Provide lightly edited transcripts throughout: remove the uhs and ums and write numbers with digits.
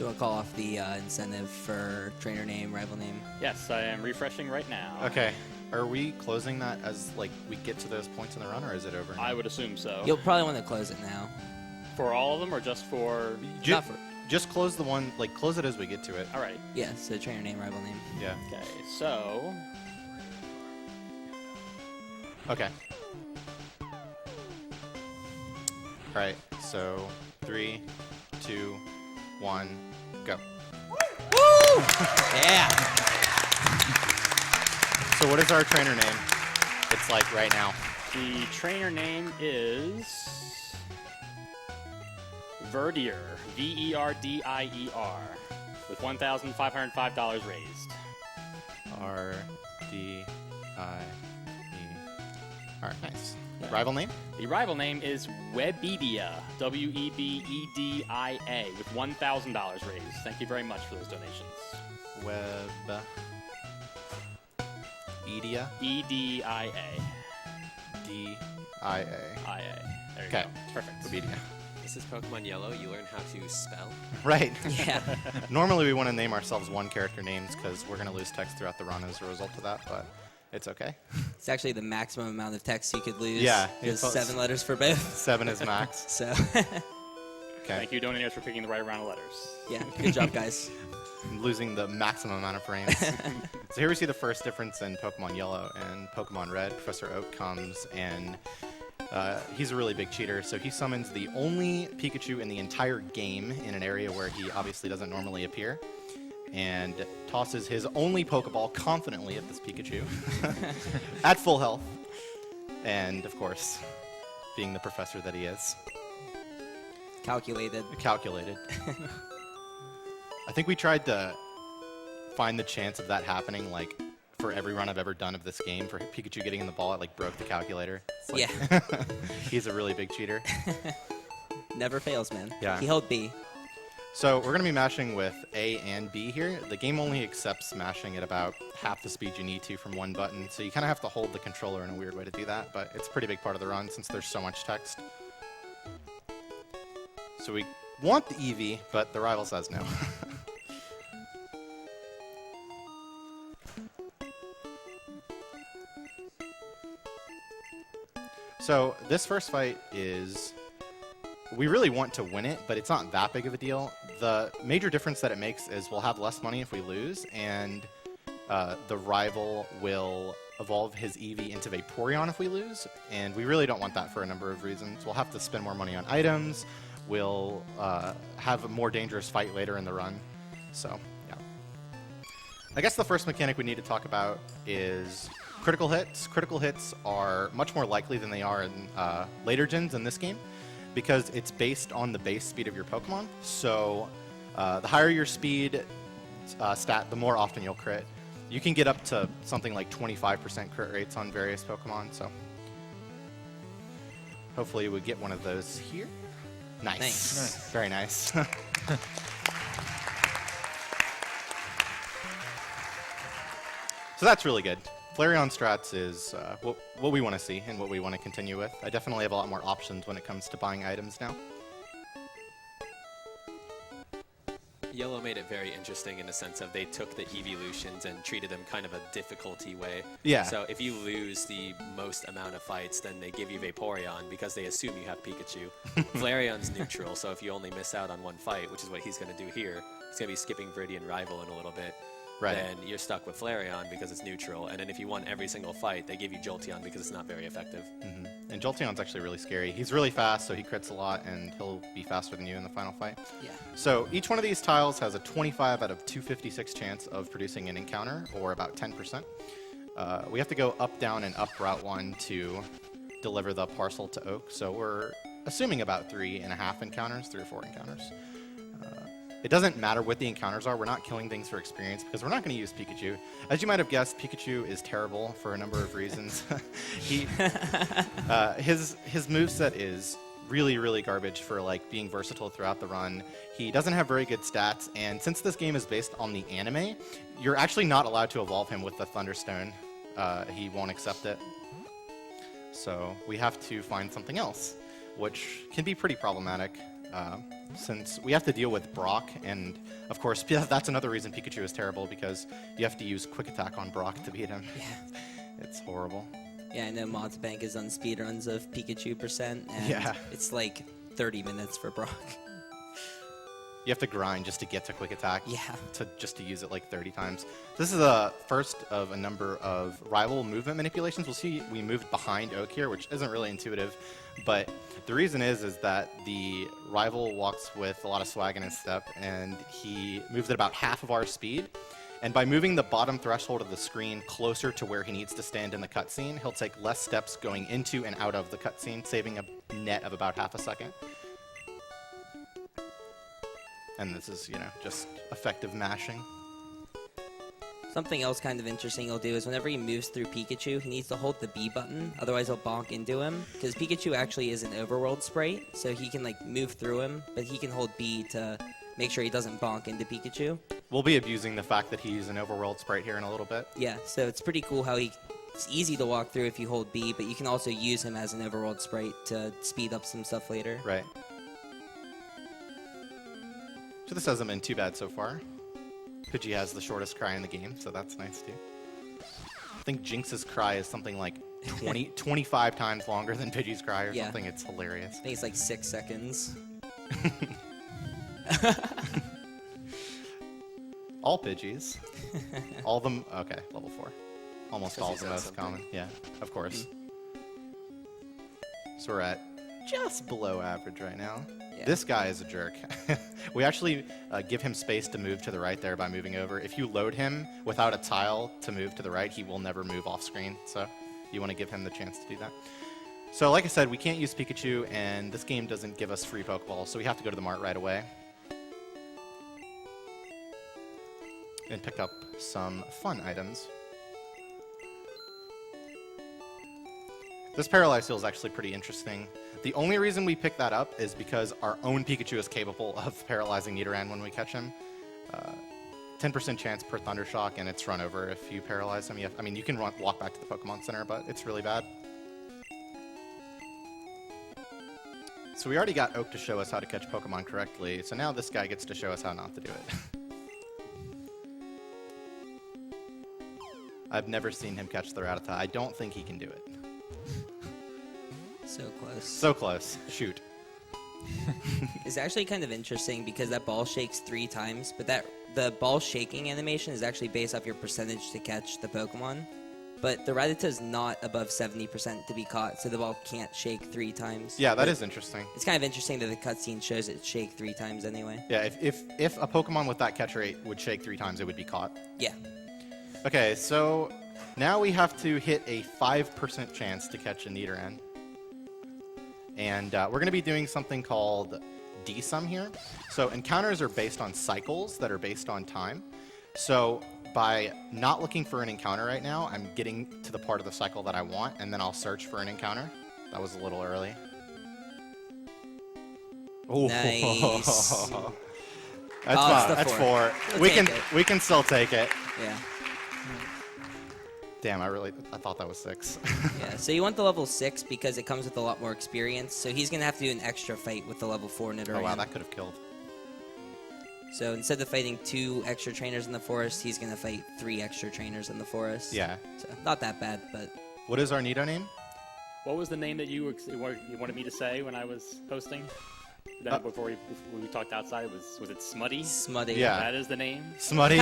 You want to call off the incentive for trainer name, rival name? Yes, I am refreshing right now. Okay. Are we closing that as, like, we get to those points in the run, or is it over now? I would assume so. You'll probably want to close it now. For all of them, or just for... Not for... Just close the one, like, close it as we get to it. All right. Yeah, so trainer name, rival name. Yeah. Okay, so... Okay. All right, so 3, 2, 1, go. Woo! Yeah. So what is our trainer name? It's like right now. The trainer name is... Verdier. V-E-R-D-I-E-R. With $1,505 raised. R-D-I-E-R. Nice. Rival name? The rival name is Webedia. W-E-B-E-D-I-A. With $1,000 raised. Thank you very much for those donations. Edia? E-D-I-A. D-I-A. I-A. There you Okay. go. Perfect. Webedia. This is Pokemon Yellow. You learn how to spell. Right. Yeah. Normally we want to name ourselves one character names because we're going to lose text throughout the run as a result of that, but it's okay. It's actually the maximum amount of text you could lose. Yeah. Just 7 letters for both. 7 is max. So, Okay. Thank you, donators, for picking the right round of letters. yeah, good job, guys. Losing the maximum amount of frames. So here we see the first difference in Pokemon Yellow and Pokemon Red. Professor Oak comes and he's a really big cheater, so he summons the only Pikachu in the entire game in an area where he obviously doesn't normally appear, and tosses his only Pokeball confidently at this Pikachu at full health. And, of course, being the professor that he is. Calculated. Calculated. I think we tried to find the chance of that happening, like, for every run I've ever done of this game. For Pikachu getting in the ball, it, like, broke the calculator. It's like, Yeah. He's a really big cheater. Never fails, man. Yeah. He held B. So we're going to be mashing with A and B here. The game only accepts mashing at about half the speed you need to from one button, so you kind of have to hold the controller in a weird way to do that, but it's a pretty big part of the run since there's so much text. So we want the EV, but the rival says no. So this first fight is... We really want to win it, but it's not that big of a deal. The major difference that it makes is we'll have less money if we lose, and the rival will evolve his Eevee into Vaporeon if we lose, and we really don't want that for a number of reasons. We'll have to spend more money on items, we'll have a more dangerous fight later in the run, so yeah. I guess the first mechanic we need to talk about is critical hits. Critical hits are much more likely than they are in later gens in this game, because it's based on the base speed of your Pokemon. So the higher your speed stat, the more often you'll crit. You can get up to something like 25% crit rates on various Pokemon, so hopefully we get one of those here. Nice. Nice. Very nice. So that's really good. Flareon strats is what we want to see and what we want to continue with. I definitely have a lot more options when it comes to buying items now. Yellow made it very interesting in the sense of they took the evolutions and treated them kind of a difficulty way. Yeah. So if you lose the most amount of fights, then they give you Vaporeon because they assume you have Pikachu. Flareon's neutral, so if you only miss out on one fight, which is what he's going to do here, he's going to be skipping Viridian Rival in a little bit. Right. Then you're stuck with Flareon because it's neutral, and then if you won every single fight, they give you Jolteon because it's not very effective. Mm-hmm. And Jolteon's actually really scary. He's really fast, so he crits a lot, and he'll be faster than you in the final fight. Yeah. So each one of these tiles has a 25 out of 256 chance of producing an encounter, or about 10%. We have to go up, down, and up Route 1 to deliver the parcel to Oak, so we're assuming about 3.5 encounters, 3 or 4 encounters. It doesn't matter what the encounters are. We're not killing things for experience because we're not going to use Pikachu. As you might have guessed, Pikachu is terrible for a number of reasons. His moveset is really, really garbage for like being versatile throughout the run. He doesn't have very good stats, and since this game is based on the anime, you're actually not allowed to evolve him with the Thunderstone. He won't accept it. So we have to find something else, which can be pretty problematic. since we have to deal with Brock, and of course that's another reason Pikachu is terrible, because you have to use Quick Attack on Brock to beat him. Yeah. It's horrible. Yeah, I know Modsbank is on speedruns of Pikachu %, and Yeah. it's like 30 minutes for Brock. You have to grind just to get to Quick Attack. Yeah. Just to use it like 30 times. This is the first of a number of rival movement manipulations. We'll see we moved behind Oak here, which isn't really intuitive, but the reason is that the rival walks with a lot of swag in his step, and he moves at about half of our speed. And by moving the bottom threshold of the screen closer to where he needs to stand in the cutscene, he'll take less steps going into and out of the cutscene, saving a net of about half a second. And this is, you know, just effective mashing. Something else kind of interesting he'll do is whenever he moves through Pikachu, he needs to hold the B button, otherwise he'll bonk into him. Because Pikachu actually is an overworld sprite, so he can like move through him, but he can hold B to make sure he doesn't bonk into Pikachu. We'll be abusing the fact that he's an overworld sprite here in a little bit. Yeah, so it's pretty cool how it's easy to walk through if you hold B, but you can also use him as an overworld sprite to speed up some stuff later. Right. So this hasn't been too bad so far. Pidgey has the shortest cry in the game, so that's nice too. I think Jinx's cry is something like 25 times longer than Pidgey's cry or something. It's hilarious. I think it's like 6 seconds. All Pidgeys. All of them, okay, level 4. Almost all of them most common. Yeah, of course. So we're at just below average right now. Yeah. This guy is a jerk. We actually give him space to move to the right there by moving over. If you load him without a tile to move to the right, he will never move off screen. So you want to give him the chance to do that. So like I said, we can't use Pikachu, and this game doesn't give us free Pokeballs, so we have to go to the mart right away and pick up some fun items. This Paralyze Seal is actually pretty interesting. The only reason we pick that up is because our own Pikachu is capable of paralyzing Nidoran when we catch him. 10% chance per Thundershock, and it's run over if you paralyze him. I mean, you can walk back to the Pokemon Center, but it's really bad. So we already got Oak to show us how to catch Pokemon correctly, so now this guy gets to show us how not to do it. I've never seen him catch the Rattata. I don't think he can do it. So close. So close. Shoot. It's actually kind of interesting because that ball shakes 3 times, but the ball shaking animation is actually based off your percentage to catch the Pokemon. But the Rattata is not above 70% to be caught, so the ball can't shake 3 times. Yeah, that is interesting. It's kind of interesting that the cutscene shows it shake 3 times anyway. Yeah, if a Pokemon with that catch rate would shake 3 times, it would be caught. Yeah. Okay, so now we have to hit a 5% chance to catch a Nidoran. And we're going to be doing something called D-sum here. So encounters are based on cycles that are based on time. So by not looking for an encounter right now, I'm getting to the part of the cycle that I want, and then I'll search for an encounter. That was a little early. Ooh. Nice. That's fine. That's 4. We can still take it. Yeah. Damn, I thought that was 6. Yeah, so you want the level 6 because it comes with a lot more experience. So he's going to have to do an extra fight with the level 4 Nidoran. Oh wow, that could have killed. So instead of fighting 2 extra trainers in the forest, he's going to fight 3 extra trainers in the forest. Yeah. So not that bad, but... What is our Nido name? What was the name that you wanted me to say when I was hosting? Before we talked outside, was it Smutty? Smutty. Yeah. That is the name? Smutty?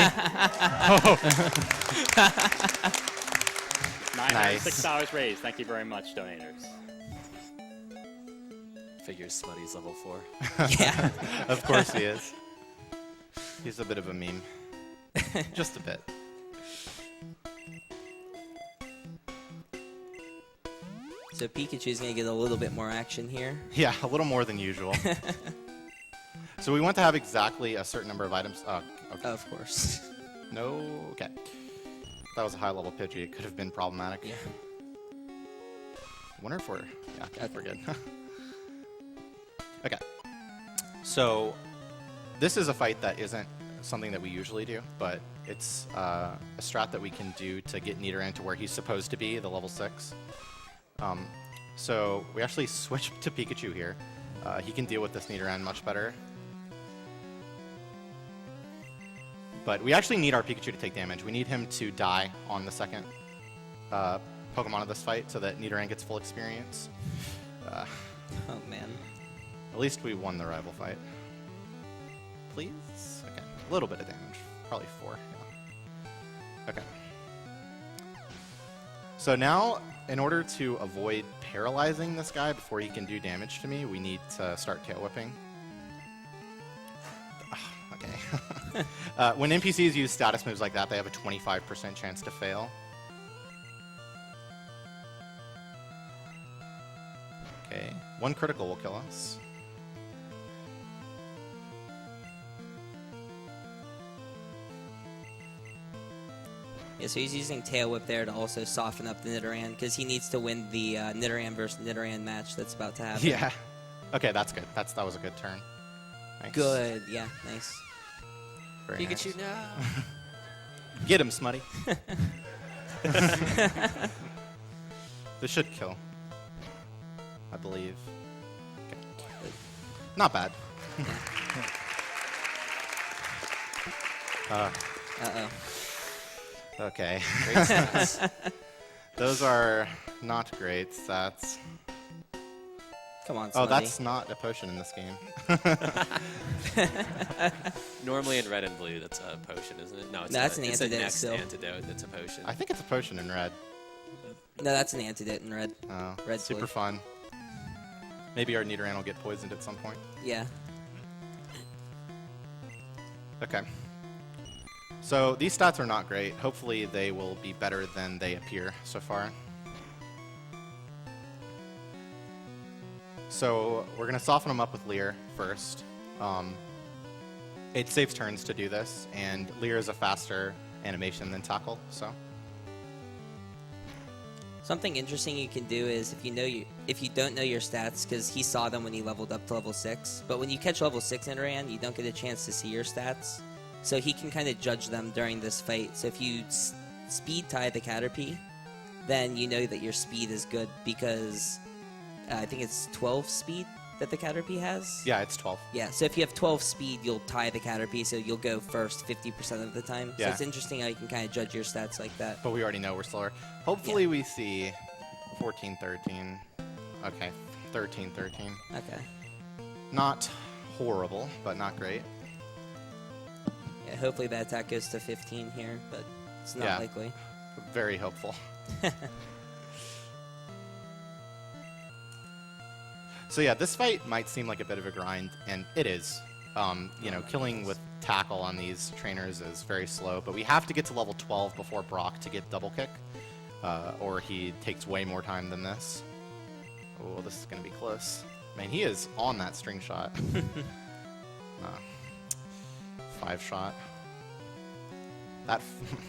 $906 raised. Thank you very much, donators. Figures Smutty's level 4. Yeah. Of course he is. He's a bit of a meme. Just a bit. So Pikachu's going to get a little bit more action here. Yeah, a little more than usual. So we want to have exactly a certain number of items. Okay. Of course. No. Okay. That was a high-level Pidgey. It could have been problematic. Yeah. I wonder if we're... Yeah, okay, we're good. Okay. So this is a fight that isn't something that we usually do, but it's a strat that we can do to get Nidoran to where he's supposed to be, the level 6. So we actually switched to Pikachu here. He can deal with this Nidoran much better. But we actually need our Pikachu to take damage. We need him to die on the second Pokemon of this fight so that Nidoran gets full experience. Oh, man. At least we won the rival fight. Please? Okay, a little bit of damage. Probably 4. Yeah. Okay. So now, in order to avoid paralyzing this guy before he can do damage to me, we need to start tail whipping. Okay. When NPCs use status moves like that, they have a 25% chance to fail. Okay, 1 critical will kill us. Yeah, so he's using Tail Whip there to also soften up the Nidoran, because he needs to win the Nidoran versus Nidoran match that's about to happen. Yeah. Okay, that's good. That was a good turn. Nice. Good, yeah, nice. Very Pikachu nice. now. Get him, Smutty. This should kill, I believe. Okay. Not bad. Uh-oh. Okay. Great stats. Those are not great stats. Come on, Oh, Smutty. that's not a potion in this game. Normally in red and blue, that's a potion, isn't it? No, it's, that's an it's antidote a next still. antidote that's a potion. I think it's a potion in red. No, that's an antidote in red. Oh, Red super blue. fun. Maybe our Nidoran will get poisoned at some point. Yeah. Okay. So these stats are not great. Hopefully they will be better than they appear so far. So we're going to soften them up with Leer first. It saves turns to do this, and Leer is a faster animation than Tackle, so... Something interesting you can do is if you don't know your stats, because he saw them when he leveled up to level 6, but when you catch level 6 Nidoran, you don't get a chance to see your stats. So he can kind of judge them during this fight. So if you speed tie the Caterpie, then you know that your speed is good because I think it's 12 speed that the Caterpie has. Yeah, it's 12. Yeah, so if you have 12 speed, you'll tie the Caterpie, so you'll go first 50% of the time. Yeah. So it's interesting how you can kind of judge your stats like that. But we already know we're slower. Hopefully we see 14, 13. Okay, 13, 13. Okay. Not horrible, but not great. Yeah, hopefully that attack goes to 15 here, but it's not Yeah. likely. Very hopeful. So yeah, this fight might seem like a bit of a grind, and it is. You know, killing with Tackle on these trainers is very slow, but we have to get to level 12 before Brock to get Double Kick, or he takes way more time than this. Oh, this is going to be close. Man, he is on that string shot. 5 shot.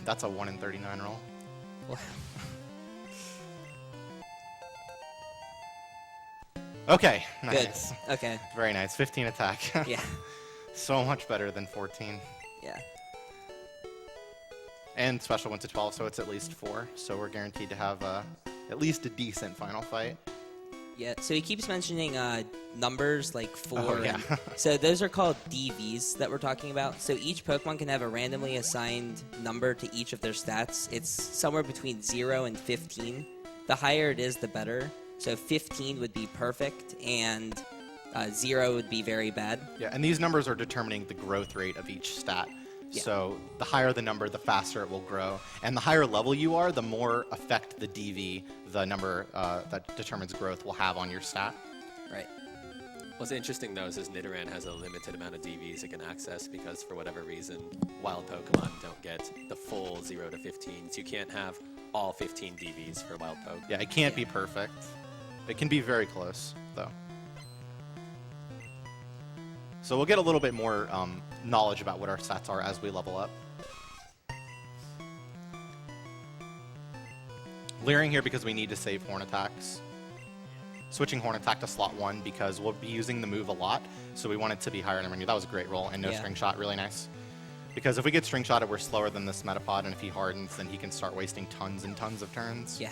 That's a 1 in 39 roll. Wow. Okay, Good. nice. Okay. Very nice. 15 attack. Yeah. So much better than 14. Yeah. And special went to 12, so it's at least 4. So we're guaranteed to have at least a decent final fight. Yeah. So he keeps mentioning numbers like 4. Oh, yeah. So those are called DVs that we're talking about. So each Pokemon can have a randomly assigned number to each of their stats. It's somewhere between 0 and 15. The higher it is, the better. So 15 would be perfect, and 0 would be very bad. Yeah, and these numbers are determining the growth rate of each stat. Yeah. So the higher the number, the faster it will grow. And the higher level you are, the more effect the DV, the number that determines growth, will have on your stat. Right. What's interesting, though, is this Nidoran has a limited amount of DVs it can access because, for whatever reason, wild Pokemon don't get the full 0 to 15. So you can't have all 15 DVs for wild Poke. Yeah, it can't be perfect. It can be very close, though. So we'll get a little bit more knowledge about what our stats are as we level up. Leering here because we need to save Horn attacks. Switching Horn attack to slot 1 because we'll be using the move a lot, so we want it to be higher in our menu. That was a great roll, and no Yeah. string shot, really nice. Because if we get string shotted, we're slower than this Metapod, and if he hardens, then he can start wasting tons and tons of turns. Yeah.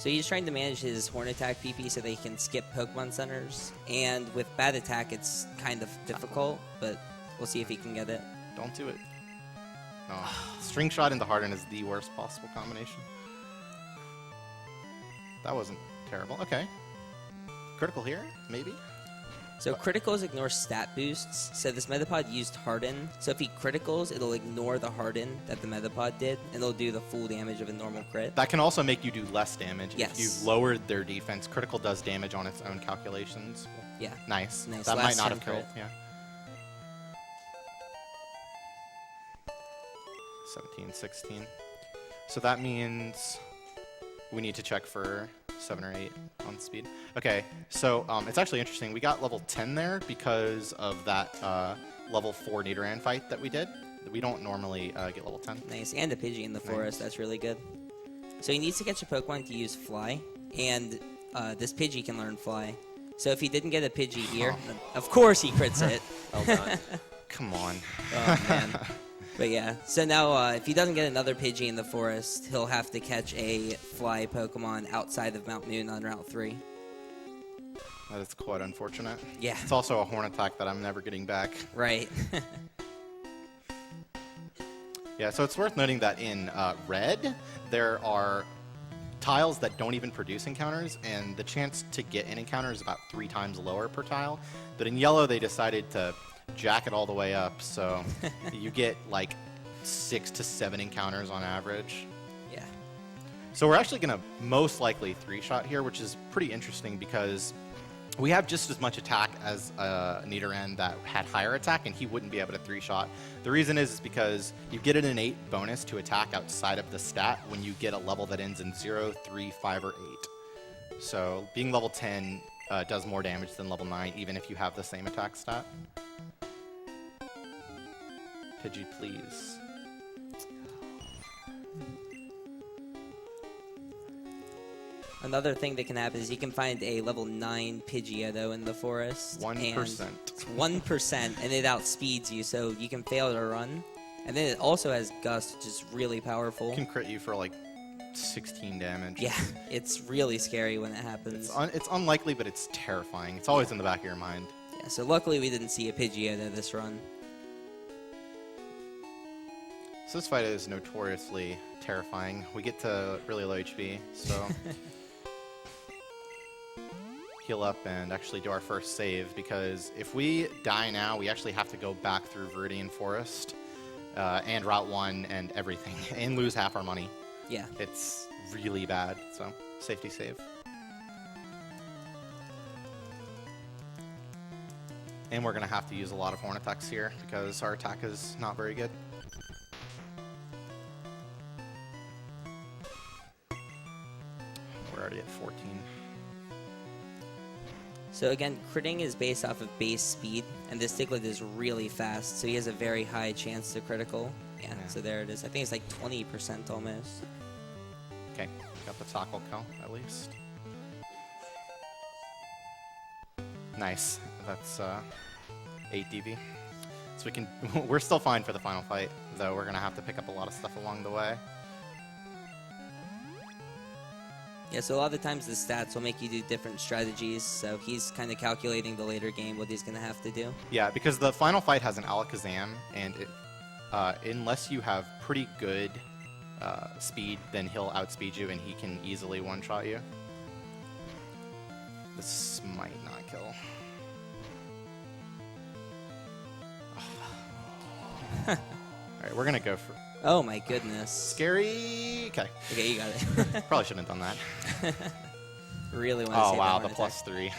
So he's trying to manage his Horn Attack PP so they can skip Pokemon Centers. And with Bad Attack, it's kind of difficult, but we'll see if he can get it. Don't do it. No. String Shot into Harden is the worst possible combination. That wasn't terrible. Okay. Critical here, maybe? So criticals ignore stat boosts. So this Metapod used Harden. So if he criticals, it'll ignore the Harden that the Metapod did, and it'll do the full damage of a normal crit. That can also make you do less damage. Yes. If you've lowered their defense, critical does damage on its own calculations. Yeah. Nice. Nice. That Last might not turn have killed. crit. Yeah. 17, 16. So that means we need to check for 7 or 8 on speed. Okay, so it's actually interesting. We got level 10 there because of that level 4 Nidoran fight that we did. We don't normally get level 10. Nice. And a Pidgey in the forest. That's really good. So he needs to catch a Pokemon to use Fly, and this Pidgey can learn Fly. So if he didn't get a Pidgey here, then of course he crits it. Well done. Come on. Oh, man. But yeah, so now if he doesn't get another Pidgey in the forest, he'll have to catch a Fly Pokemon outside of Mount Moon on Route 3. That is quite unfortunate. Yeah. It's also a Horn Attack that I'm never getting back. Right. Yeah, so it's worth noting that in red, there are tiles that don't even produce encounters, and the chance to get an encounter is about 3 times lower per tile. But in yellow, they decided to jack it all the way up, so you get like 6 to 7 encounters on average. Yeah. So we're actually going to most likely 3-shot here, which is pretty interesting because we have just as much attack as Nidoran that had higher attack, and he wouldn't be able to 3-shot. The reason is because you get an innate bonus to attack outside of the stat when you get a level that ends in 0, 3, 5, or 8. So being level 10 does more damage than level 9, even if you have the same attack stat. Pidgey, please. Another thing that can happen is you can find a level 9 Pidgeotto in the forest. 1%. And it's 1%, and it outspeeds you, so you can fail to run. And then it also has Gust, which is really powerful. It can crit you for like 16 damage. Yeah, it's really scary when it happens. It's unlikely, but it's terrifying. It's always in the back of your mind. Yeah, so luckily we didn't see a Pidgeotto this run. So this fight is notoriously terrifying. We get to really low HP, so heal up and actually do our first save, because if we die now, we actually have to go back through Viridian Forest and Route 1 and everything, and lose half our money. Yeah. It's really bad, so safety save. And we're going to have to use a lot of Horn Attacks here, because our attack is not very good. We're already at 14. So again, critting is based off of base speed, and this Diglett is really fast, so he has a very high chance to critical. Yeah, so there it is. I think it's like 20% almost. Okay, got the tackle count at least. Nice. That's 8 DV. So we can. We're still fine for the final fight, though we're gonna have to pick up a lot of stuff along the way. Yeah, so a lot of the times the stats will make you do different strategies, so he's kind of calculating the later game what he's going to have to do. Yeah, because the final fight has an Alakazam, and it, unless you have pretty good speed, then he'll outspeed you and he can easily one-shot you. This might not kill. Alright, we're going to go for... Oh my goodness. Scary. Okay. Okay, you got it. Probably shouldn't have done that. Really want to Oh save wow, that the Horn attack. +3.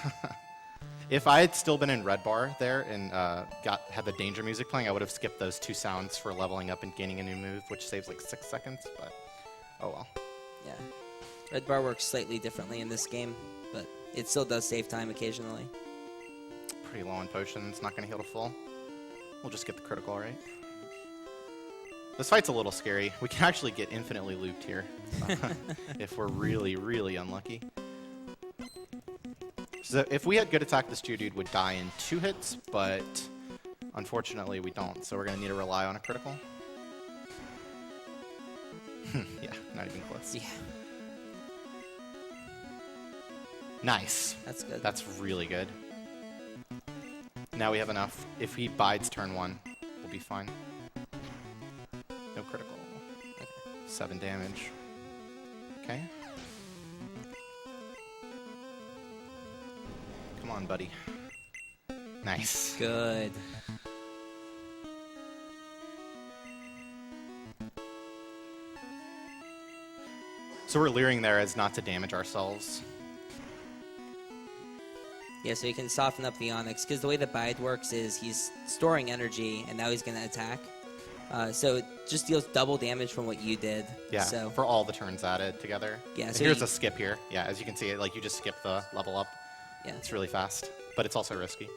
If I had still been in red bar there and had the danger music playing, I would have skipped those 2 sounds for leveling up and gaining a new move, which saves like 6 seconds. But oh well. Yeah. Red bar works slightly differently in this game, but it still does save time occasionally. Pretty low on potions. Not gonna heal to full. We'll just get the critical, right? This fight's a little scary. We can actually get infinitely looped here if we're really, really unlucky. So if we had good attack, this Geodude would die in 2 hits, but unfortunately we don't. So we're going to need to rely on a critical. Yeah, not even close. Yeah. Nice. That's good. That's really good. Now we have enough. If he bides turn 1, we'll be fine. No critical. 7 damage. Okay. Come on, buddy. Nice. Good. So we're leering there as not to damage ourselves. Yeah, so you can soften up the Onyx, because the way the Bide works is he's storing energy, and now he's going to attack. So it just deals double damage from what you did. Yeah, So for all the turns added together. Yeah, And so here's you- a skip here. Yeah, as you can see, like you just skip the level up. yeah, It's really fast, but it's also risky.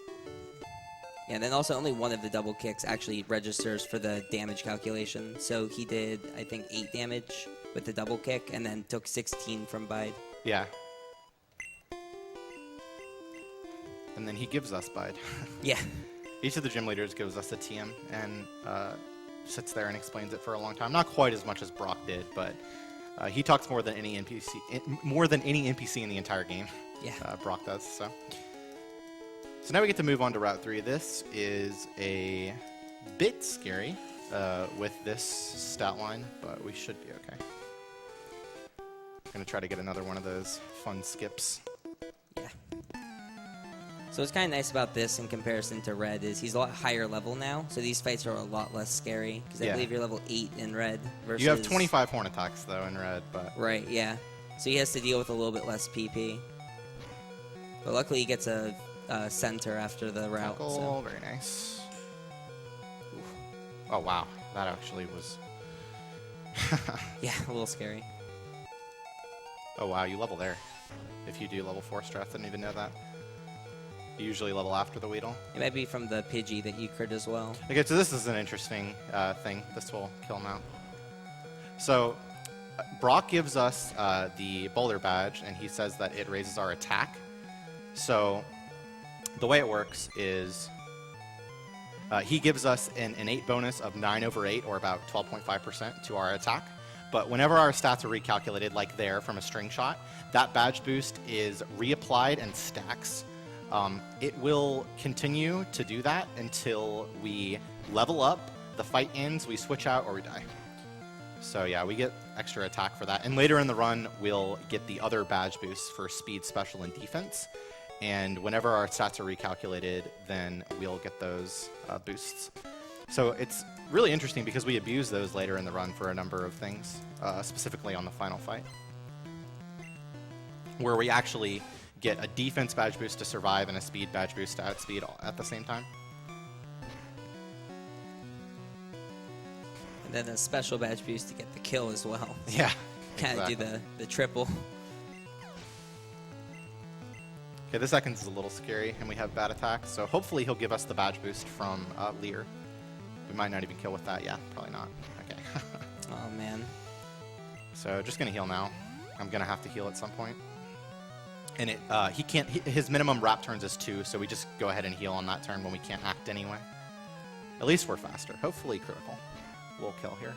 yeah. And then also only one of the double kicks actually registers for the damage calculation. So he did, I think, 8 damage with the double kick, and then took 16 from Bide. Yeah. And then he gives us Bide. Yeah. Each of the gym leaders gives us a TM and sits there and explains it for a long time. Not quite as much as Brock did, but he talks more than any NPC in the entire game. Yeah. Brock does. So now we get to move on to Route 3. This is a bit scary with this stat line, but we should be okay. Gonna try to get another one of those fun skips. Yeah. So what's kind of nice about this in comparison to Red is he's a lot higher level now, so these fights are a lot less scary, because I Yeah. believe you're level 8 in Red versus... You have 25 horn attacks though in Red, but Right, yeah. So he has to deal with a little bit less PP. But luckily he gets a center after the route. tackle, So. very nice. Oh wow, that actually was. Yeah, a little scary. Oh wow, you level there. If you do level 4 strats, I didn't even know that. You usually level after the Weedle. It might be from the Pidgey that you crit as well. Okay, so this is an interesting thing. This will kill him out. So, Brock gives us the Boulder Badge, and he says that it raises our attack. So, the way it works is he gives us an innate bonus of 9/8, or about 12.5% to our attack. But whenever our stats are recalculated, like there from a string shot, that badge boost is reapplied and stacks. It will continue to do that until we level up, the fight ends, we switch out, or we die. So yeah, we get extra attack for that. And later in the run, we'll get the other badge boosts for speed, special, and defense. And whenever our stats are recalculated, then we'll get those boosts. So it's really interesting because we abuse those later in the run for a number of things, specifically on the final fight, where we actually get a defense badge boost to survive and a speed badge boost to outspeed all at the same time. And then a special badge boost to get the kill as well. Yeah, Kind of exactly. do the triple. Okay, this second is a little scary, and we have bad attacks, so hopefully he'll give us the badge boost from Lear. We might not even kill with that. Yeah, probably not. Okay. Oh, man. So just gonna heal now. I'm gonna have to heal at some point. And he can't. His minimum wrap turns is 2, so we just go ahead and heal on that turn when we can't act anyway. At least we're faster. Hopefully critical. We'll kill here.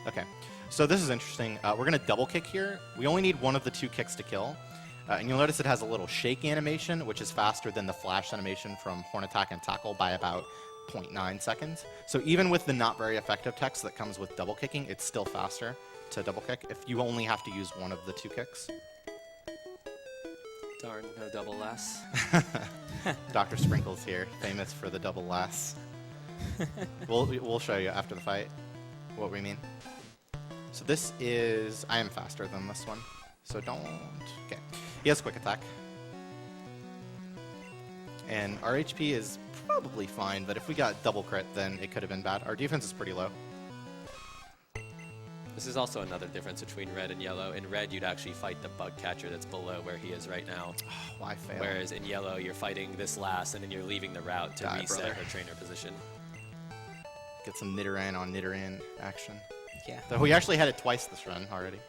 Okay, so this is interesting. We're going to double kick here. We only need one of the 2 kicks to kill. And you'll notice it has a little shake animation, which is faster than the flash animation from Horn Attack and Tackle by about 0.9 seconds. So even with the not very effective text that comes with double kicking, it's still faster to double kick if you only have to use one of the 2 kicks. Darn, no double less. Dr. Sprinkles here, famous for the double lass. We'll show you after the fight what we mean. So this is... I am faster than this one, so don't... Okay. He has quick attack. And our HP is probably fine, but if we got double crit, then it could have been bad. Our defense is pretty low. This is also another difference between red and yellow. In red, you'd actually fight the bug catcher that's below where he is right now. Why fail? Whereas in yellow, you're fighting this last, and then you're leaving the route to Die, reset brother. her trainer position. Get some Nidoran on Nidoran action. Yeah. So we actually had it twice this run already.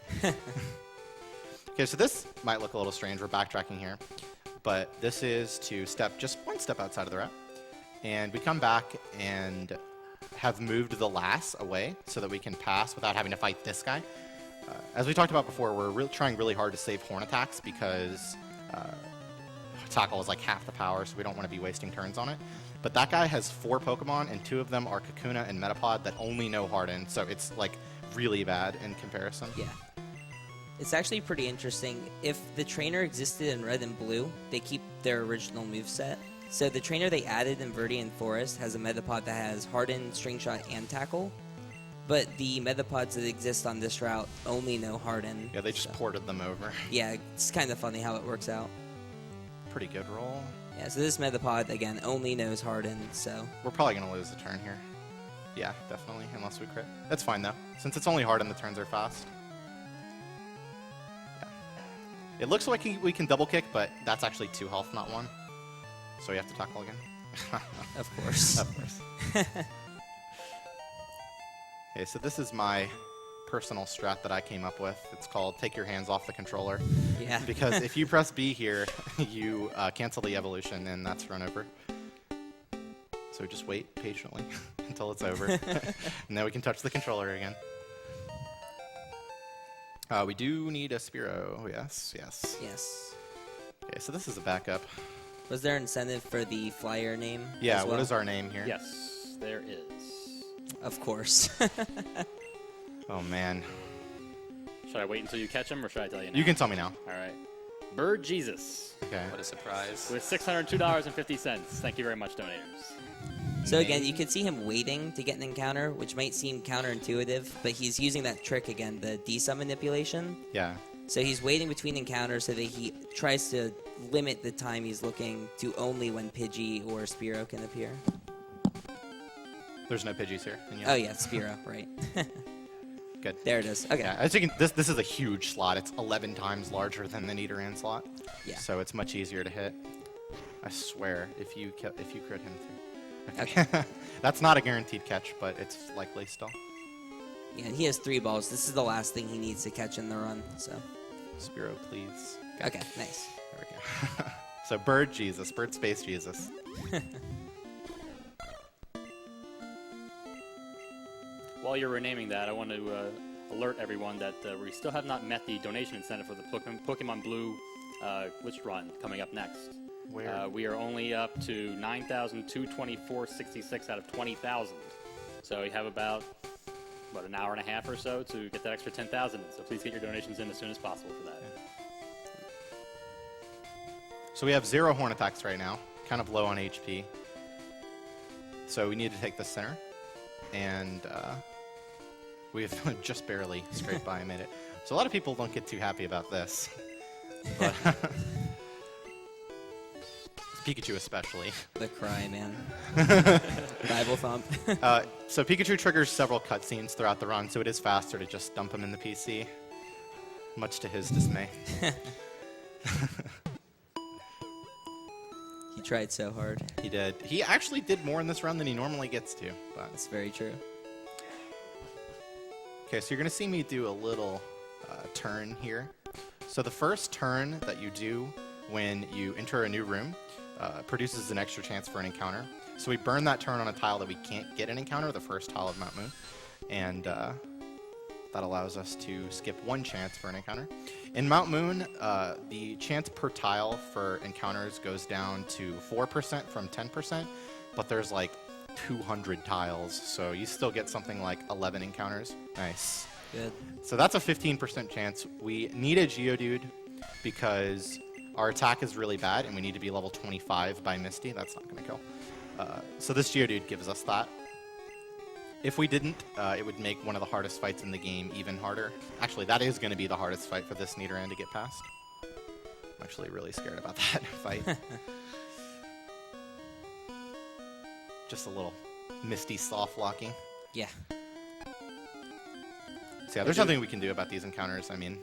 Okay, so this might look a little strange. We're backtracking here. But this is to step just one step outside of the route. And we come back and have moved the lass away so that we can pass without having to fight this guy. As we talked about before, we're trying really hard to save horn attacks because tackle is like half the power, so we don't want to be wasting turns on it. But that guy has 4 Pokemon, and 2 of them are Kakuna and Metapod that only know Harden, so it's like really bad in comparison. Yeah. It's actually pretty interesting. If the trainer existed in Red and Blue, they keep their original moveset. So the trainer they added in Viridian Forest has a Metapod that has Harden, String Shot, and Tackle. But the Metapods that exist on this route only know Harden. Yeah, they just ported them over. Yeah, it's kind of funny how it works out. Pretty good roll. Yeah, so this Metapod, again, only knows Harden, so... We're probably going to lose the turn here. Yeah, definitely, unless we crit. That's fine, though. Since it's only Harden, the turns are fast. Yeah. It looks like we can double kick, but that's actually 2 health, not 1. So we have to tackle again. Of course. Of course. Okay, so this is my personal strat that I came up with. It's called Take Your Hands Off the Controller. Yeah. Because if you press B here, you cancel the evolution, and that's run over. So just wait patiently until it's over. And then we can touch the controller again. We do need a Spearow. Yes, yes. Yes. Okay, so this is a backup. Was there incentive for the flyer name? Yeah, as well? what is our name here? Yes, there is. Of course. Oh, man. Should I wait until you catch him, or should I tell you now? You can tell me now. All right. Bird Jesus Okay. What a surprise. with $602.50. Thank you very much, donators. So again, you can see him waiting to get an encounter, which might seem counterintuitive, but he's using that trick again, the D-sum manipulation. Yeah. So he's waiting between encounters so that he tries to limit the time he's looking to only when Pidgey or Spearow can appear. There's no Pidgeys here. And Oh yeah, Spearow, right. Good. There it is. Okay. Yeah, as you can, this is a huge slot. It's 11 times larger than the Nidoran slot. Yeah. So it's much easier to hit. I swear, if you crit him through. Okay. That's not a guaranteed catch, but it's likely still. Yeah, and he has 3 balls. This is the last thing he needs to catch in the run, so. Spearow, please. Okay, nice. There we go. So Bird Jesus, Bird Space Jesus. While you're renaming that, I want to alert everyone that we still have not met the donation incentive for the Pokemon Blue Glitch Run coming up next. Where? We are only up to 9,224.66 out of 20,000. So you have about, an hour and a half or so to get that extra 10,000. So please get your donations in as soon as possible for that. So we have 0 horn attacks right now, kind of low on HP. So we need to take the center, and we have just barely scraped by and made it. So a lot of people don't get too happy about this. But Pikachu especially. The cry, man. Bible thump. So Pikachu triggers several cutscenes throughout the run, so it is faster to just dump him in the PC, much to his dismay. He tried so hard. He did. He actually did more in this run than he normally gets to. But That's very true. okay, so you're going to see me do a little turn here. So the first turn that you do when you enter a new room produces an extra chance for an encounter. So we burn that turn on a tile that we can't get an encounter, the first tile of Mount Moon. And that allows us to skip 1 chance for an encounter. In Mount Moon, the chance per tile for encounters goes down to 4% from 10%, but there's like 200 tiles, so you still get something like 11 encounters. Nice. Good. So that's a 15% chance. We need a Geodude because our attack is really bad, and we need to be level 25 by Misty. That's not going to kill. So this Geodude gives us that. If we didn't, it would make one of the hardest fights in the game even harder. Actually, that is going to be the hardest fight for this Nidoran to get past. I'm actually really scared about that fight. Just a little Misty soft locking. Yeah. So yeah, there's nothing we can do about these encounters. I mean,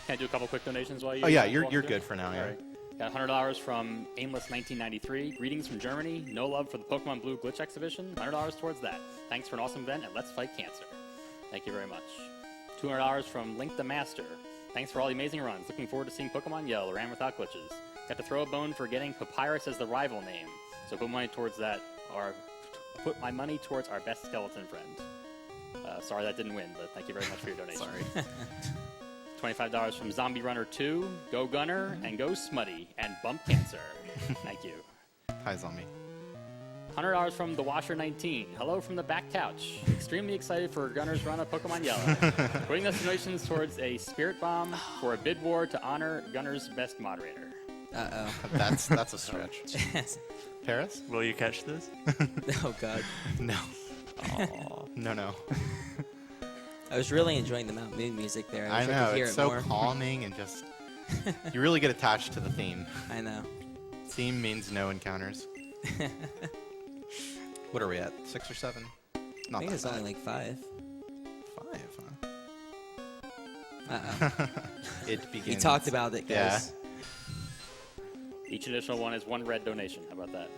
Can I do a couple quick donations while you? oh yeah, walk you're through? good for now. Yeah. All right. Got $100 from Aimless1993. Greetings from Germany. No love for the Pokemon Blue Glitch Exhibition. $100 towards that. Thanks for an awesome event, and let's fight cancer. Thank you very much. $200 from Link the Master. Thanks for all the amazing runs. Looking forward to seeing Pokemon Yell or Ran without glitches. Got to throw a bone for getting Papyrus as the rival name. So put money towards that, or put my money towards our best skeleton friend. Sorry that didn't win, but thank you very much for your donation. Sorry. $25 from Zombie Runner 2, Go Gunner, and Go Smutty, and Bump Cancer. Thank you. Hi, Zombie. $100 from The Washer 19. Hello from the back couch. Extremely excited for Gunner's run of Pokemon Yellow. Putting those donations towards a Spirit Bomb for a bid war to honor Gunner's best moderator. Uh-oh. That's a stretch. Paris? Will you catch this? Oh, God. No. Aw. No. I was really enjoying the Mount Moon music there. I wish I know, could hear it's it so more. calming and just... You really get attached to the theme. I know. Theme means no encounters. What are we at? 6 or 7? I Not think that it's bad. only like 5. 5, huh? Uh-oh. It begins. He talked about it, guys. Each additional one is 1 red donation. How about that?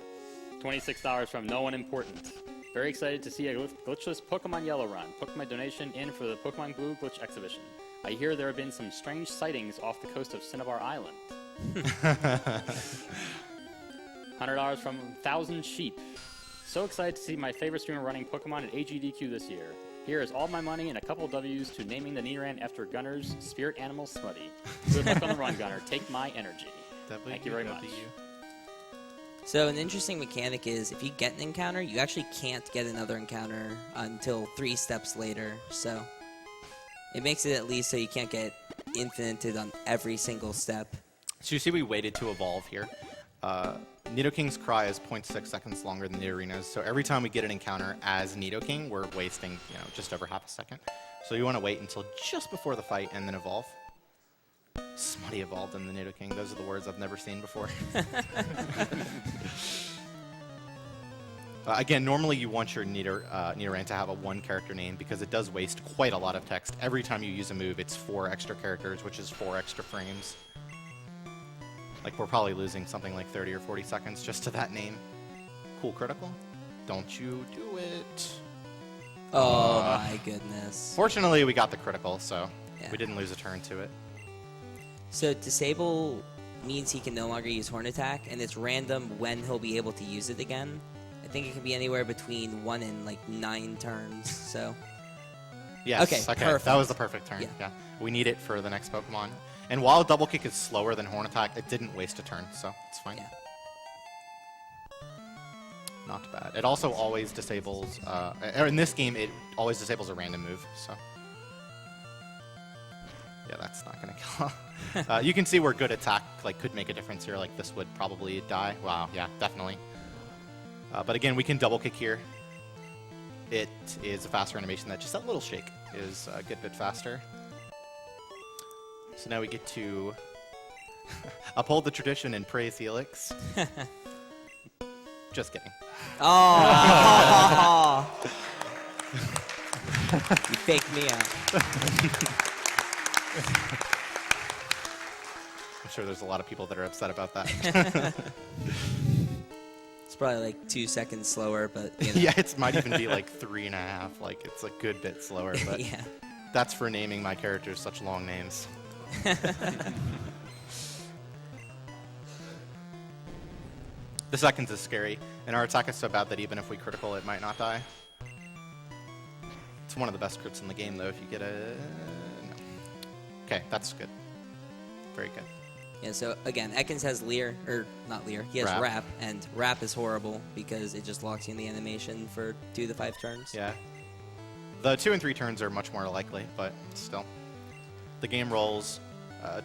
$26 from No One Important. Very excited to see a glitchless Pokemon Yellow run. Put my donation in for the Pokemon Blue Glitch exhibition. I hear there have been some strange sightings off the coast of Cinnabar Island. $100 from 1,000 Sheep. So excited to see my favorite streamer running Pokemon at AGDQ this year. Here is all my money and a couple W's to naming the Nidoran after Gunner's spirit animal Smutty. Good luck on the run, Gunner. Take my energy. Thank you very much. So an interesting mechanic is if you get an encounter, you actually can't get another encounter until 3 steps later. So it makes it at least so you can't get infinited on every single step. So you see we waited to evolve here. Nidoking's Cry is 0.6 seconds longer than Nidorina's, so every time we get an encounter as Nidoking, we're wasting, just over half a second. So you want to wait until just before the fight and then evolve. Smutty evolved in the Nidoking. Those are the words I've never seen before. Again, normally you want your Nidoran to have a 1-character name because it does waste quite a lot of text. Every time you use a move, it's 4 extra characters, which is 4 extra frames. Like, we're probably losing something like 30 or 40 seconds just to that name. Cool critical. Don't you do it. Oh my goodness. Fortunately, we got the critical, so Yeah. we didn't lose a turn to it. So disable means he can no longer use Horn Attack, and it's random when he'll be able to use it again. I think it can be anywhere between 1 and like 9 turns, so... Yes, Okay, that perfect. was the perfect turn. Yeah. Yeah. We need it for the next Pokemon. And while Double Kick is slower than Horn Attack, it didn't waste a turn, so it's fine. Yeah. Not bad. It also always disables, in this game, it always disables a random move, so. Yeah, that's not gonna kill. You can see where good attack could make a difference here. Like, this would probably die. Wow, yeah, definitely. But again, we can Double Kick here. It is a faster animation that little shake is a good bit faster. So now we get to uphold the tradition and praise Helix. Just kidding. Oh! You faked me out. I'm sure there's a lot of people that are upset about that. It's probably like 2 seconds slower, but Yeah, it might even be like 3.5. Like, it's a good bit slower, but yeah. that's for naming my characters such long names. The seconds is scary, and our attack is so bad that even if we critical, it might not die. It's one of the best crits in the game, though, if you get a... No. Okay, that's good. Very good. Yeah, so again, Ekans has Leer, or not Leer, he has Wrap. Wrap, and Wrap is horrible because it just locks you in the animation for 2 to 5 turns. Yeah. The 2 and 3 turns are much more likely, but still. The game rolls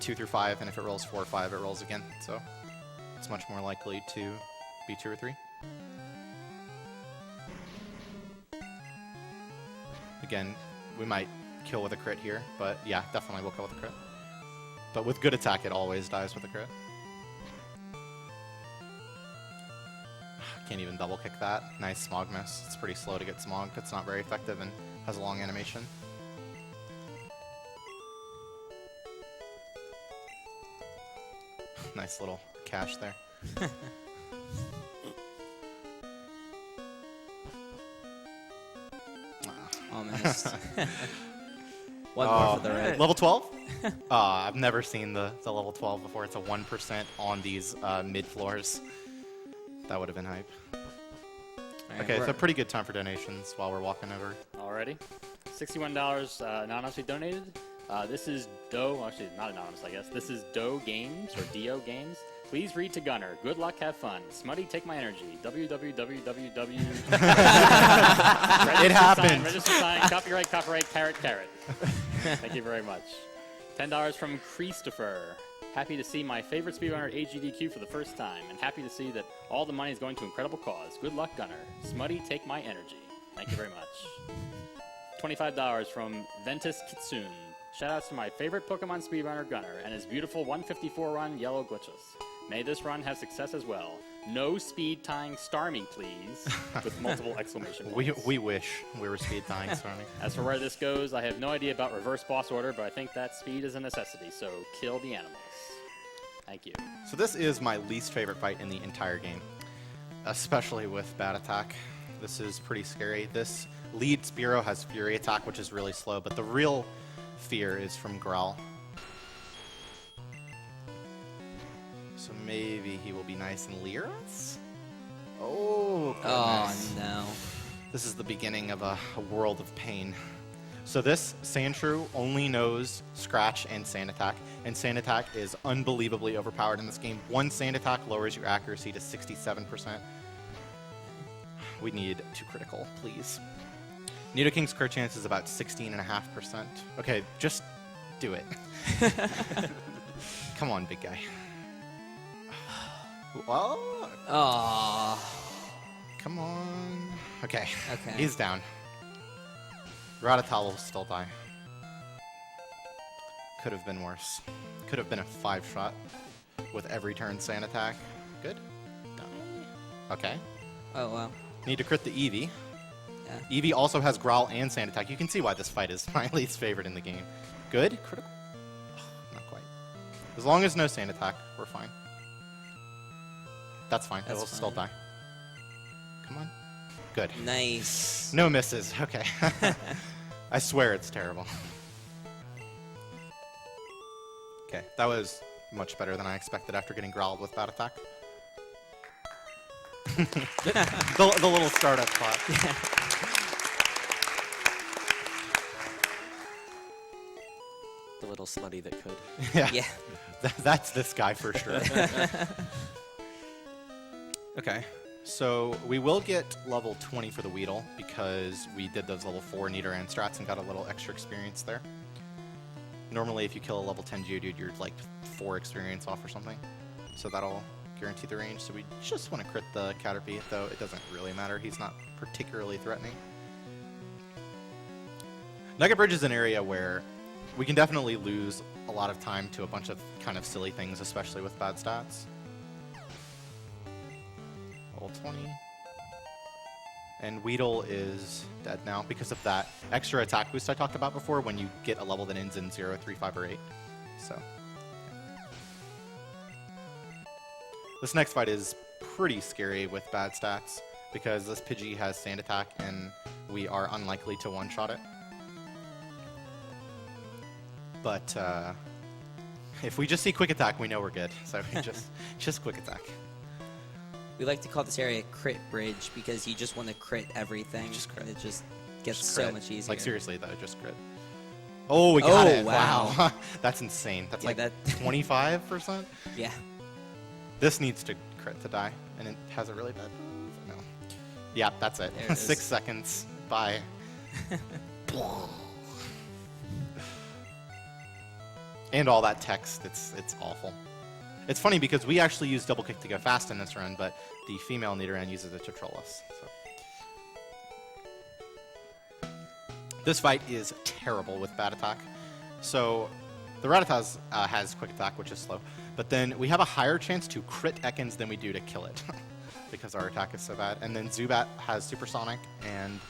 2 through 5, and if it rolls 4 or 5, it rolls again. So it's much more likely to be 2 or 3. Again, we might kill with a crit here, but yeah, definitely we'll kill with a crit. But with good attack, it always dies with a crit. Can't even double kick that. Nice smog miss. It's pretty slow to get smog. It's not very effective and has a long animation. Nice little cache there. Almost. One more for the red. Level 12? I've never seen the level 12 before. It's a 1% on these mid floors. That would have been hype. All right, Okay, we're- so pretty good time for donations while we're walking over. Alrighty. $61 anonymously donated. This is Doe, actually not anonymous, I guess. This is Doe Games, or Dio Games. Please read to Gunner. Good luck, have fun. Smutty, take my energy. www. It happened. Register sign, copyright, carrot. Thank you very much. $10 from Christopher. Happy to see my favorite speedrunner AGDQ for the first time, and happy to see that all the money is going to incredible cause. Good luck, Gunner. Smutty, take my energy. Thank you very much. $25 from Ventus Kitsune. Shoutouts to my favorite Pokemon speedrunner Gunner and his beautiful 154 run Yellow Glitchless. May this run have success as well. No speed tying Starmie, please, with multiple exclamation points. We wish we were speed tying Starmie. As for where this goes, I have no idea about reverse boss order, but I think that speed is a necessity, so kill the animals. Thank you. So this is my least favorite fight in the entire game, especially with Bad Attack. This is pretty scary. This lead Spearow has Fury Attack, which is really slow, but the real fear is from Growl. So maybe he will be nice and leer us? Oh, goodness. Oh, no. This is the beginning of a world of pain. So this Sandshrew only knows Scratch and Sand Attack, and Sand Attack is unbelievably overpowered in this game. One Sand Attack lowers your accuracy to 67%. We need 2 critical, please. Nidoking's crit chance is about 16.5%. Okay, just do it. Come on, big guy. Well, Oh. come on. Okay, Okay. he's down. Rattata will still die. Could have been worse. Could have been a 5-shot with every turn Sand Attack. Good. Die. Okay. Oh, wow. Need to crit the Eevee. Yeah. Eevee also has Growl and Sand Attack. You can see why this fight is my least favorite in the game. Good. Critical. Not quite. As long as no Sand Attack, we're fine. That's fine. It That's will still die. fine. Come on. Good. Nice. No misses. Okay. I swear it's terrible. Okay, that was much better than I expected after getting growled with Bad Attack. the little startup plot. The little smutty that could. Yeah. Yeah. That's this guy for sure. Okay, so we will get level 20 for the Weedle because we did those level 4 Nidoran strats and got a little extra experience there. Normally, if you kill a level 10 Geodude, you're like 4 experience off or something. So that'll guarantee the range. So we just want to crit the Caterpie, though it doesn't really matter. He's not particularly threatening. Nugget Bridge is an area where we can definitely lose a lot of time to a bunch of kind of silly things, especially with bad stats. Level 20. And Weedle is dead now because of that extra attack boost I talked about before when you get a level that ends in 0, 3, 5, or 8. So, yeah. This next fight is pretty scary with bad stats because this Pidgey has Sand Attack and we are unlikely to one-shot it. But if we just see Quick Attack, we know we're good. So we just Quick Attack. We like to call this area Crit Bridge because you just want to crit everything. Just crit. And it just gets Just so crit. much easier. Like seriously though, just crit. Oh, we got Oh, it! wow. That's insane. That's Yeah, like that- 25%. Yeah. This needs to crit to die, and it has a really bad move. No. Yeah, that's it. There it is. 6 seconds. Bye. And all that text. It's awful. It's funny because we actually use double kick to go fast in this run, but the female Nidoran uses it to troll us. So. This fight is terrible with Bad Attack. So the Rattata has Quick Attack, which is slow, but then we have a higher chance to crit Ekans than we do to kill it because our attack is so bad. And then Zubat has Supersonic, and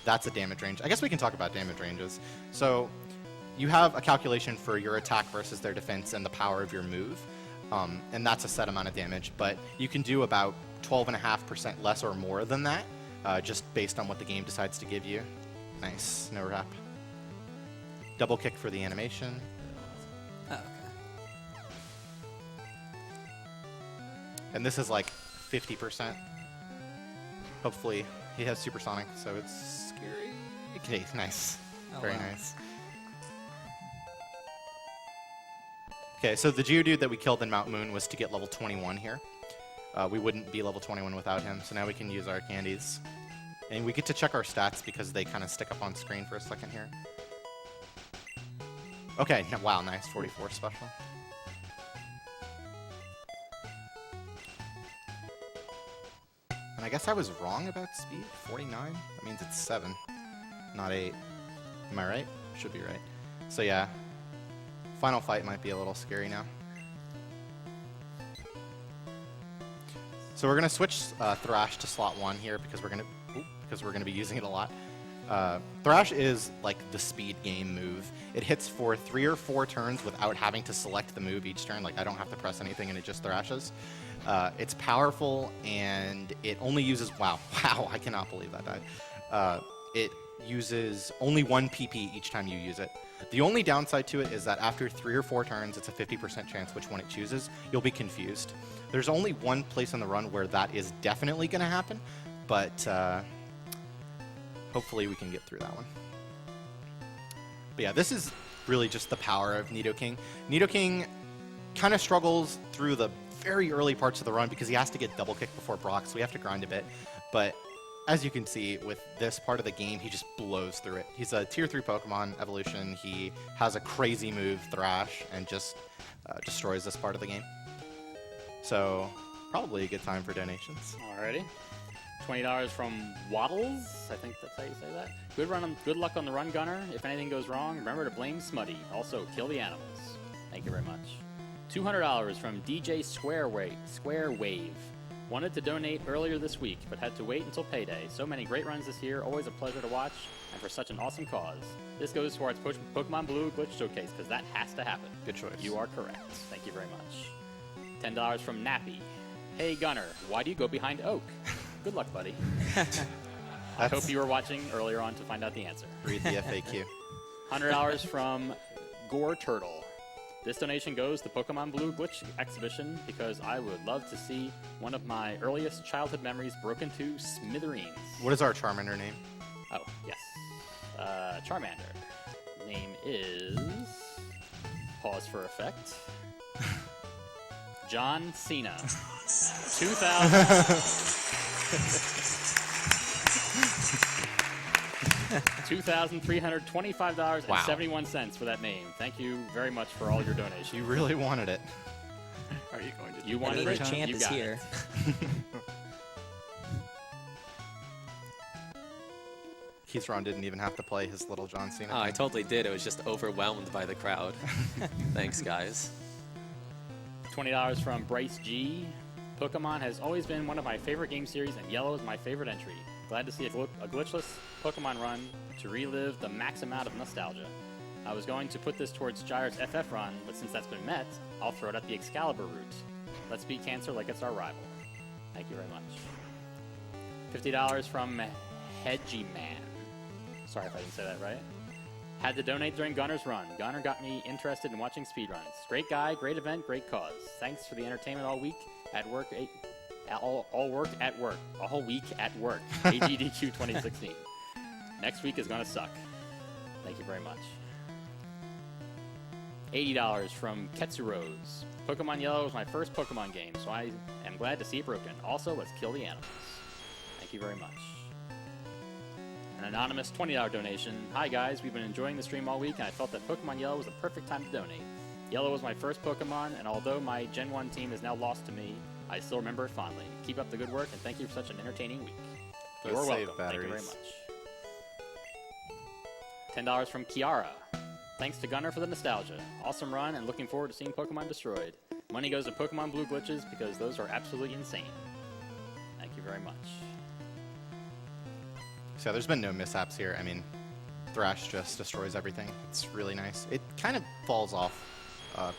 that's a damage range. I guess we can talk about damage ranges. So you have a calculation for your attack versus their defense and the power of your move. And that's a set amount of damage, but you can do about 12.5% less or more than that, just based on what the game decides to give you. Nice, no wrap. Double kick for the animation. Oh, okay. And this is like 50%. Hopefully, he has Supersonic, so it's scary. Okay, nice. Oh, Very wow. nice. Okay, so the Geodude that we killed in Mount Moon was to get level 21 here. We wouldn't be level 21 without him, so now we can use our candies. And we get to check our stats because they kind of stick up on screen for a second here. Okay, wow, nice, 44 special. And I guess I was wrong about speed, 49? That means it's 7, not 8. Am I right? Should be right. So yeah, final fight might be a little scary now. So we're gonna switch Thrash to slot 1 here because we're gonna be using it a lot. Thrash is like the speed game move. It hits for 3 or 4 turns without having to select the move each turn. Like I don't have to press anything and it just thrashes. It's powerful and it only uses wow, I cannot believe that died. It uses only 1 PP each time you use it. The only downside to it is that after 3 or 4 turns, it's a 50% chance which one it chooses. You'll be confused. There's only one place in the run where that is definitely going to happen, but hopefully we can get through that one. But yeah, this is really just the power of Nidoking. Nidoking kind of struggles through the very early parts of the run because he has to get double kick before Brock, so we have to grind a bit. But as you can see, with this part of the game, he just blows through it. He's a tier 3 Pokemon evolution. He has a crazy move, Thrash, and just destroys this part of the game. So probably a good time for donations. Alrighty. $20 from Waddles. I think that's how you say that. Good luck on the run, Gunner. If anything goes wrong, remember to blame Smutty. Also, kill the animals. Thank you very much. $200 from DJ Square Wave. Wanted to donate earlier this week, but had to wait until payday. So many great runs this year. Always a pleasure to watch, and for such an awesome cause. This goes towards Pokemon Blue Glitch Showcase, because that has to happen. Good choice. You are correct. Thank you very much. $10 from Nappy. Hey, Gunner, why do you go behind Oak? Good luck, buddy. I hope you were watching earlier on to find out the answer. Read the FAQ. $100 from Gore Turtle. This donation goes to Pokemon Blue Glitch Exhibition because I would love to see one of my earliest childhood memories broken to smithereens. What is our Charmander name? Oh, yes. Charmander. Name is... Pause for effect. John Cena. 2,325.71 for that name. Thank you very much for all your donations. You really wanted it. Are you going to? You wanted The it. champ You is got here. it. Keithron didn't even have to play his little John Cena. Oh, I totally did. It was just overwhelmed by the crowd. Thanks, guys. $20 from Bryce G. Pokemon has always been one of my favorite game series, and Yellow is my favorite entry. Glad to see a glitchless Pokemon run to relive the max amount of nostalgia. I was going to put this towards Gyre's FF run, but since that's been met, I'll throw it at the Excalibur route. Let's beat Cancer like it's our rival. Thank you very much. $50 from Hedgy Man. Sorry if I didn't say that right. Had to donate during Gunner's run. Gunner got me interested in watching speedruns. Great guy, great event, great cause. Thanks for the entertainment all week at work. All week at work. AGDQ 2016. Next week is gonna suck. Thank you very much. $80 from Ketsuros. Pokemon Yellow was my first Pokemon game, so I am glad to see it broken. Also, let's kill the animals. Thank you very much. An anonymous $20 donation. Hi guys, we've been enjoying the stream all week, and I felt that Pokemon Yellow was the perfect time to donate. Yellow was my first Pokemon, and although my Gen 1 team is now lost to me, I still remember it fondly. Keep up the good work, and thank you for such an entertaining week. Go You're save welcome. Thank you very batteries. much. $10 from Kiara. Thanks to Gunner for the nostalgia. Awesome run, and looking forward to seeing Pokemon destroyed. Money goes to Pokemon Blue glitches because those are absolutely insane. Thank you very much. So there's been no mishaps here. I mean, Thrash just destroys everything. It's really nice. It kind of falls off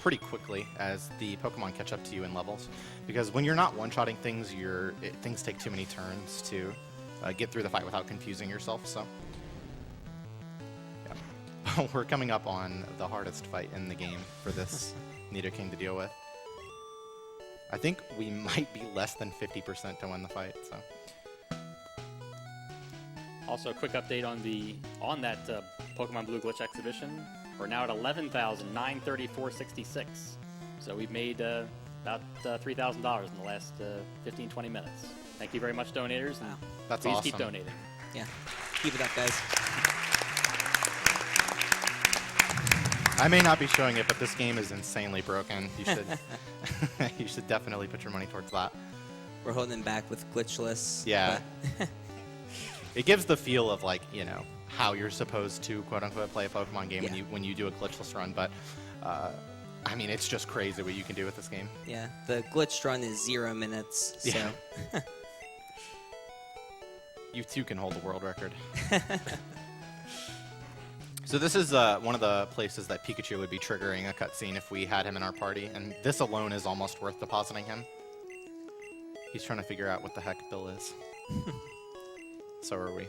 pretty quickly as the Pokemon catch up to you in levels, because when you're not one-shotting things, things take too many turns to get through the fight without confusing yourself. So yeah. We're coming up on the hardest fight in the game for this Nidoking to deal with. I think we might be less than 50% to win the fight. So. Also, a quick update on that Pokemon Blue Glitch exhibition. We're now at 11,934.66. So we've made about $3,000 in the last 15, 20 minutes. Thank you very much, donators. And That's please awesome. keep donating. Yeah. Keep it up, guys. I may not be showing it, but this game is insanely broken. You should you should definitely put your money towards that. We're holding back with Glitchless. Yeah. but- It gives the feel of like, you know, how you're supposed to quote unquote play a Pokemon game Yeah. when you do a glitchless run, but I mean, it's just crazy what you can do with this game. yeah. The glitched run is 0 minutes. So. Yeah. You too can hold the world record. So this is one of the places that Pikachu would be triggering a cutscene if we had him in our party, and this alone is almost worth depositing him. He's trying to figure out what the heck Bill is. So are we.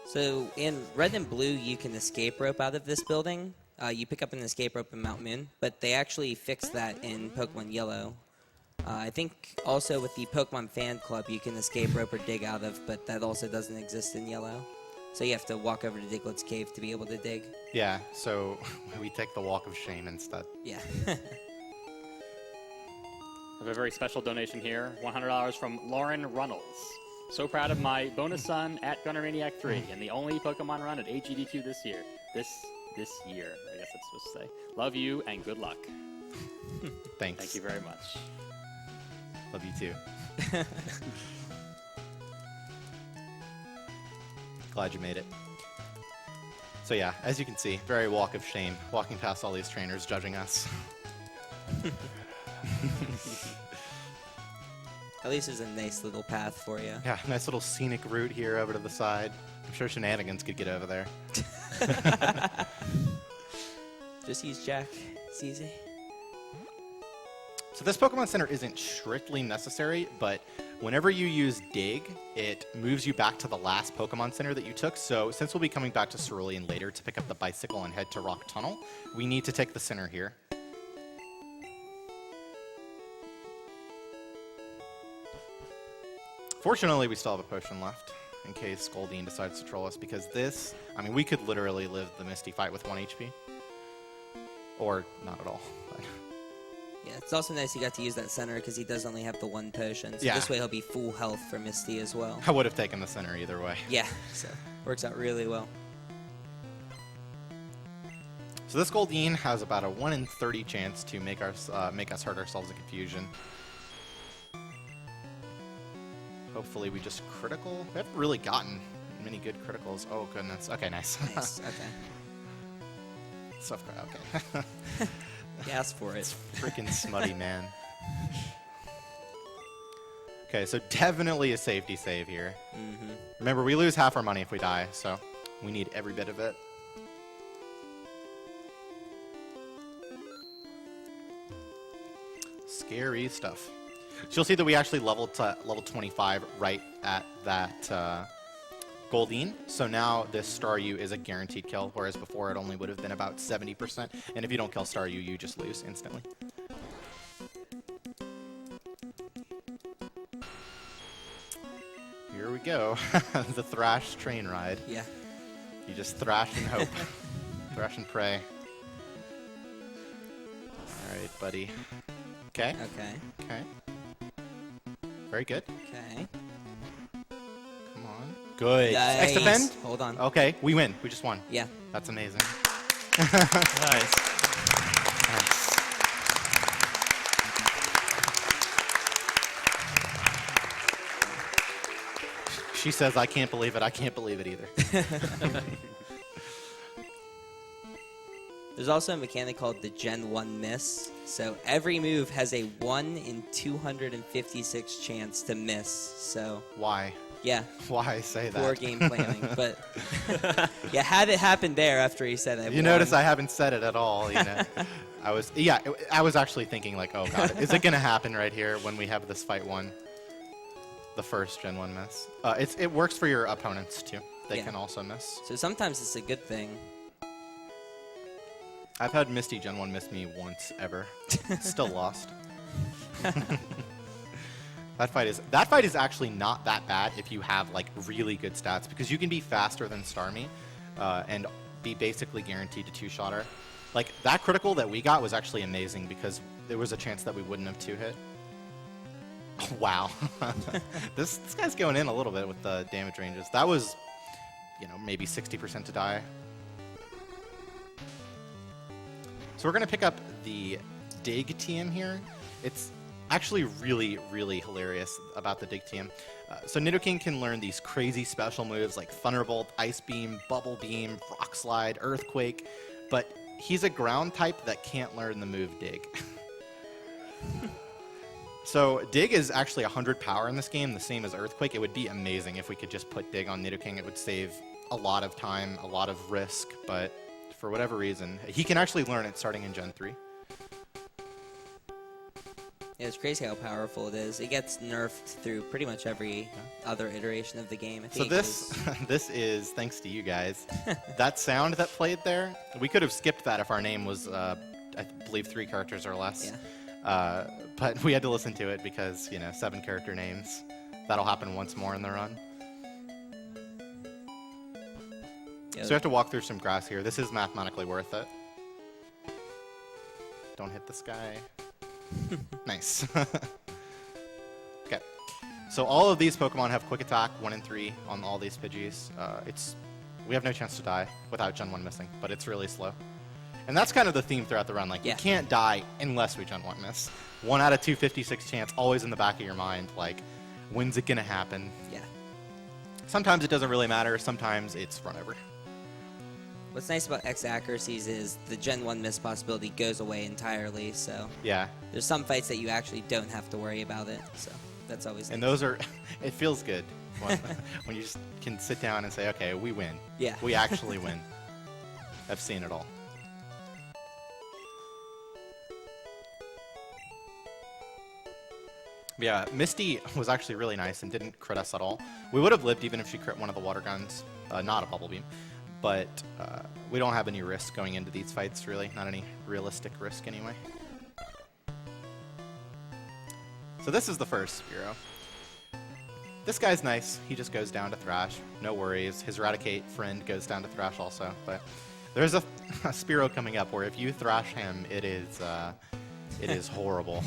So in Red and Blue, you can escape rope out of this building. You pick up an escape rope in Mount Moon, but they actually fixed that in Pokemon Yellow. I think also with the Pokemon Fan Club, you can escape rope or dig out of, but that also doesn't exist in Yellow. So you have to walk over to Diglett's Cave to be able to dig. Yeah, so we take the walk of shame instead. Yeah. I have a very special donation here, $100 from Lauren Runnels. So proud of my bonus son at Gunnermaniac3 and the only Pokemon run at AGDQ this year. This year, I guess that's supposed to say. Love you and good luck. Thanks. Thank you very much. Love you too. Glad you made it. So yeah, as you can see, very walk of shame, walking past all these trainers judging us. At least there's a nice little path for you. Yeah, nice little scenic route here over to the side. I'm sure Shenanigans could get over there. Just use Jack. It's easy. So this Pokemon Center isn't strictly necessary, but whenever you use Dig, it moves you back to the last Pokemon Center that you took. So since we'll be coming back to Cerulean later to pick up the bicycle and head to Rock Tunnel, we need to take the center here. Fortunately, we still have a potion left in case Goldeen decides to troll us, because this, I mean, we could literally live the Misty fight with 1 HP. Or not at all. But. Yeah, it's also nice he got to use that center because he does only have the 1 potion. So Yeah. this way he'll be full health for Misty as well. I would have taken the center either way. Yeah, so works out really well. So this Goldeen has about a 1 in 30 chance to make us hurt ourselves in confusion. Hopefully we just critical. We haven't really gotten many good criticals. Oh goodness. Okay, nice. Nice, okay. Stuff. Okay. You asked for it. Freaking smutty, man. Okay, so definitely a safety save here. Mm-hmm. Remember, we lose half our money if we die, so we need every bit of it. Scary stuff. So you'll see that we actually leveled to level 25 right at that Goldeen. So now this Staryu is a guaranteed kill, whereas before it only would have been about 70%. And if you don't kill Staryu, you just lose instantly. Here we go. The Thrash train ride. Yeah. You just thrash and hope. Thrash and pray. Alright, buddy. Okay. Okay. Okay. Very good. Okay. Come on. Good. Nice. X defend? Hold on. Okay, we win. We just won. Yeah. That's amazing. Nice. She says, I can't believe it. I can't believe it either. There's also a mechanic called the Gen 1 miss. So every move has a 1 in 256 chance to miss. So, Why? yeah, Why say that? poor game planning. But, yeah, had it happened there after he said it. You notice I haven't said it at all, you know. I was actually thinking like, oh god, is it gonna happen right here when we have this fight one? The first Gen 1 miss. It works for your opponents too. They Yeah. can also miss. So sometimes it's a good thing. I've had Misty Gen 1 miss me once ever. Still lost. That fight is actually not that bad if you have like really good stats, because you can be faster than Starmie and be basically guaranteed to two-shot her. Like, that critical that we got was actually amazing because there was a chance that we wouldn't have two-hit. Wow. This guy's going in a little bit with the damage ranges. That was, you know, maybe 60% to die. So we're going to pick up the Dig TM here. It's actually really, really hilarious about the Dig TM. So Nidoking can learn these crazy special moves like Thunderbolt, Ice Beam, Bubble Beam, Rock Slide, Earthquake, but he's a ground type that can't learn the move Dig. So Dig is actually 100 power in this game, the same as Earthquake. It would be amazing if we could just put Dig on Nidoking. It would save a lot of time, a lot of risk, but for whatever reason, he can actually learn it starting in Gen 3. Yeah, it's crazy how powerful it is. It gets nerfed through pretty much every other iteration of the game. So this is thanks to you guys. That sound that played there, we could have skipped that if our name was, I believe, 3 characters or less. Yeah. But we had to listen to it because, you know, 7 character names. That'll happen once more in the run. Yeah. So we have to walk through some grass here. This is mathematically worth it. Don't hit this guy. Nice. Okay. So all of these Pokemon have Quick Attack 1 and 3 on all these Pidgeys. We have no chance to die without Gen 1 missing, but it's really slow. And that's kind of the theme throughout the run. Like, yeah. We can't die unless we Gen 1 miss. 1 out of 256 chance, always in the back of your mind. Like, when's it going to happen? Yeah. Sometimes it doesn't really matter. Sometimes it's run over. What's nice about X accuracies is the Gen 1 miss possibility goes away entirely, so Yeah. there's some fights that you actually don't have to worry about it, so that's always And nice. those are, it feels good when you just can sit down and say, okay, we win. Yeah. We actually win. I've seen it all. Yeah, Misty was actually really nice and didn't crit us at all. We would have lived even if she crit one of the water guns, not a Bubble Beam. But we don't have any risk going into these fights, really. Not any realistic risk, anyway. So this is the first Spearow. This guy's nice. He just goes down to Thrash. No worries. His Eradicate friend goes down to Thrash also. But there's a Spearow coming up where if you thrash him, it is horrible.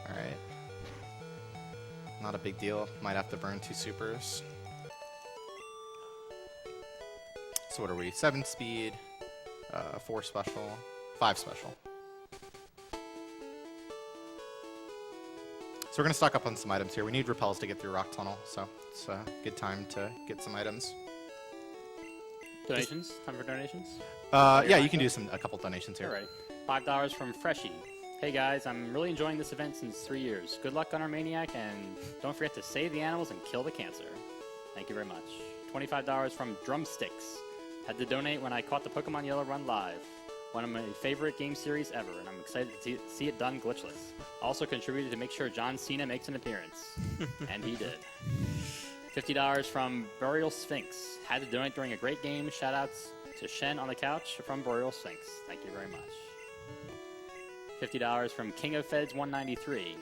All right. Not a big deal. Might have to burn 2 supers. So what are we? 7 speed, 4 special, 5 special. So we're going to stock up on some items here. We need repels to get through Rock Tunnel, so it's a good time to get some items. Donations? Time for donations? Yeah, you can do a couple donations here. All right. $5 from Freshie. Hey guys, I'm really enjoying this event since 3 years. Good luck, Gunnermaniac, and don't forget to save the animals and kill the cancer. Thank you very much. $25 from Drumsticks. Had to donate when I caught the Pokemon Yellow run live. One of my favorite game series ever, and I'm excited to see it done glitchless. Also contributed to make sure John Cena makes an appearance. And he did. $50 from Burial Sphinx. Had to donate during a great game. Shoutouts to Shen on the couch from Burial Sphinx. Thank you very much. $50 from King of Feds 193.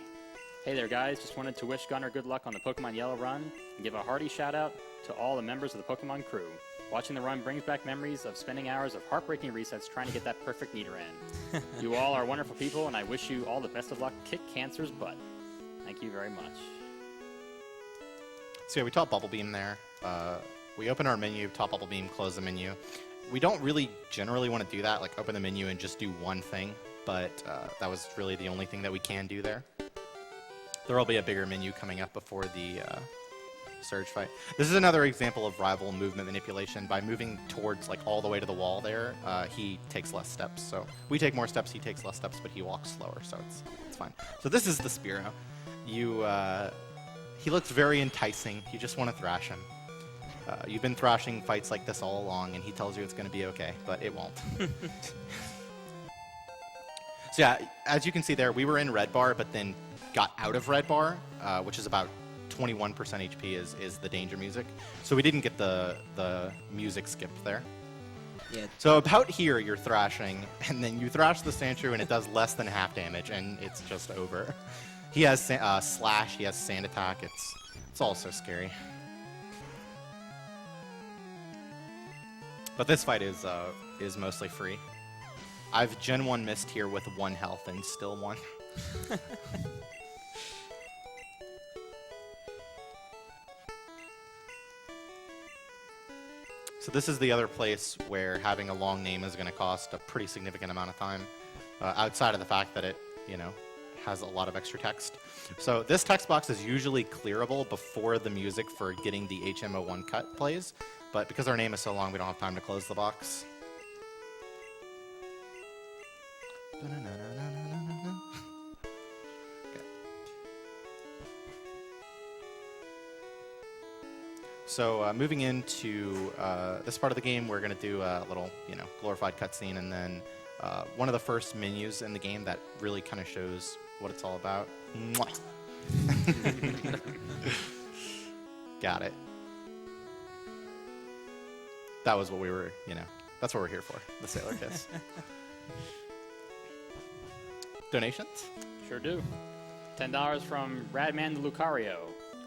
Hey there guys, just wanted to wish Gunner good luck on the Pokemon Yellow run and give a hearty shout out to all the members of the Pokemon crew. Watching the run brings back memories of spending hours of heartbreaking resets trying to get that perfect Nidoran. You all are wonderful people, and I wish you all the best of luck. Kick cancer's butt. Thank you very much. So yeah, we taught Bubble Beam there. We open our menu, taught Bubble Beam, close the menu. We don't really generally want to do that, like open the menu and just do one thing, but that was really the only thing that we can do there. There will be a bigger menu coming up before the Surge fight. This is another example of rival movement manipulation. By moving towards like all the way to the wall there, he takes less steps. So we take more steps, he takes less steps, but he walks slower, so it's fine. So this is the Spearow. He looks very enticing. You just want to thrash him. You've been thrashing fights like this all along, and he tells you it's going to be okay, but it won't. So yeah, as you can see there, we were in red bar, but then got out of red bar, which is about 21% HP is the danger music. So we didn't get the music skipped there. Yeah. So about here, you're thrashing, and then you thrash the Sandshrew, and it does less than half damage, and it's just over. He has Slash, he has Sand Attack. It's all so scary. But this fight is mostly free. I've Gen 1 missed here with 1 health and still won. So this is the other place where having a long name is going to cost a pretty significant amount of time, outside of the fact that it, has a lot of extra text. So this text box is usually clearable before the music for getting the HM01 cut plays, but because our name is so long, we don't have time to close the box. Okay. So moving into this part of the game, we're going to do a little, glorified cutscene, and then one of the first menus in the game that really kind of shows what it's all about. Got it. That was what we were, that's what we're here for, the Sailor Kiss. Donations? Sure do. $10 from Radman the Lucario.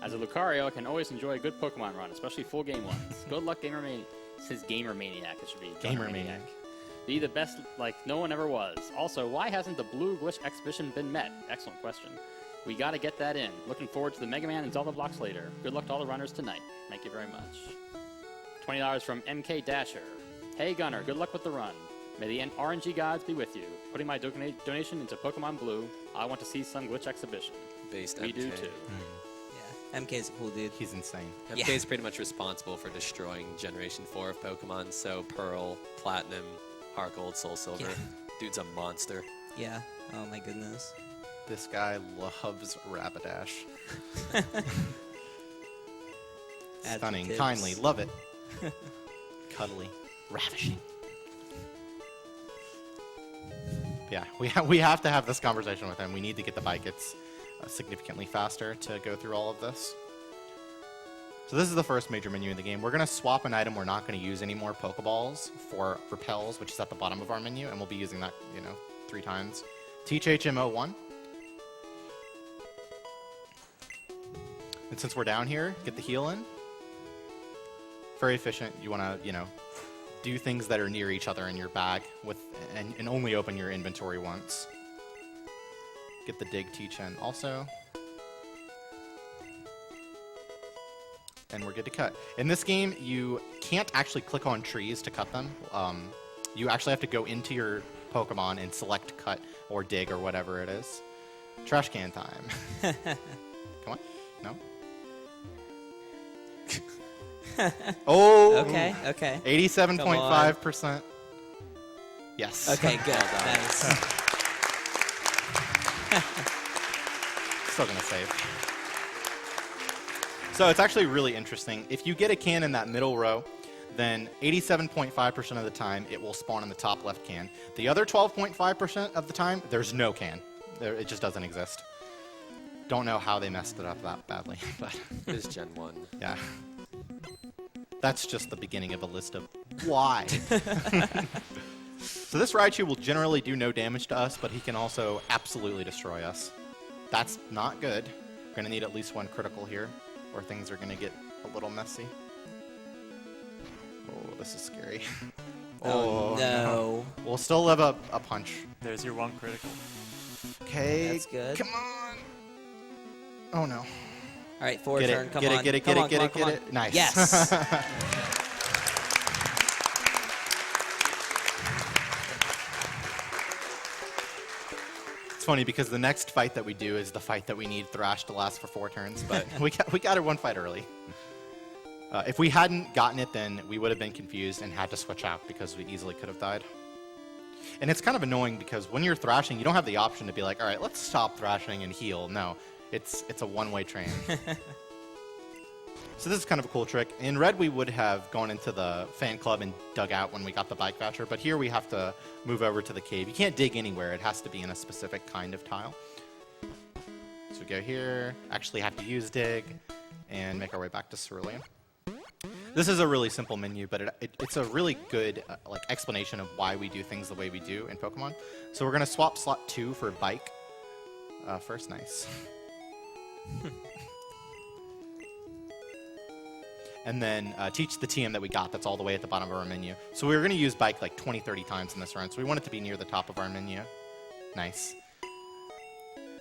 As a Lucario, I can always enjoy a good Pokemon run, especially full game ones. Good luck, Gamermaniac. It says Gamermaniac. It should be Gamermaniac. Be the best like no one ever was. Also, why hasn't the Blue Glitch exhibition been met? Excellent question. We gotta get that in. Looking forward to the Mega Man and Zelda blocks later. Good luck to all the runners tonight. Thank you very much. $20 from MK Dasher. Hey Gunner, good luck with the run. May the RNG gods be with you. Putting my donation into Pokemon Blue. I want to see some Glitch exhibition. Based We MK. do too. Yeah, MK's a cool dude. He's insane. MK is pretty much responsible for destroying Generation 4 of Pokemon, so Pearl, Platinum, Heart Gold, Soul Silver. Yeah. Dude's a monster. Yeah. Oh my goodness. This guy loves Rapidash. Stunning, Adjectives. kindly, love it. Cuddly, ravishing. Yeah, we have to have this conversation with him. We need to get the bike. It's significantly faster to go through all of this. So this is the first major menu in the game. We're going to swap an item we're not going to use anymore, Pokeballs, for Repels, which is at the bottom of our menu, and we'll be using that, 3 times. Teach HM01. And since we're down here, get the heal in. Very efficient. You want to, do things that are near each other in your bag and only open your inventory once. Get the dig teach in also. And we're good to cut. In this game, you can't actually click on trees to cut them. You actually have to go into your Pokemon and select cut or dig or whatever it is. Trash can time. Come on. No? Oh! Okay, okay. 87.5%. Yes. Okay, good. Nice. Still gonna save. So it's actually really interesting. If you get a can in that middle row, then 87.5% of the time it will spawn in the top left can. The other 12.5% of the time, there's no can. It just doesn't exist. Don't know how they messed it up that badly, but It is Gen 1. yeah. That's just the beginning of a list of why. So this Raichu will generally do no damage to us, but he can also absolutely destroy us. That's not good. We're going to need at least 1 critical here, or things are going to get a little messy. Oh, this is scary. Oh, no. We'll still live a punch. There's your 1 critical. Okay. That's good. Come on. Oh, no. All right, forward Get turn. it, Come get on. it, get it, Come get on, it, get come it, on, come get on. it. Nice. Yes. It's funny because the next fight that we do is the fight that we need Thrash to last for 4 turns, but we got it 1 fight early. If we hadn't gotten it, then we would have been confused and had to switch out because we easily could have died. And it's kind of annoying because when you're thrashing, you don't have the option to be like, all right, let's stop thrashing and heal. No, it's a one-way train. So this is kind of a cool trick. In red, we would have gone into the fan club and dug out when we got the bike voucher, but here we have to move over to the cave. You can't dig anywhere. It has to be in a specific kind of tile. So we go here, actually have to use dig, and make our way back to Cerulean. This is a really simple menu, but it's a really good explanation of why we do things the way we do in Pokemon. So we're going to swap slot 2 for bike. first, nice. And then teach the TM that we got that's all the way at the bottom of our menu. So we were going to use bike like 20, 30 times in this run, so we want it to be near the top of our menu. Nice.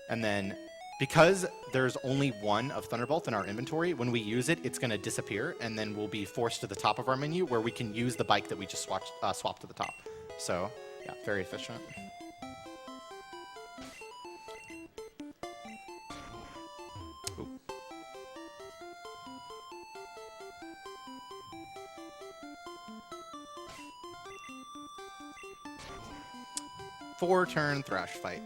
And then because there's only one of Thunderbolt in our inventory, when we use it, it's going to disappear, and then we'll be forced to the top of our menu where we can use the bike that we just swapped to the top. So, yeah, very efficient. Ooh. Four-turn Thrash fight.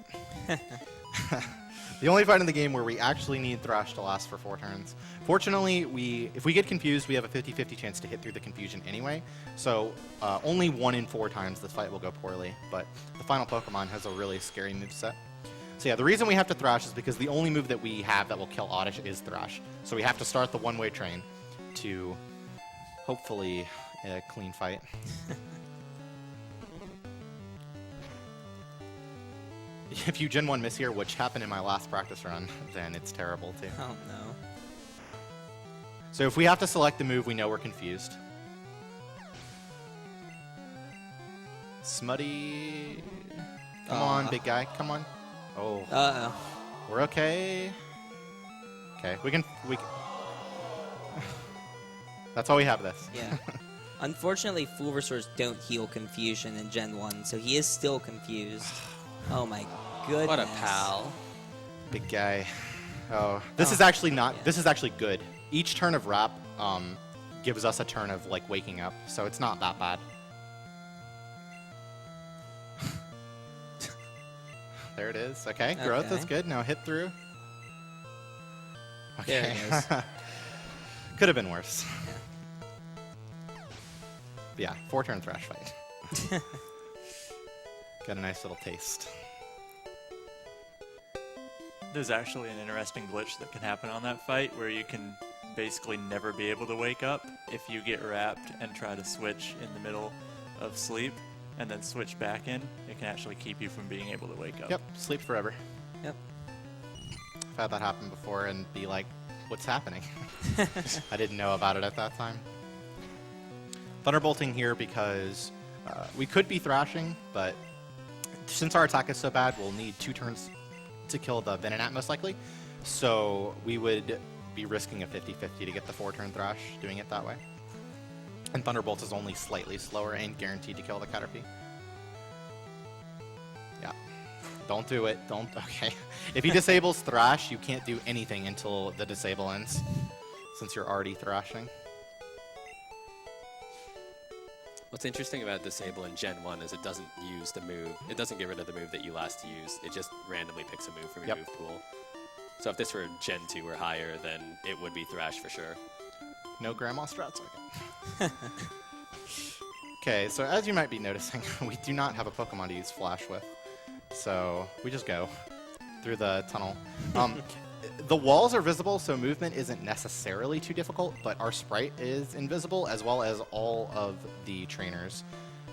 The only fight in the game where we actually need Thrash to last for 4 turns. Fortunately, if we get confused, we have a 50-50 chance to hit through the confusion anyway. So only 1 in 4 times this fight will go poorly. But the final Pokemon has a really scary moveset. So yeah, the reason we have to Thrash is because the only move that we have that will kill Oddish is Thrash. So we have to start the one-way train to hopefully a clean fight. If you Gen 1 miss here, which happened in my last practice run, then it's terrible too. Oh no. So if we have to select the move, we know we're confused. Smutty. Come on, big guy. Come on. Oh. Uh-oh. We're okay. Okay, we can. That's all we have this. Yeah. Unfortunately, Fulversors don't heal confusion in Gen 1, so he is still confused. Oh my goodness. What a pal. Big guy. Oh, this is actually not. Yeah. This is actually good. Each turn of Wrap gives us a turn of like waking up, so it's not that bad. There it is. Okay, growth is good. Now hit through. Okay. There it goes. Could have been worse. Yeah, 4-turn Thrash fight. Got a nice little taste. There's actually an interesting glitch that can happen on that fight where you can basically never be able to wake up if you get wrapped and try to switch in the middle of sleep and then switch back in. It can actually keep you from being able to wake up. Yep, sleep forever. Yep. I've had that happen before and be like, what's happening? I didn't know about it at that time. Thunderbolting here because we could be thrashing, but since our attack is so bad, we'll need 2 turns to kill the Venonat most likely. So we would be risking a 50-50 to get the 4-turn Thrash, doing it that way. And Thunderbolt is only slightly slower and guaranteed to kill the Caterpie. Yeah. Don't do it. Don't. Okay. If he disables Thrash, you can't do anything until the disable ends, since you're already thrashing. What's interesting about Disable in Gen 1 is it doesn't use the move. It doesn't get rid of the move that you last used. It just randomly picks a move from your move pool. So if this were Gen 2 or higher, then it would be Thrash for sure. No grandma strats? Okay. Okay, so as you might be noticing, we do not have a Pokemon to use Flash with. So we just go through the tunnel. The walls are visible, so movement isn't necessarily too difficult, but our sprite is invisible, as well as all of the trainers.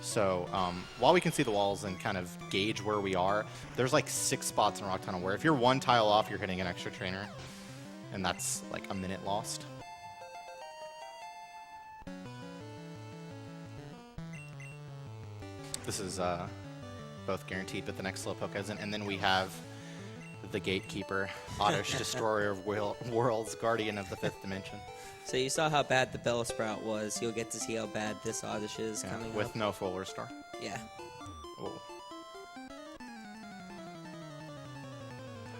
So while we can see the walls and kind of gauge where we are, there's like 6 spots in Rock Tunnel where if you're 1 tile off, you're hitting an extra trainer, and that's like a minute lost. This is both guaranteed, but the next Slowpoke isn't. And then we have the Gatekeeper, Oddish, Destroyer of Worlds, Guardian of the 5th Dimension. So you saw how bad the Bellsprout was. You'll get to see how bad this Oddish is coming with up. no full restore. Yeah. Oh.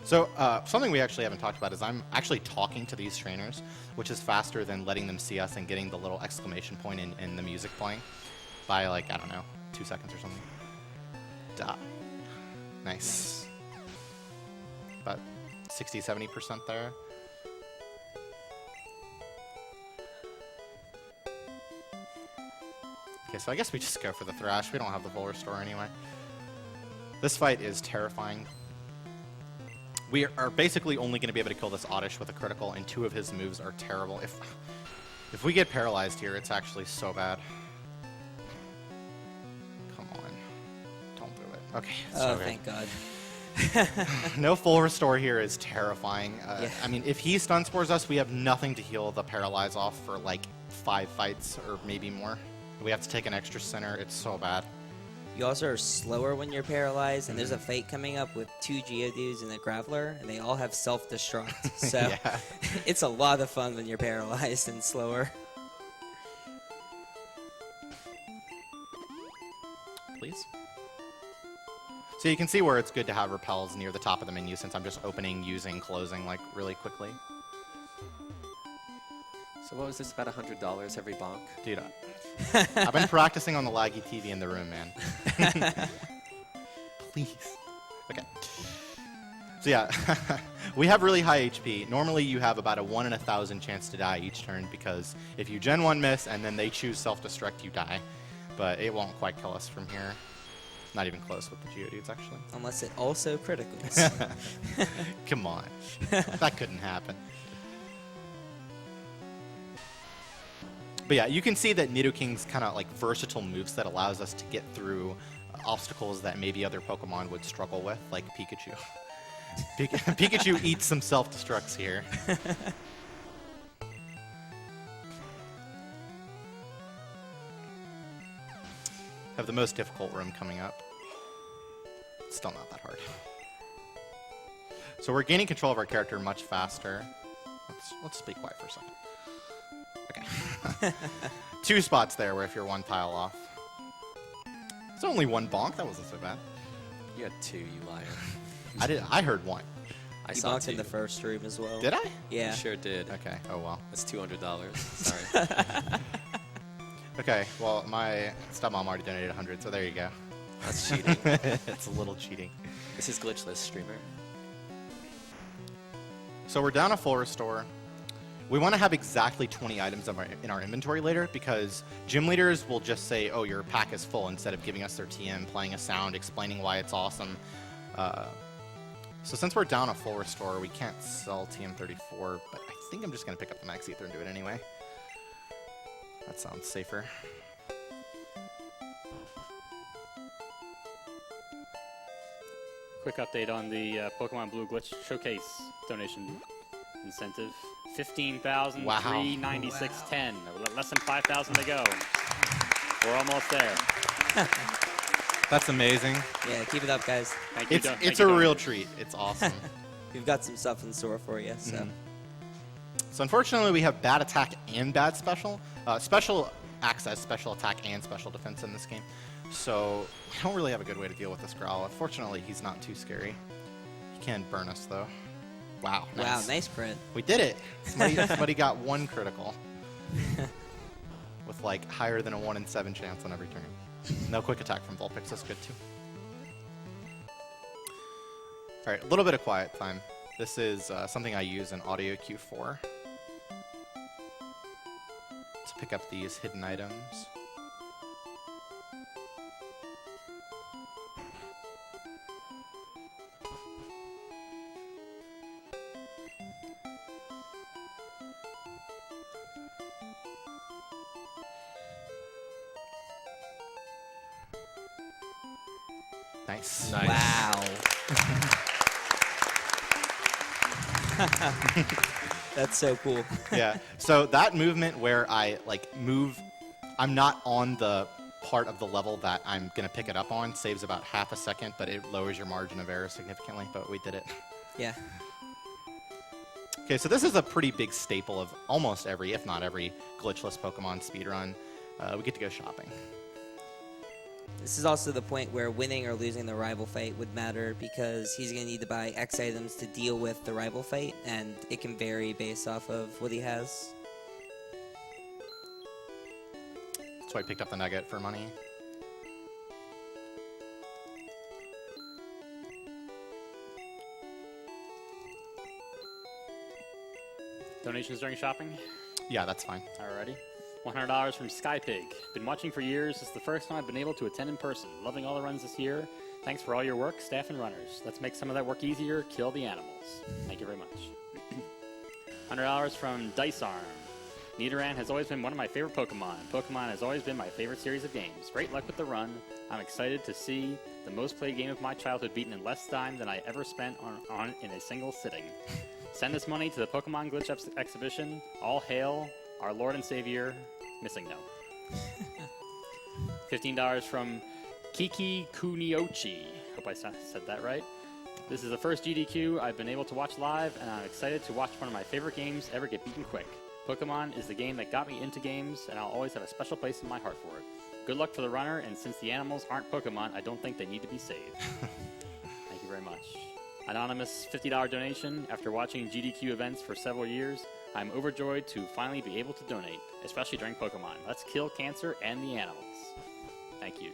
So something we actually haven't talked about is I'm actually talking to these trainers, which is faster than letting them see us and getting the little exclamation point in the music playing by like, I don't know, 2 seconds or something. Duh. Nice. About 60-70% there. Okay, so I guess we just go for the Thrash. We don't have the full restore anyway. This fight is terrifying. We are basically only going to be able to kill this Oddish with a critical, and 2 of his moves are terrible. If we get paralyzed here, it's actually so bad. Come on. Don't do it. Okay. Oh, thank God. No full restore here is terrifying. Yeah. I mean, if he stun spores us, we have nothing to heal the paralyze off for like 5 fights or maybe more. We have to take an extra center. It's so bad. You also are slower when you're paralyzed, and there's a fight coming up with 2 Geodudes and a Graveler, and they all have self-destruct. So Yeah. it's a lot of fun when you're paralyzed and slower. Please. So you can see where it's good to have repels near the top of the menu since I'm just opening, using, closing like really quickly. So what was this, about $100 every bonk? Dude, I've been practicing on the laggy TV in the room, man. Please. Okay. So yeah, we have really high HP. Normally you have about a 1 in 1,000 chance to die each turn because if you Gen 1 miss and then they choose self-destruct, you die. But it won't quite kill us from here. Not even close with the Geodudes, actually. Unless it also criticals. Come on. That couldn't happen. But yeah, you can see that Nidoking's kind of like versatile moveset allows us to get through obstacles that maybe other Pokemon would struggle with, like Pikachu. Pikachu eats some self-destructs here. Have the most difficult room coming up. Still not that hard. So we're gaining control of our character much faster. Let's be quiet for a second. Okay. 2 spots there where if you're 1 tile off. It's only 1 bonk. That wasn't so bad. You had 2, you liar. I heard 1. I You saw bonked 2. in the first room as well. Did I? Yeah. You sure did. Okay. Oh well. That's $200. Sorry. Okay. Well, my stepmom already donated 100, so there you go. That's cheating. It's a little cheating. This is Glitchless Streamer. So we're down a full restore. We want to have exactly 20 items in our inventory later because gym leaders will just say, oh, your pack is full, instead of giving us their TM, playing a sound, explaining why it's awesome. So since we're down a full restore, we can't sell TM34, but I think I'm just going to pick up the Max Ether and do it anyway. That sounds safer. Quick update on the Pokemon Blue Glitch Showcase donation incentive. 15,396.10. Less than 5,000 to go. We're almost there. That's amazing. Yeah, keep it up, guys. Thank you. It's a real treat. It's awesome. We've got some stuff in store for you, so. So unfortunately, we have bad attack and bad special. Special access, special attack, and special defense in this game. So we don't really have a good way to deal with this Growl. Unfortunately, he's not too scary. He can burn us, though. Wow. Nice. Wow, nice crit. We did it. Somebody got 1 critical. With like higher than a 1 in 7 chance on every turn. No quick attack from Vulpix. That's good, too. All right, a little bit of quiet time. This is something I use in Audio Q4 to pick up these hidden items. Nice. Nice. Wow. That's so cool. Yeah. So that movement where I like move, I'm not on the part of the level that I'm going to pick it up on, saves about half a second, but it lowers your margin of error significantly, but we did it. Yeah. Okay, so this is a pretty big staple of almost every, if not every, glitchless Pokemon speedrun. We get to go shopping. This is also the point where winning or losing the rival fight would matter because he's going to need to buy X items to deal with the rival fight, and it can vary based off of what he has. So I picked up the nugget for money. Donations during shopping? Yeah, that's fine. Alrighty. $100 from Skypig. Been watching for years. It's the first time I've been able to attend in person. Loving all the runs this year. Thanks for all your work, staff and runners. Let's make some of that work easier. Kill the animals. Thank you very much. $100 from Dice Arm. Nidoran has always been one of my favorite Pokemon. Pokemon has always been my favorite series of games. Great luck with the run. I'm excited to see the most played game of my childhood beaten in less time than I ever spent on it in a single sitting. Send this money to the Pokemon Glitch Exhibition. All hail our Lord and Savior, Missing No. $15 from Kiki Kuniochi. Hope I said that right. This is the first GDQ I've been able to watch live, and I'm excited to watch one of my favorite games ever get beaten quick. Pokemon is the game that got me into games, and I'll always have a special place in my heart for it. Good luck for the runner, and since the animals aren't Pokemon, I don't think they need to be saved. Thank you very much. Anonymous $50 donation. After watching GDQ events for several years, I'm overjoyed to finally be able to donate, especially during Pokemon. Let's kill cancer and the animals. Thank you.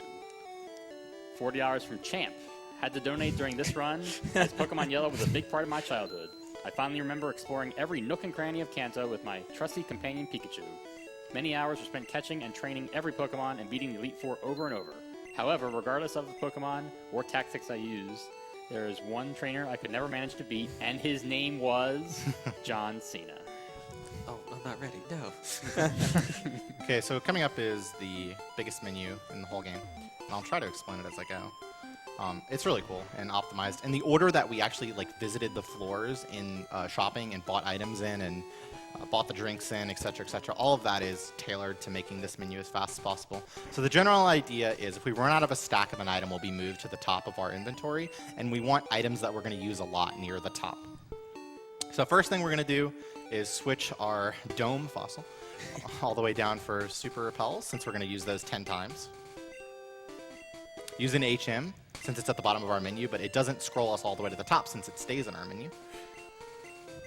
$40 from Champ. Had to donate during this run, as Pokemon Yellow was a big part of my childhood. I finally remember exploring every nook and cranny of Kanto with my trusty companion Pikachu. Many hours were spent catching and training every Pokemon and beating the Elite Four over and over. However, regardless of the Pokemon or tactics I used, there is one trainer I could never manage to beat, and his name was John Cena. Oh, I'm not ready. No. Okay, so coming up is the biggest menu in the whole game. And I'll try to explain it as I go. It's really cool and optimized. And the order that we actually visited the floors in shopping and bought items in and bought the drinks in, etc., etc., all of that is tailored to making this menu as fast as possible. So the general idea is if we run out of a stack of an item, we'll be moved to the top of our inventory, and we want items that we're going to use a lot near the top. So first thing we're going to do is switch our dome fossil all the way down for super repels, since we're going to use those 10 times. Use an HM, since it's at the bottom of our menu, but it doesn't scroll us all the way to the top since it stays in our menu.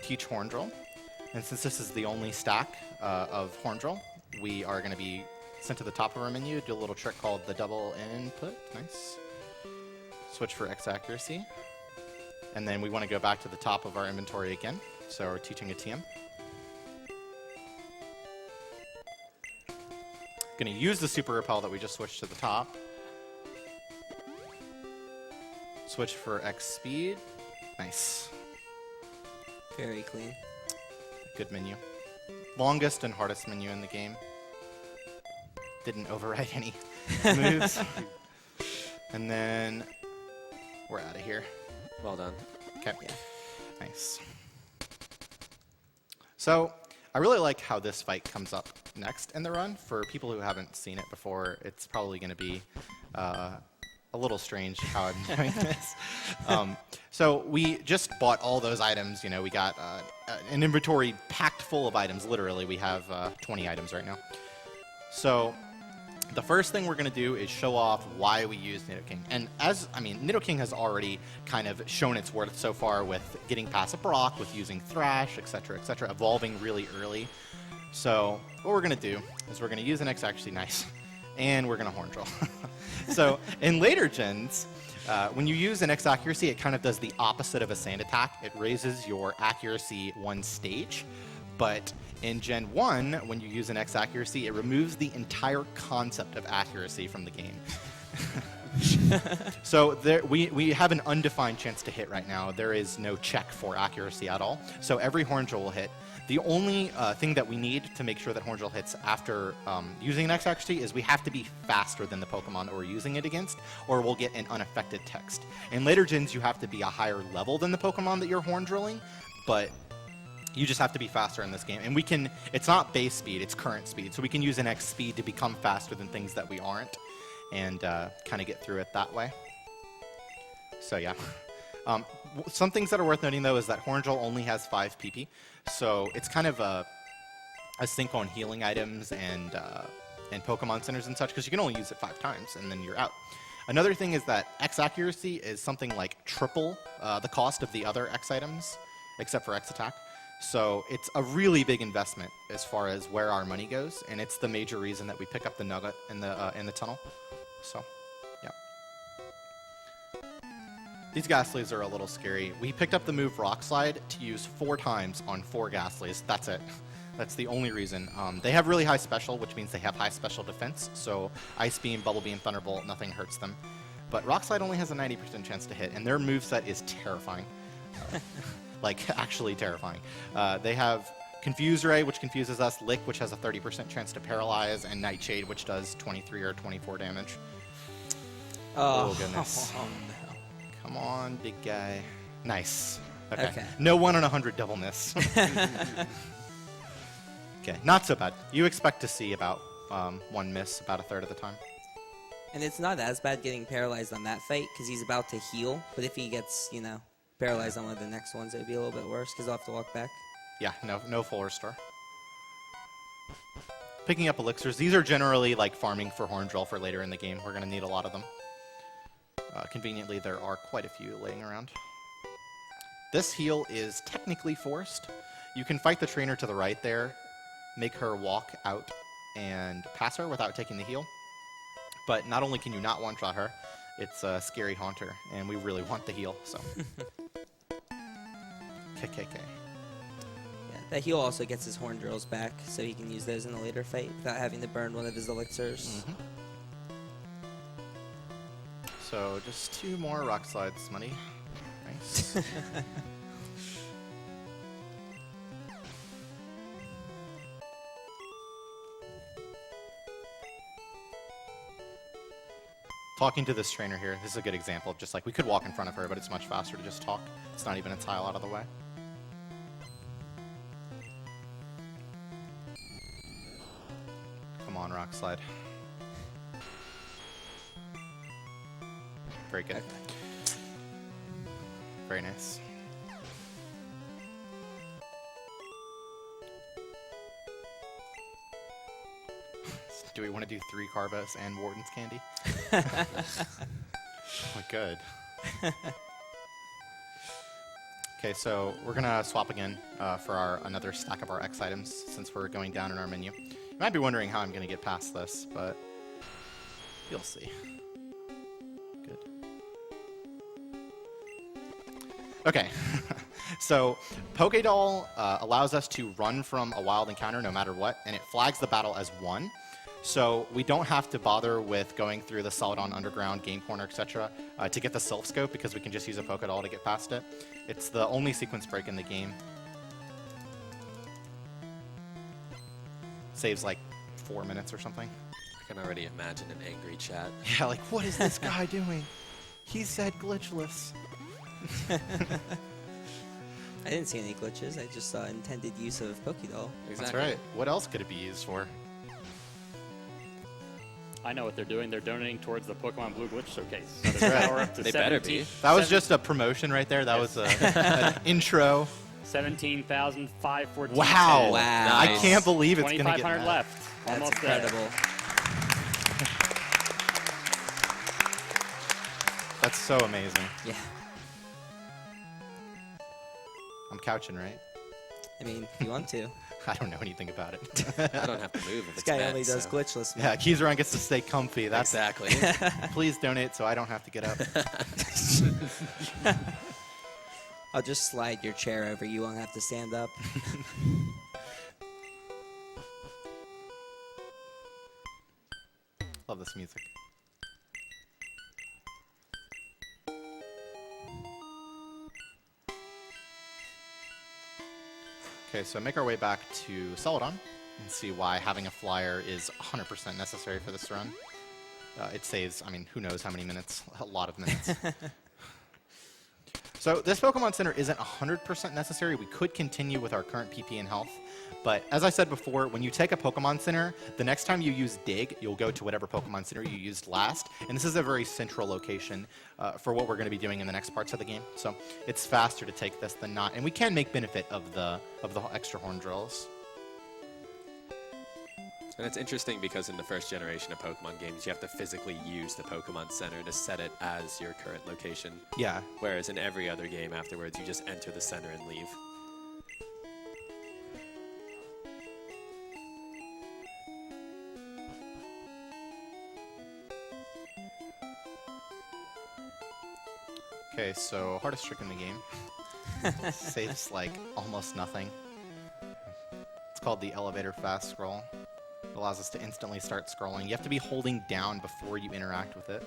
Teach Horndrill. And since this is the only stack of Horndrill, we are going to be sent to the top of our menu, do a little trick called the double input. Nice. Switch for X accuracy. And then we want to go back to the top of our inventory again. So we're teaching a TM. Going to use the super repel that we just switched to the top. Switch for X speed. Nice. Very clean. Good menu. Longest and hardest menu in the game. Didn't overwrite any moves. And then we're out of here. Well done. Okay. Nice. So I really like how this fight comes up next in the run. For people who haven't seen it before, it's probably going to be a little strange how I'm doing this. So we just bought all those items. You know, we got an inventory packed full of items. Literally, we have 20 items right now. So the first thing we're going to do is show off why we use Nidoking. And Nidoking has already kind of shown its worth so far with getting past a Brock, with using Thrash, etc., evolving really early. So what we're going to do is we're going to use an X accuracy, nice, and we're going to Horndrill. So in later gens, when you use an X accuracy, it kind of does the opposite of a sand attack. It raises your accuracy one stage. But in Gen 1, when you use an X accuracy, it removes the entire concept of accuracy from the game. So we have an undefined chance to hit right now. There is no check for accuracy at all. So every Horndrill will hit. The only thing that we need to make sure that Horndrill hits after using an X accuracy is we have to be faster than the Pokemon that we're using it against, or we'll get an unaffected text. In later gens, you have to be a higher level than the Pokemon that you're Horndrilling, but you just have to be faster in this game. And we can, it's not base speed, it's current speed. So we can use an X speed to become faster than things that we aren't, and kind of get through it that way. So yeah. Some things that are worth noting, though, is that Horndrill only has 5 PP. So it's kind of a sync on healing items and Pokemon centers and such, because you can only use it 5 times, and then you're out. Another thing is that X accuracy is something like triple the cost of the other X items, except for X attack. So it's a really big investment as far as where our money goes, and it's the major reason that we pick up the nugget in the tunnel. So, yeah. These Ghastlies are a little scary. We picked up the move Rock Slide to use 4 times on 4 Ghastlies. That's it. That's the only reason. They have really high special, which means they have high special defense. So Ice Beam, Bubble Beam, Thunderbolt, nothing hurts them. But Rock Slide only has a 90% chance to hit, and their moveset is terrifying. Like, actually terrifying. They have Confuse Ray, which confuses us, Lick, which has a 30% chance to paralyze, and Nightshade, which does 23 or 24 damage. Oh, goodness. Oh, no. Come on, big guy. Nice. Okay. Okay. No 1 in 100 double miss. Okay, not so bad. You expect to see about 1 miss about a third of the time. And it's not as bad getting paralyzed on that fight because he's about to heal. But if he gets, paralyzed on one of the next ones, it would be a little bit worse because he'll have to walk back. Yeah, no full restore. Picking up elixirs. These are generally like farming for horn drill for later in the game. We're going to need a lot of them. Conveniently, there are quite a few laying around. This heal is technically forced. You can fight the trainer to the right there, make her walk out and pass her without taking the heal. But not only can you not one-shot her, it's a scary haunter, and we really want the heal, so. KKK. Yeah, that heal also gets his horn drills back, so he can use those in a later fight without having to burn one of his elixirs. Mm-hmm. So just 2 more rock slides, money. Nice. Talking to this trainer here, this is a good example of just like we could walk in front of her, but it's much faster to just talk. It's not even a tile out of the way. Come on, rock slide. Very good. Very nice. Do we want to do 3 Carbos and Warden's Candy? Oh, good. Okay, so we're going to swap again for another stack of our X items since we're going down in our menu. You might be wondering how I'm going to get past this, but you'll see. Good. Okay, so Pokédoll allows us to run from a wild encounter no matter what, and it flags the battle as 1. So we don't have to bother with going through the Celadon Underground, Game Corner, etc. To get the Silph Scope because we can just use a Pokédoll to get past it. It's the only sequence break in the game. Saves like 4 minutes or something. I can already imagine an angry chat. Yeah, like, what is this guy doing? He said glitchless. I didn't see any glitches. I just saw intended use of Pokédoll. Exactly. That's right. What else could it be used for? I know what they're doing. They're donating towards the Pokemon Blue Glitch Showcase. So That's there's right. power up to They better 17 be. That was just a promotion right there. That was an intro. 17,514. Wow. Wow. I Nice. can't believe it's going to get 2,500 that. left. That's Almost there. incredible. That's so amazing. Yeah. I'm couching, right? I mean, if you want to. I don't know anything about it. I don't have to move if This it's guy met, only does so. glitchless. Yeah, Keyzron gets to stay comfy. That's Exactly. Please donate so I don't have to get up. I'll just slide your chair over. You won't have to stand up. Love this music. Okay, so make our way back to Celadon and see why having a flyer is 100% necessary for this run. It saves, I mean, who knows how many minutes? A lot of minutes. So this Pokemon Center isn't 100% necessary. We could continue with our current PP and health. But as I said before, when you take a Pokemon Center, the next time you use Dig, you'll go to whatever Pokemon Center you used last. And this is a very central location for what we're going to be doing in the next parts of the game. So it's faster to take this than not. And we can make benefit of the extra horn drills. And it's interesting because in the first generation of Pokemon games, you have to physically use the Pokemon Center to set it as your current location. Yeah. Whereas in every other game afterwards, you just enter the center and leave. Okay, so hardest trick in the game. Saves like almost nothing. It's called the elevator fast scroll. It allows us to instantly start scrolling. You have to be holding down before you interact with it.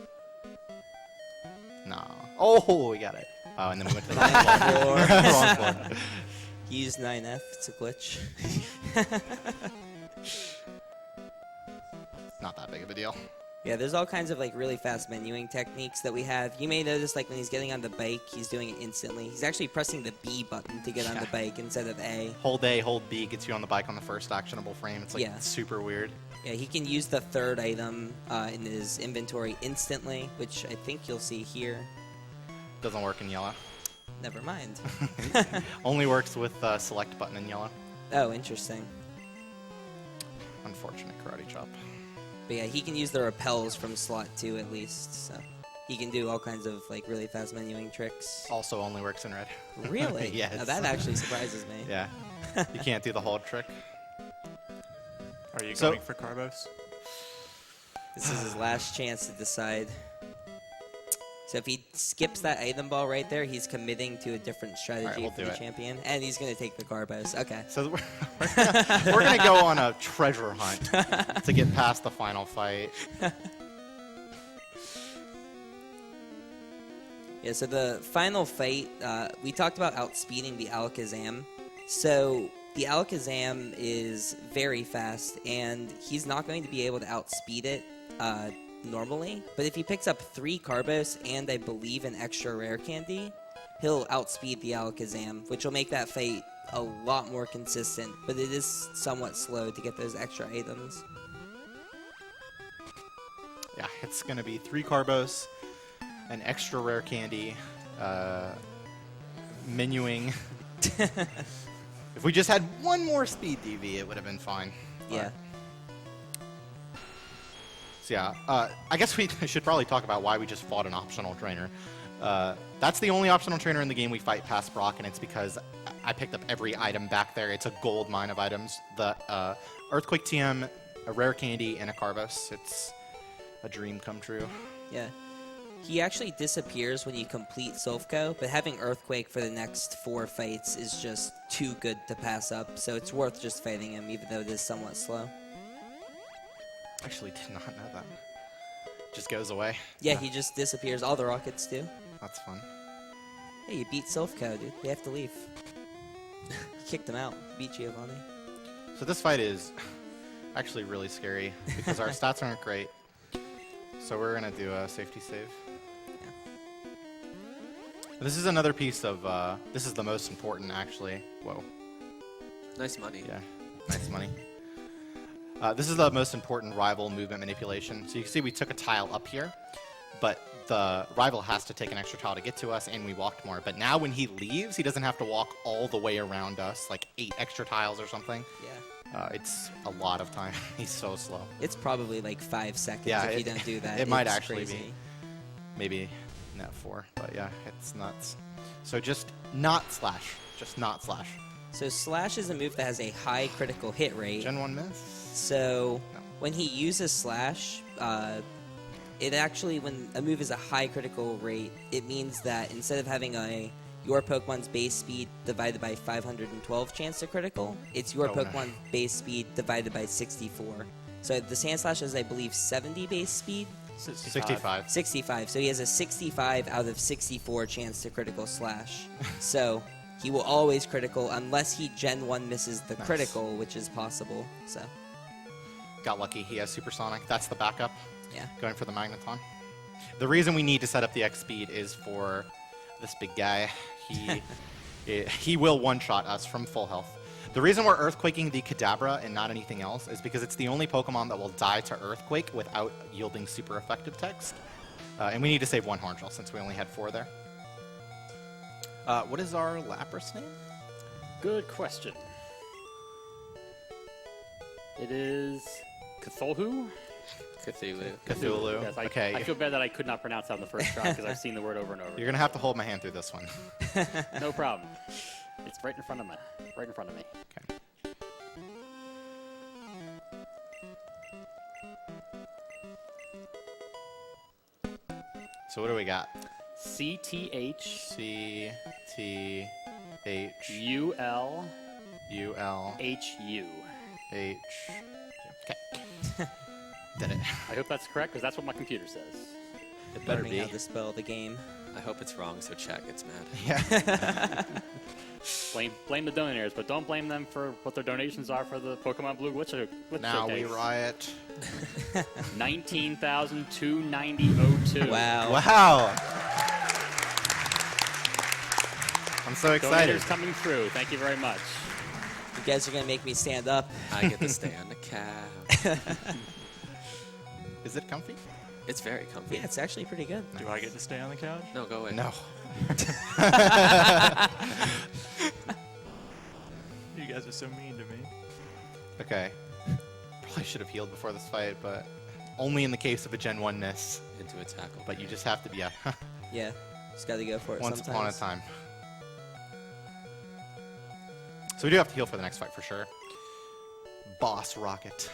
Nah. Oh, we got it. Oh, and then we went to the wrong floor. Use 9F. It's a glitch. Not that big of a deal. Yeah, there's all kinds of like really fast menuing techniques that we have. You may notice like when he's getting on the bike, he's doing it instantly. He's actually pressing the B button to get on the bike instead of A. Hold A, hold B gets you on the bike on the first actionable frame. It's like super weird. Yeah, he can use the third item in his inventory instantly, which I think you'll see here. Doesn't work in yellow. Never mind. Only works with select button in yellow. Oh, interesting. Unfortunate karate chop. But yeah, he can use the repels from slot 2 at least, so he can do all kinds of like really fast menuing tricks. Also only works in red. Really? Yes. Now that actually surprises me. Yeah. You can't do the hold trick. Are you going for Carbos? This is his last chance to decide. So if he skips that item ball right there, he's committing to a different strategy for the champion. And he's going to take the Carbos. Okay. So we're going to go on a treasure hunt to get past the final fight. Yeah, so the final fight, we talked about outspeeding the Alakazam. So the Alakazam is very fast, and he's not going to be able to outspeed it normally. But if he picks up 3 Carbos and I believe an extra rare candy, he'll outspeed the Alakazam, which will make that fight a lot more consistent. But it is somewhat slow to get those extra items. Yeah, it's going to be 3 Carbos, an extra rare candy, menuing. If we just had one more speed DV, it would have been fine. Yeah. So yeah, I guess we should probably talk about why we just fought an optional trainer. That's the only optional trainer in the game we fight past Brock, and it's because I picked up every item back there. It's a gold mine of items. The Earthquake TM, a rare candy, and a Carbos. It's a dream come true. Yeah. He actually disappears when you complete Silph Co, but having Earthquake for the next 4 fights is just too good to pass up, so it's worth just fighting him, even though it is somewhat slow. Actually did not know that. Just goes away. Yeah, he just disappears. All the rockets do. That's fun. Hey, you beat Silph Co, dude. They have to leave. You kicked him out. Beat Giovanni. So this fight is actually really scary because our stats aren't great. So we're going to do a safety save. Yeah. This is another piece of, this is the most important actually. Whoa. Nice money. Yeah, nice money. This is the most important rival movement manipulation. So you can see we took a tile up here, but the rival has to take an extra tile to get to us, and we walked more. But now when he leaves, he doesn't have to walk all the way around us, like 8 extra tiles or something. Yeah. It's a lot of time. He's so slow. It's probably like 5 seconds Yeah, if you don't do that. It might It's actually crazy. be. Maybe not 4, but yeah, it's nuts. So just not slash. Just not slash. So Slash is a move that has a high critical hit rate. Gen 1 miss? So No. when he uses Slash, it actually, when a move is a high critical rate, it means that instead of having your Pokemon's base speed divided by 512 chance to critical, it's your Pokemon base speed divided by 64. So the Sand Slash is, I believe, 70 base speed? 65. 65. So he has a 65 out of 64 chance to critical Slash. So he will always critical unless he Gen 1 misses the critical, which is possible. So Got lucky. He has Supersonic. That's the backup. yeah. Going for the Magneton. The reason we need to set up the X speed is for this big guy. He will one-shot us from full health. The reason we're Earthquaking the Kadabra and not anything else is because it's the only Pokemon that will die to Earthquake without yielding super effective text. And we need to save 1 Horn Shell since we only had 4 there. What is our Lapras name? Good question. It is Cthulhu? Cthulhu. Yes, Okay. I feel bad that I could not pronounce that on the first try because I've seen the word over and over. You're going to have to hold my hand through this one. No problem. It's right in front of me. Okay. So what do we got? CTH C T H UL U L HU. H. Okay. Did it. I hope that's correct because that's what my computer says. It better learning be. how to spell the game. I hope it's wrong, so chat gets mad. Yeah. Blame the donators, but don't blame them for what their donations are for the Pokemon Blue Glitch Now we Showcase. riot. 19,290.02. Wow. Wow. I'm so excited. Donators coming through. Thank you very much. You guys are going to make me stand up. I get to stay on the couch. Is it comfy? It's very comfy. Yeah, it's actually pretty good. Do I get to stay on the couch? No, go away. No. You guys are so mean to me. Okay. Probably should have healed before this fight, but only in the case of a Gen 1-ness. Into a tackle. But you just have to be a Yeah, just got to go for it once sometimes. upon a time. So we do have to heal for the next fight for sure. Boss Rocket.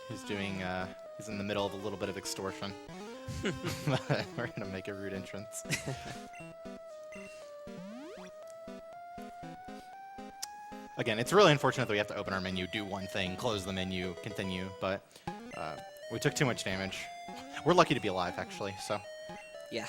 He's doing, he's in the middle of a little bit of extortion. We're gonna make a rude entrance. Again, it's really unfortunate that we have to open our menu, do one thing, close the menu, continue, but we took too much damage. We're lucky to be alive, actually, so. Yeah.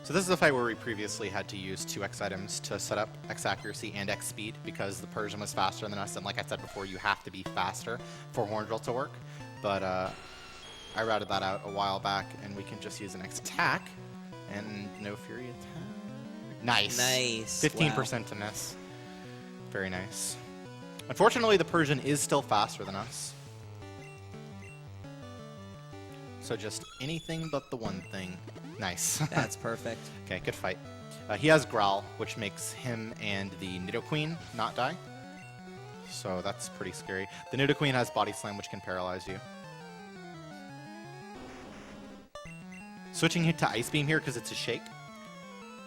So this is a fight where we previously had to use 2x items to set up X accuracy and X speed because the Persian was faster than us, and like I said before, you have to be faster for Horn Drill to work. But I routed that out a while back, and we can just use an X attack and no Fury attack. Nice. Nice. 15% to miss. Very nice. Unfortunately, the Persian is still faster than us. So just anything but the one thing. Nice. That's perfect. Okay, good fight. He has Growl, which makes him and the Nidoqueen not die. So that's pretty scary. The Nidoqueen has Body Slam, which can paralyze you. Switching it to Ice Beam here because it's a Shake,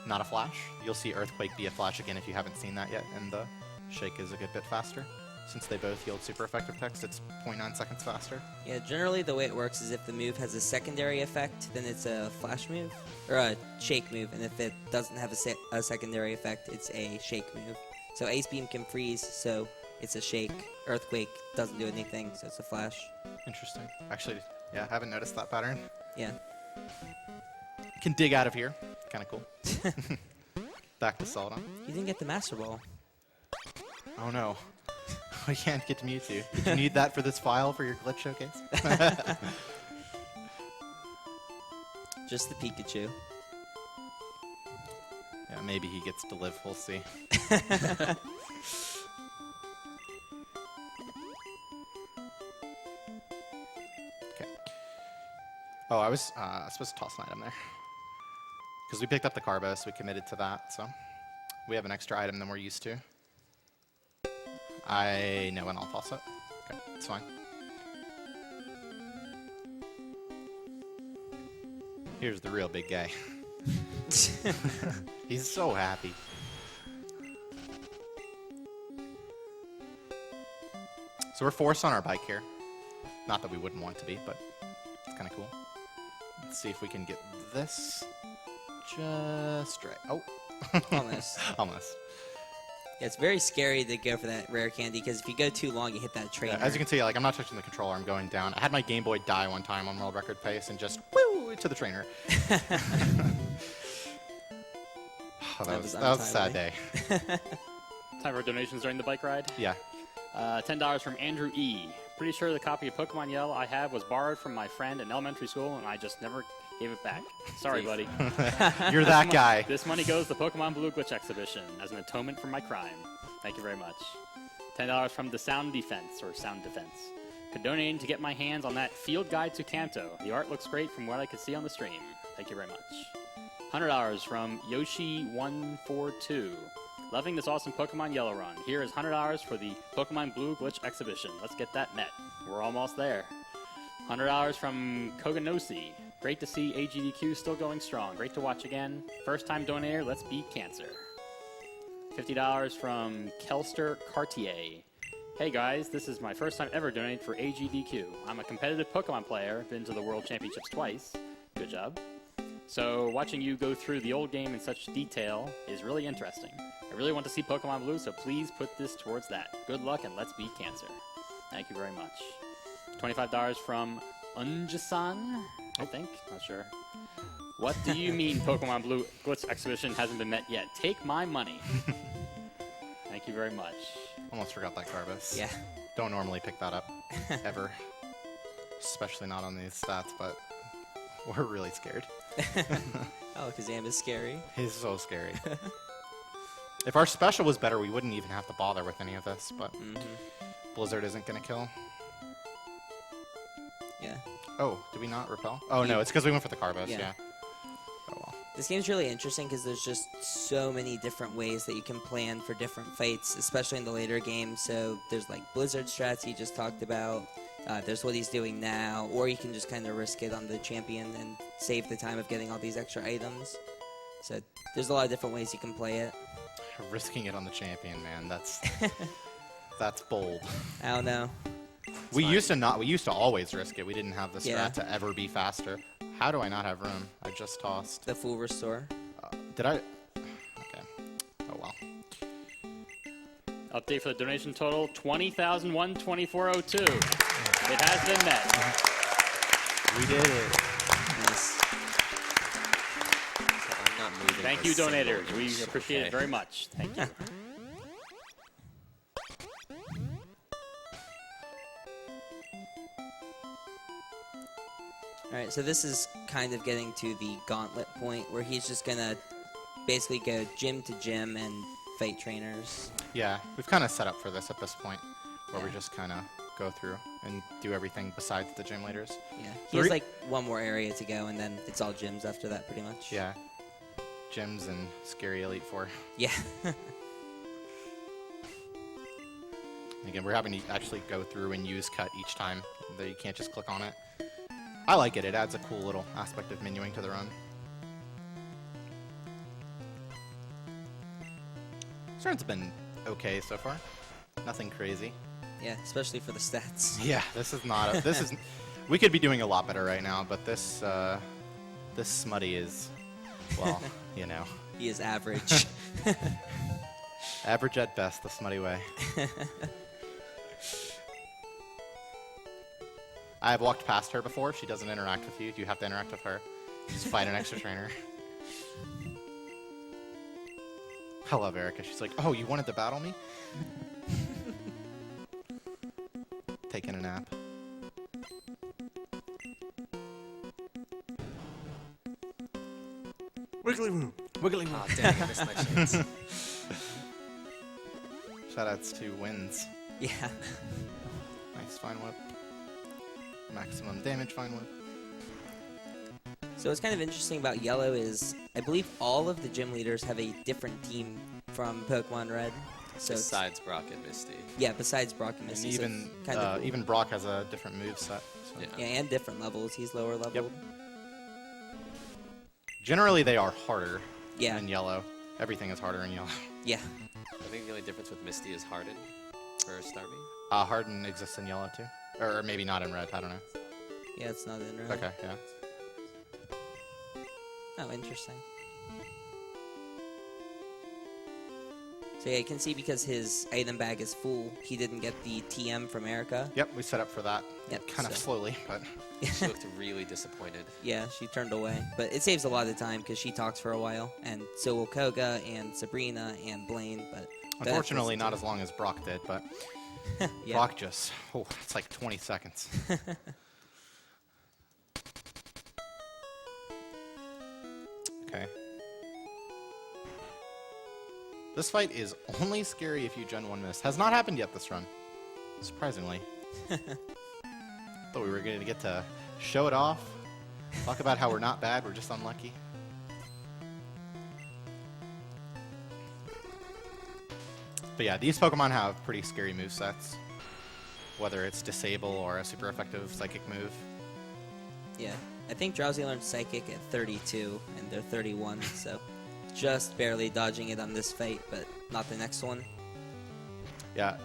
not a Flash. You'll see Earthquake be a Flash again if you haven't seen that yet, and the Shake is a good bit faster. Since they both yield super effective text, it's 0.9 seconds faster. Yeah, generally the way it works is if the move has a secondary effect, then it's a flash move, or a shake move, and if it doesn't have a secondary effect, it's a shake move. So Ice Beam can freeze, so it's a shake. Earthquake doesn't do anything, so it's a flash. Interesting. Actually, yeah, I haven't noticed that pattern. Yeah. Can dig out of here. Kind of cool. Back to Celadon. You didn't get the Master Ball. Oh no. I can't get to Mewtwo. Did you need that for this file for your glitch showcase? Just the Pikachu. Yeah, maybe he gets to live. We'll see. Okay. Oh, I was supposed to toss an item there. Because we picked up the Carbos, we committed to that, so we have an extra item than we're used to. I know when I'll toss it. Okay, it's fine. Here's the real big guy. He's so happy. So we're forced on our bike here. Not that we wouldn't want to be, but it's kind of cool. Let's see if we can get this just right. Oh. Almost. Almost. Yeah, it's very scary to go for that rare candy, because if you go too long, you hit that trainer. Yeah, as you can see, like I'm not touching the controller, I'm going down. I had my Game Boy die one time on world record pace and just woo to the trainer. Oh, that was a sad day. Time for donations during the bike ride. Yeah. $10 from Andrew E. Pretty sure the copy of Pokemon Yell I have was borrowed from my friend in elementary school, and I just never gave it back. Sorry, buddy. You're that guy. This money goes to Pokemon Blue Glitch Exhibition as an atonement for my crime. Thank you very much. $10 from the Sound Defense, or Sound Defense. Donating to get my hands on that Field Guide to Kanto. The art looks great from what I could see on the stream. Thank you very much. $100 from Yoshi142. Loving this awesome Pokemon Yellow run. Here is $100 for the Pokemon Blue Glitch Exhibition. Let's get that met. We're almost there. $100 from Koganosi. Great to see AGDQ still going strong. Great to watch again. First time donator, let's beat cancer. $50 from Kelster Cartier. Hey guys, this is my first time ever donating for AGDQ. I'm a competitive Pokemon player, been to the World Championships twice. Good job. So watching you go through the old game in such detail is really interesting. I really want to see Pokemon Blue, so please put this towards that. Good luck and let's beat cancer. Thank you very much. $25 from Unjasan, I think. Not sure. What do you mean Pokemon Blue Glitch Exhibition hasn't been met yet? Take my money. Thank you very much. Almost forgot that Carbus. Yeah. Don't normally pick that up, ever. Especially not on these stats, but we're really scared. Oh, Kazam is scary. He's so scary. If our special was better, we wouldn't even have to bother with any of this, but Blizzard isn't going to kill. Yeah. Oh, did we not repel? Oh, no, it's because we went for the Carbos, Yeah. yeah. Oh, well. This game's really interesting because there's just so many different ways that you can plan for different fights, especially in the later games. So there's like Blizzard strats you just talked about. There's what he's doing now, or you can just kind of risk it on the champion and save the time of getting all these extra items. So there's a lot of different ways you can play it. Risking it on the champion, man, that's that's bold. I don't know. We used to always risk it. We didn't have the strat Yeah. to ever be faster. How do I not have room? I just tossed. The full restore. Did I? Okay. Oh, well. Update for the donation total, $20,124.02. It has been met. We did it. Nice. So I'm not moving. Thank a you, single donators. We inch. appreciate Okay. it very much. Thank you. Alright, so this is kind of getting to the gauntlet point where he's just gonna basically go gym to gym and fight trainers. Yeah, we've kind of set up for this at this point, where we Yeah. just kind of go through and do everything besides the gym leaders. Yeah. He has like one more area to go and then it's all gyms after that pretty much. Yeah. Gyms and Scary Elite Four. Yeah. Again, we're having to actually go through and use cut each time. You can't just click on it. I like it. It adds a cool little aspect of menuing to the run. This run's been okay so far. Nothing crazy. Yeah, especially for the stats. Yeah, this is not. This is. We could be doing a lot better right now, but this this smutty is, well, you know, He is average. average at best. The smutty way. I have walked past her before. She doesn't interact with you. You have to interact with her. Just fight an extra trainer. I love Erika. She's like, oh, you wanted to battle me? Taking a nap. Wiggly Woo. Wiggly Oh, dang, I missed my chance. Shoutouts to Wins. Yeah. Nice fine whip. Maximum damage fine whip. So what's kind of interesting about Yellow is I believe all of the gym leaders have a different team from Pokemon Red. So it's- Besides Brock and Misty. yeah, besides Brock and And Misty. so even it's kind of cool. even Brock has a different move set. So. Yeah. Yeah, and different levels. He's lower leveled. Generally, they are harder Yeah. in yellow. Everything is harder in yellow. Yeah. I think the only difference with Misty is Harden for Starmie. Harden exists in yellow too, or maybe not in red. I don't know. Yeah, it's not in Red. Okay, yeah. Oh, interesting. So yeah, you can see because his item bag is full, he didn't get the TM from Erika. Yep, we set up for that. Yep, Kind of so- slowly, but She looked really disappointed. Yeah, she turned away. But it saves a lot of time because she talks for a while. And so will Koga and Sabrina and Blaine. But unfortunately not as long as Brock did. But yeah. Brock just, it's like 20 seconds. Okay. This fight is only scary if you Gen 1 miss. Has not happened yet this run, surprisingly. Thought we were going to get to show it off, talk about how we're not bad, we're just unlucky. But yeah, these Pokemon have pretty scary movesets, whether it's Disable or a super effective Psychic move. Yeah. I think Drowsy learned Psychic at 32, and they're 31. So just barely dodging it on this fight, but not the next one. Yeah.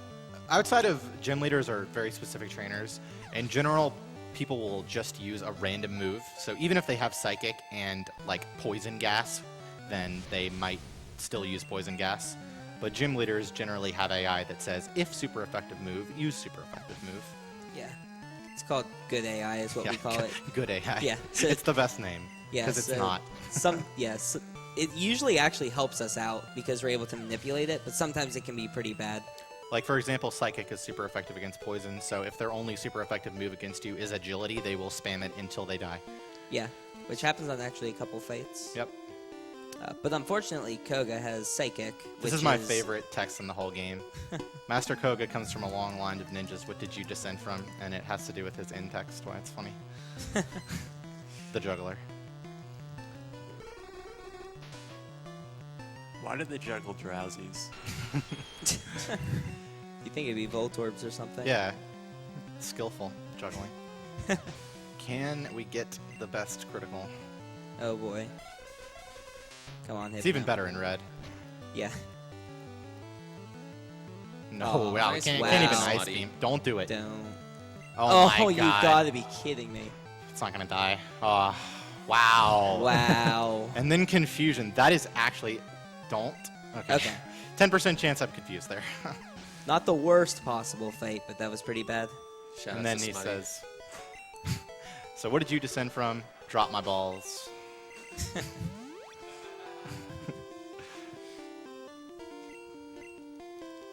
Outside of gym leaders or very specific trainers, in general, people will just use a random move. So even if they have Psychic and like Poison Gas, then they might still use Poison Gas. But gym leaders generally have AI that says, if super effective move, use super effective move. Yeah. It's called good AI is what we call it. Good AI. Yeah, so it's the best name. Yeah, Because it's so not. Yes. It usually actually helps us out because we're able to manipulate it, but sometimes it can be pretty bad. Like, for example, Psychic is super effective against poison, so if their only super effective move against you is Agility, they will spam it until they die. Yeah, which happens on actually a couple fights. Yep. But unfortunately, Koga has Psychic, which This is my favorite text in the whole game. Master Koga comes from a long line of ninjas. What did you descend from? And it has to do with his in text, why it's funny. The juggler. Why did they juggle Drowsies? You think it'd be Voltorbs or something? Yeah. Skillful juggling. Can we get the best critical? Oh boy. Come on, hit It's even now. better in red. Yeah. No, Oh, wow, nice. can't Wow. even Ice Smutty. Beam. Don't do it. Don't. Oh, my you God. gotta be kidding me. It's not gonna die. Oh, wow. Wow. And then confusion. That is actually... Don't. Okay. 10% chance I'm confused there. Not the worst possible fate, but that was pretty bad. Shout And out then to he Smutty. says... So what did you descend from? Drop my balls.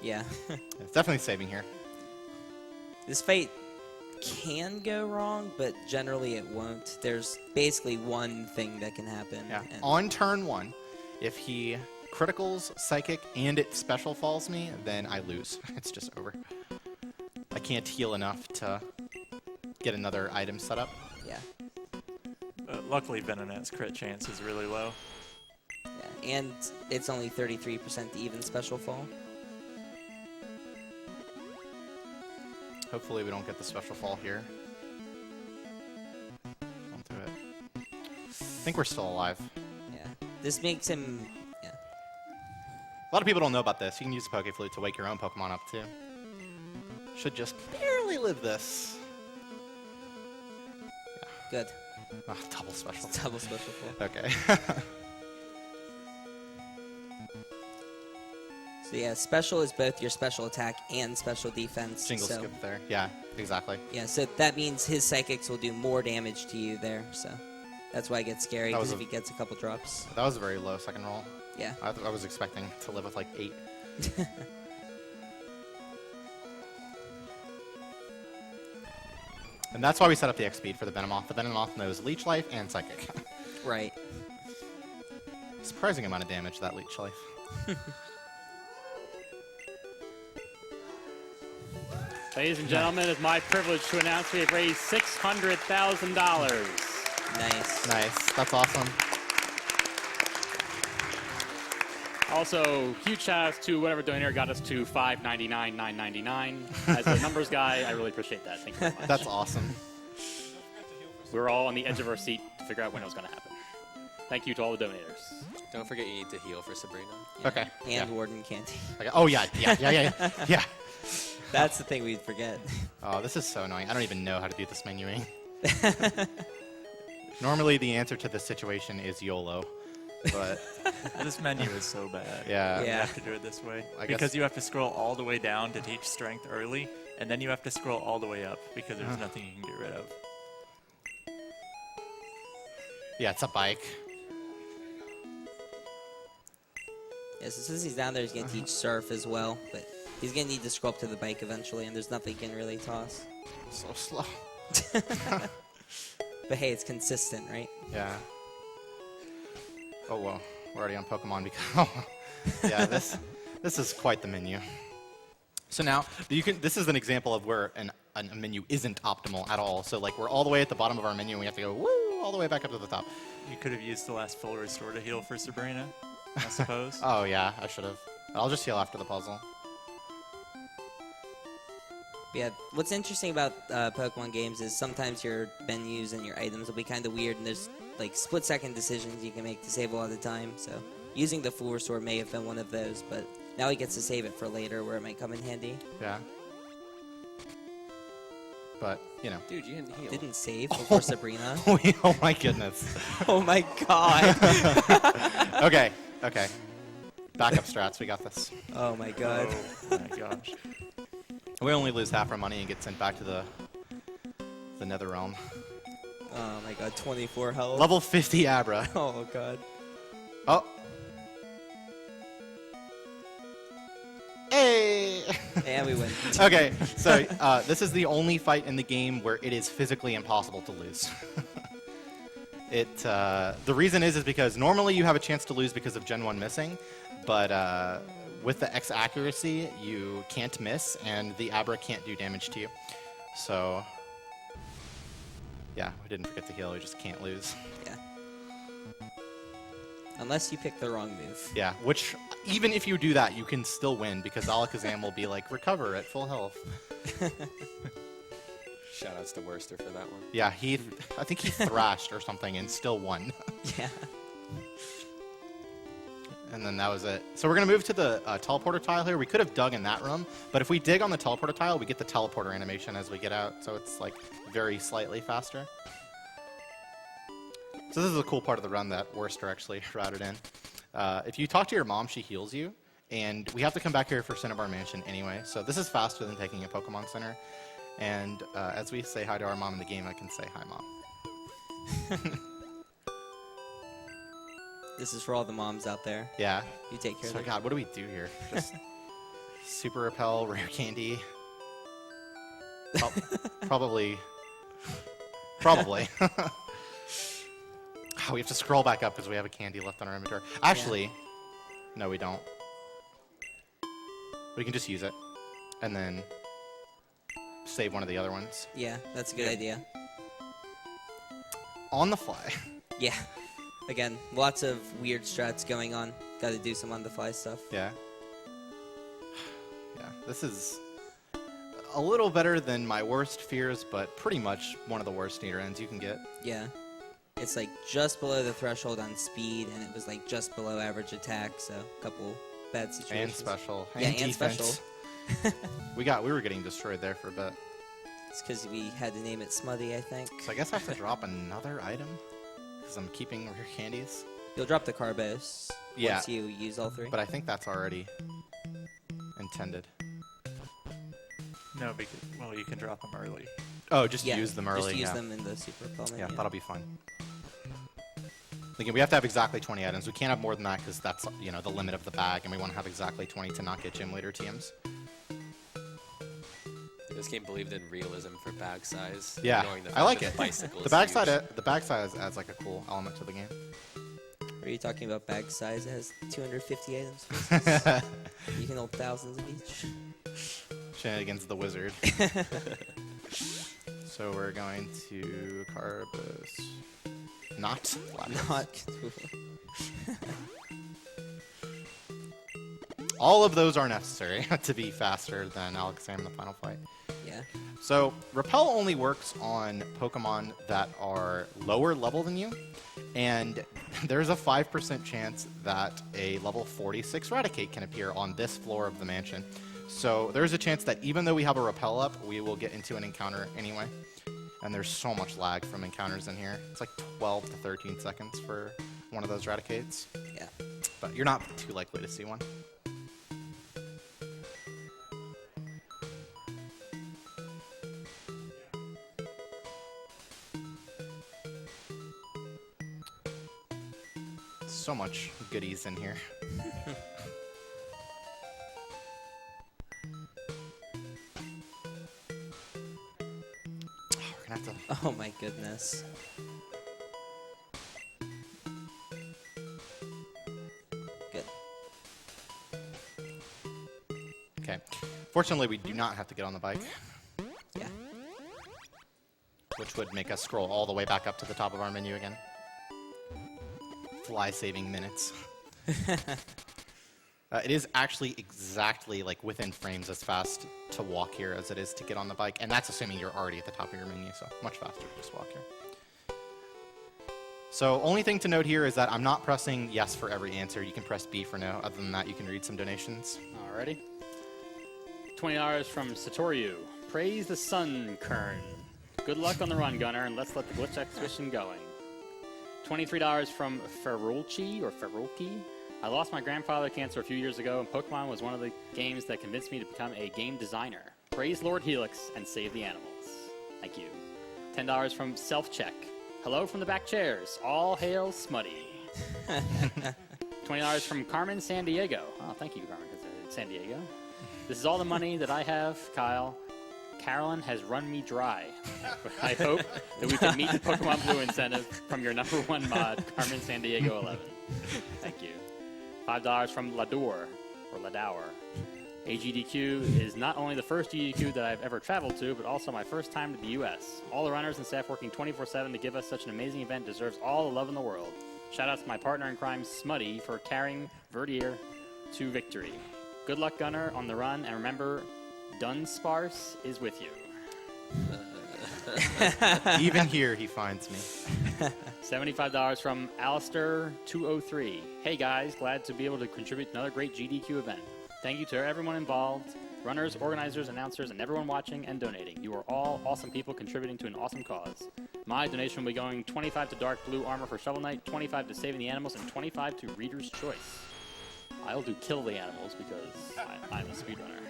Yeah. It's definitely saving here. This fate can go wrong, but generally it won't. There's basically one thing that can happen. Yeah. and- On turn 1, if he criticals Psychic and it special falls me, then I lose. It's just over. I can't heal enough to get another item set up. Yeah. Luckily, Venonet's crit chance is really low. Yeah. And it's only 33% to even special fall. Hopefully we don't get the special fall here. Don't do it. I think we're still alive. Yeah. This makes him. Yeah. A lot of people don't know about this. You can use the Poke Flute to wake your own Pokemon up too. Should just barely live this. Good. Ah, double special. Double special fall. Okay. So yeah, special is both your special attack and special defense. Single so, skip there. Yeah, exactly. Yeah, so that means his psychics will do more damage to you there. So that's why it gets scary, That was because if a- he gets a couple drops. That was a very low second roll. Yeah. I was expecting to live with like 8. And that's why we set up the X speed for the Venomoth. The Venomoth knows Leech Life and Psychic. Right. Surprising amount of damage, that Leech Life. Ladies and gentlemen, it's my privilege to announce we have raised $600,000. Nice. Nice. That's awesome. Also, huge shout outs to whatever donator got us to $599,999. As a numbers guy, I really appreciate that. Thank you very much. That's awesome. We were all on the edge of our seat to figure out when it was going to happen. Thank you to all the donators. Don't forget you need to heal for Sabrina. Okay. And yeah. Warden Candy. Okay. Oh, yeah. Yeah. That's the thing we'd forget. Oh, this is so annoying. I don't even know how to do this menuing. Normally, the answer to this situation is YOLO. But This menu is so bad. yeah. You Yeah. have to do it this way. I guess- Because you have to scroll all the way down to teach strength early, and then you have to scroll all the way up because there's nothing you can get rid of. Yeah, it's a bike. Yeah, so since he's down there, he's going to teach Surf as well. But he's going to need to scroll up to the bike eventually, and there's nothing he can really toss. So slow. But hey, it's consistent, right? Yeah. Oh, whoa. We're already on Pokemon because... yeah, this is quite the menu. So now, this is an example of where a menu isn't optimal at all. So, like, we're all the way at the bottom of our menu, and we have to go, woo, all the way back up to the top. You could have used the last full restore to heal for Sabrina, I suppose. Oh, yeah, I should have. I'll just heal after the puzzle. Yeah, what's interesting about Pokemon games is sometimes your menus and your items will be kind of weird, and there's like split-second decisions you can make to save a lot of time. So using the Full Restore may have been one of those, but now he gets to save it for later where it might come in handy. Yeah. but you know. Dude, you didn't heal. Didn't save before Sabrina. Oh my goodness. Oh my god. Okay. Backup strats. We got this. Oh my god. Oh my gosh. We only lose half our money and get sent back to the Nether Realm. Oh my god. 24 health. Level 50 Abra. Oh god. Oh. Hey. And we win. Okay, so this is the only fight in the game where it is physically impossible to lose. The reason is because normally you have a chance to lose because of Gen 1 missing, but with the X accuracy, you can't miss, and the Abra can't do damage to you. So, yeah, we didn't forget to heal, we just can't lose. Yeah. Unless you pick the wrong move. Yeah, which, even if you do that, you can still win, because Alakazam will be like, recover at full health. Shoutouts to Worcester for that one. Yeah, I think he thrashed or something and still won. Yeah. And then that was it. So we're going to move to the teleporter tile here. We could have dug in that room, but if we dig on the teleporter tile, we get the teleporter animation as we get out, so it's like very slightly faster. So this is a cool part of the run that Worcester actually routed in. If you talk to your mom, she heals you, and we have to come back here for Cinnabar Mansion anyway, so this is faster than taking a Pokemon Center. And as we say hi to our mom in the game, I can say hi, Mom. This is for all the moms out there. Yeah. You take care So of them. God, what do we do here? Just Super Repel, Rare Candy. Probably. Oh, we have to scroll back up because we have a candy left on our inventory. Actually, no, we don't. We can just use it and then save one of the other ones. Yeah, that's a good idea. On the fly. Yeah. Again, lots of weird strats going on. Got to do some on-the-fly stuff. Yeah. Yeah, this is a little better than my worst fears, but pretty much one of the worst Nidorans you can get. Yeah. It's like just below the threshold on speed, and it was like just below average attack, so a couple bad situations. And special. Yeah, and and defense. special. We were getting destroyed there for a bit. It's because we had to name it Smutty, I think. So I guess I have to drop another item because I'm keeping rare candies. You'll drop the Carbos once you use all three. But I think that's already intended. No, because, well, you can drop them early. Oh, just use them early. Just use yeah. them in the Super Repel menu. Yeah, that'll be fun. Again, we have to have exactly 20 items. We can't have more than that because that's, you know, the limit of the bag, and we want to have exactly 20 to not get gym leader TMs. This game believed in realism for bag size. Yeah, ignoring the I fact like that it. bicycle The is bag huge. size adds like a cool element to the game. Are you talking about bag size? It has 250 items. You can hold thousands of each. Shenanigans the wizard. So we're going to Carbos. Not Lapras. Not. All of those are necessary to be faster than Alakazam in the final fight. Yeah. So Repel only works on Pokemon that are lower level than you, and there's a 5% chance that a level 46 Raticate can appear on this floor of the mansion. So there's a chance that even though we have a Repel up, we will get into an encounter anyway. And there's so much lag from encounters in here. It's like 12 to 13 seconds for one of those Raticates. Yeah. But you're not too likely to see one. So much goodies in here. We're gonna have to. Oh my goodness. Good. Okay. Fortunately, we do not have to get on the bike, Yeah. which would make us scroll all the way back up to the top of our menu again. Fly-saving minutes. It is actually exactly like within frames as fast to walk here as it is to get on the bike, and that's assuming you're already at the top of your menu, so much faster to just walk here. So only thing to note here is that I'm not pressing yes for every answer. You can press B for no. Other than that, you can read some donations. Alrighty. $20 from Satoryu. Praise the sun, Kern. Good luck on the run, Gunner, and let's let the glitch exhibition going. $23 from Ferrolchi or Ferrolki. I lost my grandfather to cancer a few years ago, and Pokemon was one of the games that convinced me to become a game designer. Praise Lord Helix and save the animals. Thank you. $10 from Self-Check. Hello from the back chairs. All hail Smutty. $20 from Carmen San Diego. Oh, thank you, Carmen San Diego. This is all the money that I have, Kyle. Carolyn has run me dry. But I hope that we can meet the Pokemon Blue incentive from your #1 mod, Carmen San Diego 11. Thank you. $5 from Ladour, or Ladour. AGDQ is not only the first GDQ that I've ever traveled to, but also my first time to the U.S. All the runners and staff working 24/7 to give us such an amazing event deserves all the love in the world. Shout out to my partner in crime, Smutty, for carrying Verdier to victory. Good luck, Gunner, on the run, and remember, Dunsparce is with you. Even here, he finds me. $75 from Alistair203. Hey guys, glad to be able to contribute to another great GDQ event. Thank you to everyone involved, runners, organizers, announcers, and everyone watching and donating. You are all awesome people contributing to an awesome cause. My donation will be going 25 to Dark Blue Armor for Shovel Knight, 25 to Saving the Animals, and 25 to Reader's Choice. I'll do Kill the Animals because I'm a speedrunner.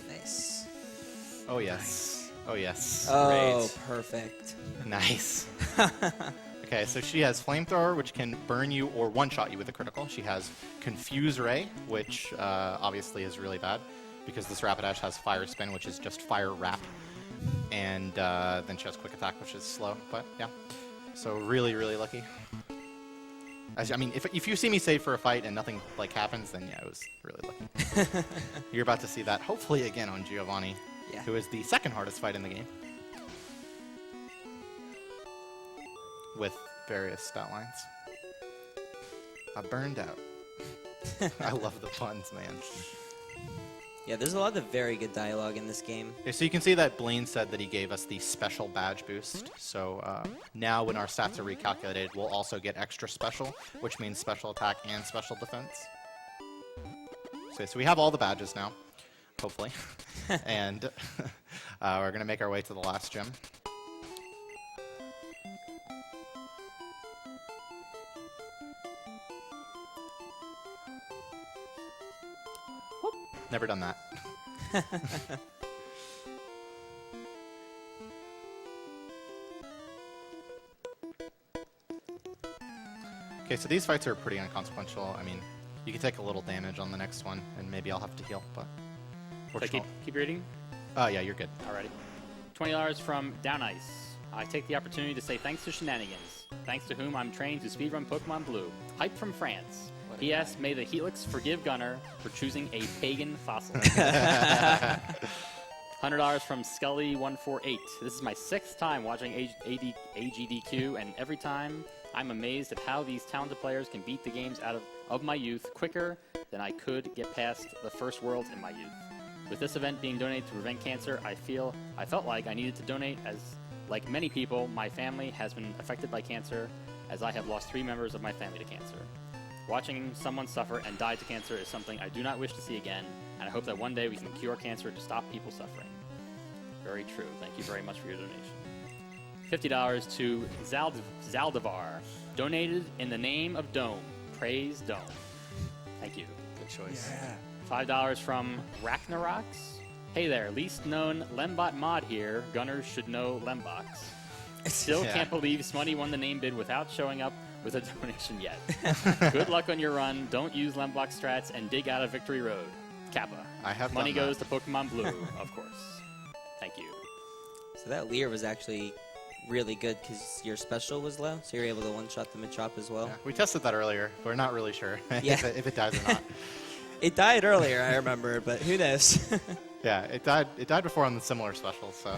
Nice. Oh, yes. Oh, yes. Oh, Great. perfect. Nice. Okay, so she has Flamethrower, which can burn you or one-shot you with a critical. She has Confuse Ray, which obviously is really bad because this Rapidash has Fire Spin, which is just Fire Wrap. And then she has Quick Attack, which is slow, but yeah. So really, really lucky. I mean, if you see me save for a fight and nothing like happens, then yeah, it was really lucky. You're about to see that hopefully again on Giovanni, Yeah. who is the second hardest fight in the game, with various stat lines. I burned out. I love the puns, man. Yeah, there's a lot of very good dialogue in this game. Okay, so you can see that Blaine said that he gave us the special badge boost. So now when our stats are recalculated, we'll also get extra special, which means special attack and special defense. So we have all the badges now, hopefully. And we're going to make our way to the last gym. Never done that. Okay, so these fights are pretty inconsequential. I mean, you can take a little damage on the next one, and maybe I'll have to heal, but... So keep reading? Yeah, you're good. Alrighty. $20 from Down Ice. I take the opportunity to say thanks to Shenanigans, thanks to whom I'm trained to speedrun Pokemon Blue. Hype from France. P.S. May the Helix forgive Gunner for choosing a pagan fossil. $100 from Scully148. This is my 6th time watching AGDQ, and every time I'm amazed at how these talented players can beat the games out of my youth quicker than I could get past the first worlds in my youth. With this event being donated to prevent cancer, I felt like I needed to donate, as like many people, my family has been affected by cancer, as I have lost 3 members of my family to cancer. Watching someone suffer and die to cancer is something I do not wish to see again, and I hope that one day we can cure cancer to stop people suffering. Very true. Thank you very much for your donation. $50 to Zaldivar. Donated in the name of Dome. Praise Dome. Thank you. Good choice. $5 from Ragnarox. Hey there, least known Lembot mod here. Gunners should know Lembox. Still Yeah. can't believe Smutty won the name bid without showing up with a donation yet. Good luck on your run. Don't use Lembox strats and dig out of Victory Road. Kappa. I have Money done goes that. to Pokemon Blue, of course. Thank you. So that Leer was actually really good because your special was low, so you're able to one-shot the mid-chop as well. Yeah, we tested that earlier. We're not really sure Yeah. if it dies or not. It died earlier, I remember, but who knows? Yeah, it died before on the similar special, so.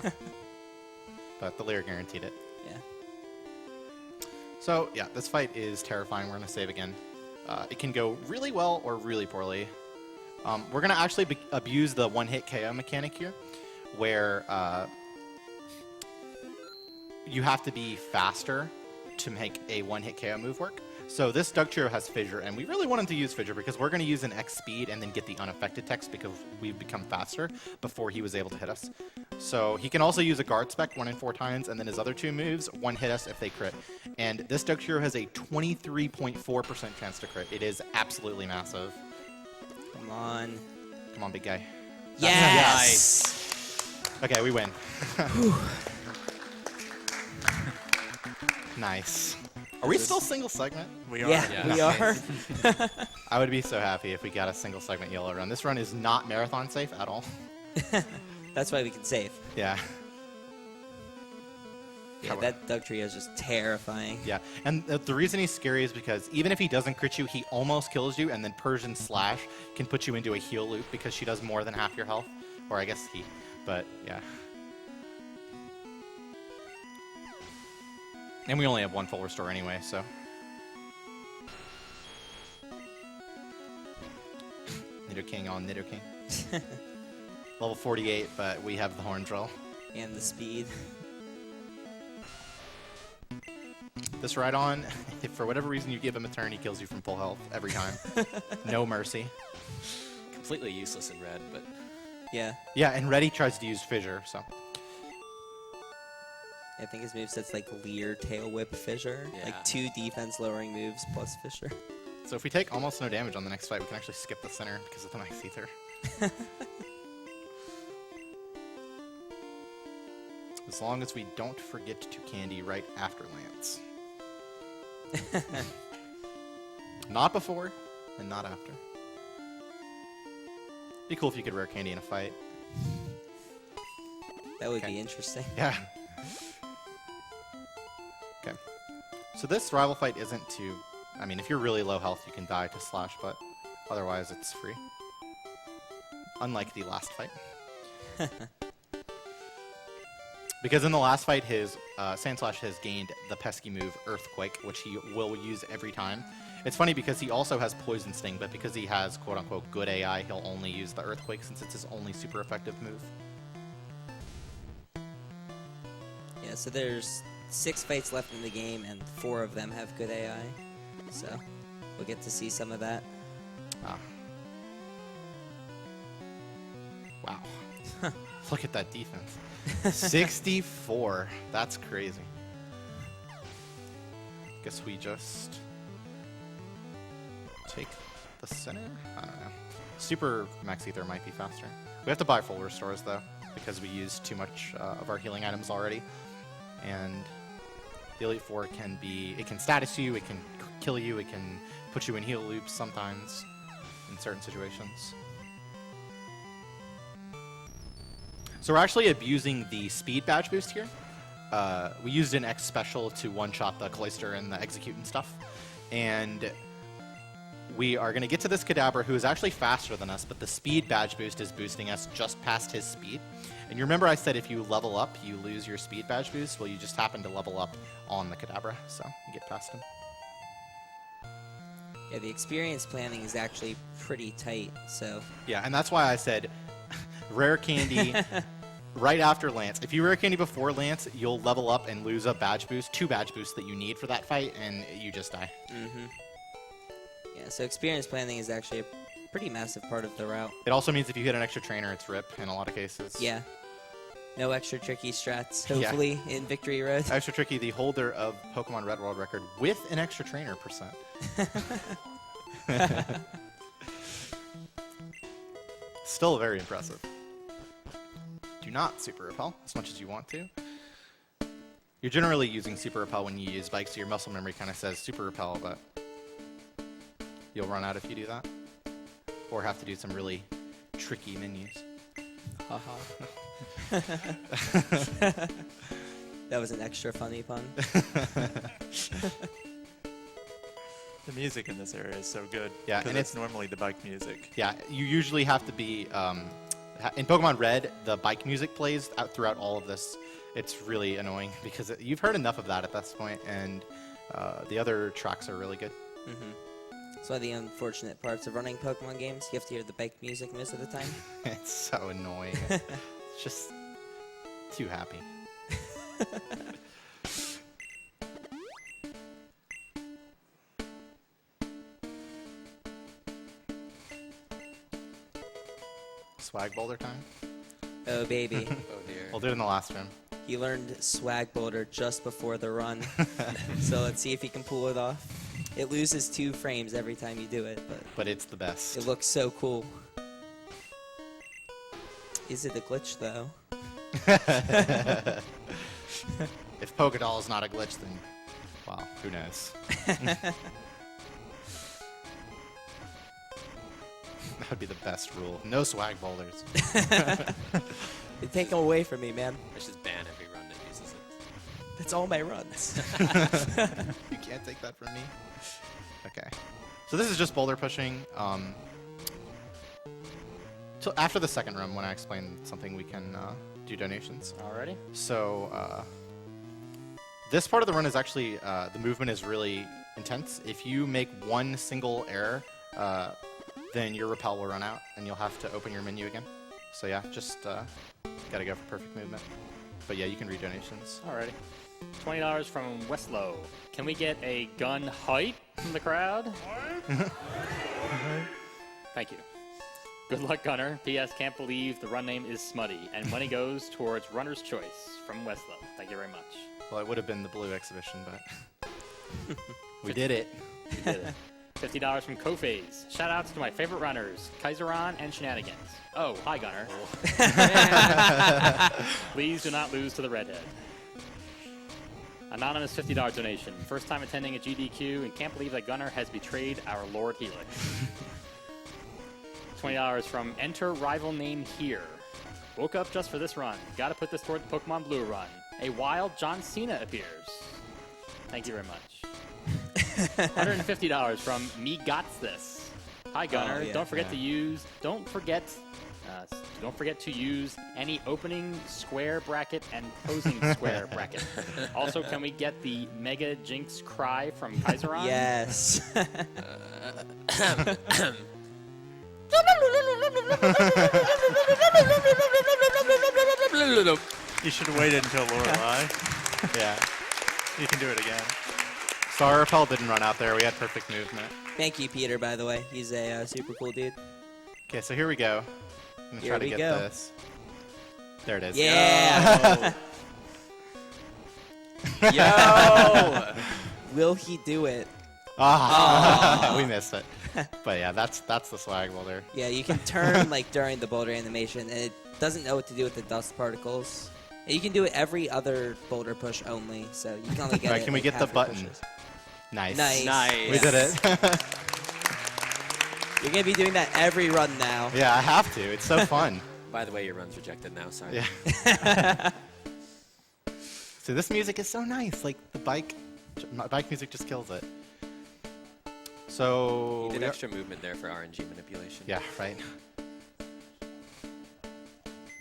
But the Leer guaranteed it. Yeah. So, yeah, this fight is terrifying. We're going to save again. It can go really well or really poorly. We're going to actually abuse the one-hit KO mechanic here, where you have to be faster to make a one-hit KO move work. So this Dugtrio has Fissure, and we really wanted to use Fissure because we're going to use an X speed and then get the unaffected text because we've become faster before he was able to hit us. So he can also use a guard spec 1 in 4 times, and then his other 2 moves, 1 hit us if they crit. And this Dugtrio has a 23.4% chance to crit. It is absolutely massive. Come on. Come on, big guy. Yes! Okay, we win. Nice. Are we still single segment? We are. Yeah, we are. I would be so happy if we got a single segment yellow run. This run is not marathon safe at all. That's why we can save. Yeah. Yeah, that Dugtrio is just terrifying. Yeah, and the reason he's scary is because even if he doesn't crit you, he almost kills you, and then Persian Slash can put you into a heal loop because she does more than half your health. Or I guess he, but yeah. And we only have 1 full restore anyway, so. Nidoking on Nidoking. Level 48, but we have the Horn Drill. And the speed. This Rhydon, if for whatever reason you give him a turn, he kills you from full health every time. No mercy. Completely useless in red, but Yeah. Yeah, and Reddy tries to use Fissure, so. I think his moveset's like Leer, Tail Whip, Fissure. Yeah. Like 2 defense lowering moves plus Fissure. So if we take almost no damage on the next fight, we can actually skip the center because of the Nice Ether. As long as we don't forget to candy right after Lance. Not before, and not after. Be cool if you could rare candy in a fight. That would Okay. be interesting. Yeah. Okay. So this rival fight isn't too... I mean, if you're really low health, you can die to Slash, but otherwise it's free. Unlike the last fight. Because in the last fight, his Sandslash has gained the pesky move Earthquake, which he will use every time. It's funny because he also has Poison Sting, but because he has quote-unquote good AI, he'll only use the Earthquake since it's his only super effective move. Yeah, so there's 6 fights left in the game, and 4 of them have good AI. So we'll get to see some of that. Ah. Wow. Look at that defense. 64. That's crazy. Guess we just take the center? I don't know. Super Max Ether might be faster. We have to buy full restores though, because we used too much of our healing items already. And the Elite Four can be, it can status you, it can kill you, it can put you in heal loops sometimes in certain situations. So we're actually abusing the speed badge boost here. We used an X special to one-shot the Cloister and the Execute and stuff. And we are going to get to this Kadabra who is actually faster than us, but the speed badge boost is boosting us just past his speed. And you remember I said if you level up, you lose your speed badge boost? Well, you just happen to level up on the Kadabra, so you get past him. Yeah, the experience planning is actually pretty tight, so... Yeah, and that's why I said rare candy right after Lance. If you rare candy before Lance, you'll level up and lose a badge boost, 2 badge boosts that you need for that fight, and you just die. Mm-hmm. Yeah, so experience planning is actually a pretty massive part of the route. It also means if you hit an extra trainer, it's RIP in a lot of cases. Yeah. No extra tricky strats, Yeah. hopefully, in Victory Road. Extra Tricky, the holder of Pokemon Red World record with an extra trainer percent. Still very impressive. Do not Super Repel as much as you want to. You're generally using Super Repel when you use bikes, so your muscle memory kind of says Super Repel, but you'll run out if you do that. Or have to do some really tricky menus. That was an extra funny pun. The music in this area is so good. Yeah, because and it's normally the bike music. Yeah, you usually have to be... in Pokemon Red, the bike music plays out throughout all of this. It's really annoying because you've heard enough of that at this point, and the other tracks are really good. Mm-hmm. That's one of the unfortunate parts of running Pokemon games. You have to hear the bike music most of the time. It's so annoying. It's just too happy. swag boulder time. Oh, baby. Oh dear. We'll do it in the last room. He learned swag boulder just before the run. So let's see if he can pull it off. It loses 2 frames every time you do it, But it's the best. it looks so cool. Is it a glitch, though? If Pogadol is not a glitch, then, wow, who knows? That would be the best rule. No swag boulders. They take them away from me, man. I should just ban every run that uses it. That's all my runs. You can't take that from me. Okay. So this is just boulder pushing. Till after the second room, when I explain something, we can do donations. Alrighty. So this part of the run is actually, the movement is really intense. If you make one single error, then your repel will run out, and you'll have to open your menu again. So yeah, just gotta go for perfect movement. But yeah, you can read donations. Alrighty. $20 from Westlow. Can we get a gun hype from the crowd? Thank you. Good luck, Gunner. P.S. Can't believe the run name is Smutty, and money goes towards Runner's Choice from Westlow. Thank you very much. Well, it would have been the blue exhibition, but we did it. We did it. $50 from Kophase. Shoutouts to my favorite runners, Kaiseron and Shenanigans. Oh, hi, Gunner. Please do not lose to the redhead. Anonymous $50 donation. First time attending a GDQ and can't believe that Gunner has betrayed our Lord Helix. $20 from Enter Rival Name Here. Woke up just for this run. Gotta put this toward the Pokemon Blue run. A wild John Cena appears. Thank you very much. $150 from Me Gots This. Hi Gunner. yeah, Don't forget to use any opening square bracket and closing square bracket. Also, can we get the Mega Jinx cry from Kaiseron? Yes. You should have waited until Lorelei. Yeah, You can do it again. so our repel didn't run out there. We had perfect movement. Thank you, Peter, by the way. He's a super cool dude. Okay, so here we go. I'm gonna Here try to we get go. this. There it is. Yeah. Yo! Will he do it? Ah, we missed it. But yeah, that's the swag boulder. Yeah, you can turn like during the boulder animation, and it doesn't know what to do with the dust particles. And you can do it every other boulder push only, so you can only get Alright, it. can we like, get the half your button? pushes. Nice. Nice. Nice. We did it. You're gonna be doing that every run now. Yeah, I have to. It's so fun. By the way, your run's rejected now, sorry. Yeah. So this music is so nice. Like the bike music just kills it. So You did we are- extra movement there for RNG manipulation. Yeah, right.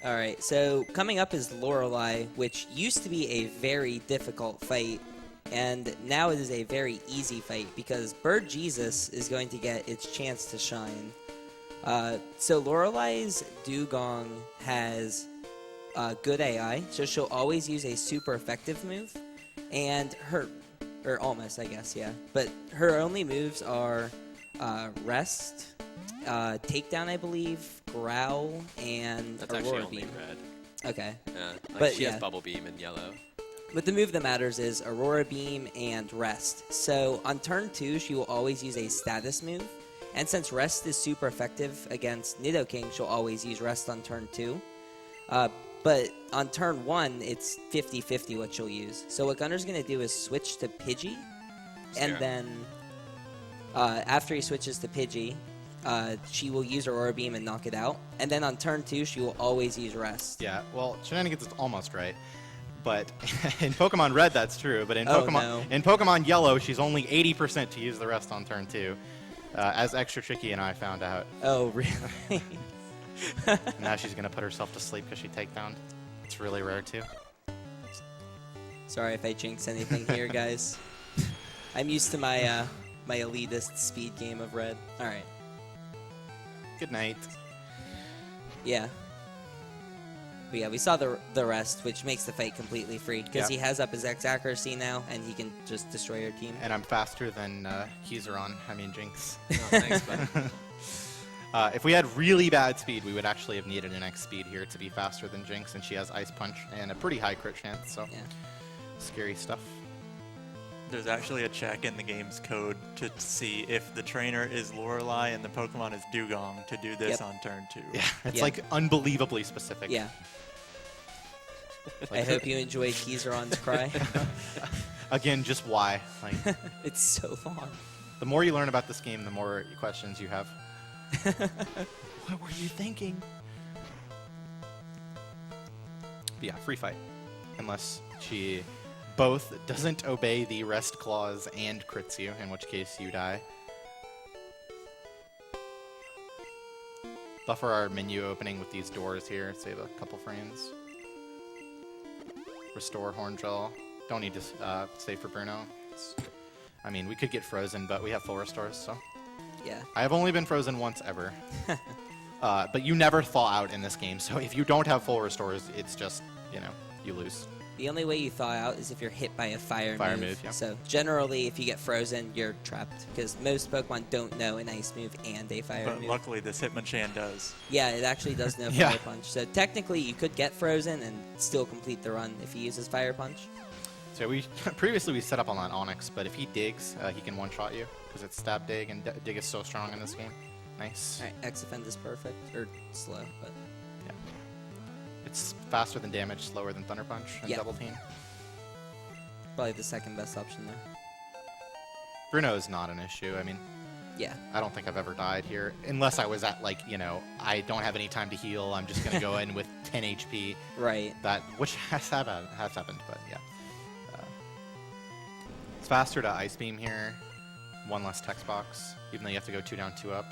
All right, so coming up is Lorelei, which used to be a very difficult fight, and now it is a very easy fight because Bird Jesus is going to get its chance to shine. So Lorelei's Dugong has good AI, so she'll always use a super effective move, and or almost, I guess, yeah. But her only moves are Rest, Takedown, I believe, Growl, and That's actually Aurora only Beam. red. Okay. Yeah. Like But she yeah. has Bubble Beam in yellow. But the move that matters is Aurora Beam and Rest. So on turn 2, she will always use a status move. And since Rest is super effective against Nidoking, she'll always use Rest on turn 2. But on turn 1, it's 50-50 what she'll use. So what Gunner's going to do is switch to Pidgey. And Scare. then after he switches to Pidgey, she will use Aurora Beam and knock it out. And then on turn 2, she will always use Rest. Yeah. Well, Shenanigans is almost right. But in Pokemon Red, that's true. But in Oh, Pokemon no. in Pokemon Yellow, she's only 80% to use the rest on turn 2. As Extra Tricky and I found out. Oh, really? Now she's going to put herself to sleep because she takedown. It's really rare, too. Sorry if I jinx anything here, guys. I'm used to my my elitist speed game of Red. All right. Good night. Yeah. But yeah, we saw the rest, which makes the fight completely free because Yeah. he has up his X accuracy now, and he can just destroy your team. And I'm faster than Jinx. Oh, thanks, bud. If we had really bad speed, we would actually have needed an X speed here to be faster than Jinx, and she has Ice Punch and a pretty high crit chance, so Yeah. scary stuff. There's actually a check in the game's code to see if the trainer is Lorelei and the Pokemon is Dugong to do this Yep. on turn 2. Yeah, it's Yeah. like unbelievably specific. Yeah. I Like, hope you enjoyed Keezeron's cry. again, just why? Like, It's so long. the more you learn about this game, the more questions you have. What were you thinking? But yeah, free fight. Unless she both doesn't obey the rest clause and crits you, in which case you die. Buffer our menu opening with these doors here, save a couple frames. Restore Horn Gel. Don't need to save for Bruno. I mean, we could get frozen, but we have full restores, so. Yeah. I have only been frozen once ever. But you never thaw out in this game, so if you don't have full restores, it's just, you know, you lose. The only way you thaw out is if you're hit by a fire move. Yeah. So generally, if you get frozen, you're trapped because most Pokemon don't know an ice move and a fire But move. luckily, this Hitmonchan does. Yeah, it actually does know Yeah. Fire Punch. So technically, you could get frozen and still complete the run if he uses Fire Punch. So we previously we set up on that Onyx, but if he digs, he can one-shot you because it's stab dig, and dig is so strong in this game. Nice. All right, X-Offend is perfect, or slow, but Yeah. It's faster than damage, slower than Thunder Punch, and Yeah. Double Team. probably the second best option there. Bruno is not an issue. I mean, Yeah. I don't think I've ever died here, unless I was at, like, you know, I don't have any time to heal. I'm just going to go in with 10 HP. Right. That, which has happened, but yeah. It's faster to Ice Beam here. One less text box, even though you have to go 2 down, 2 up.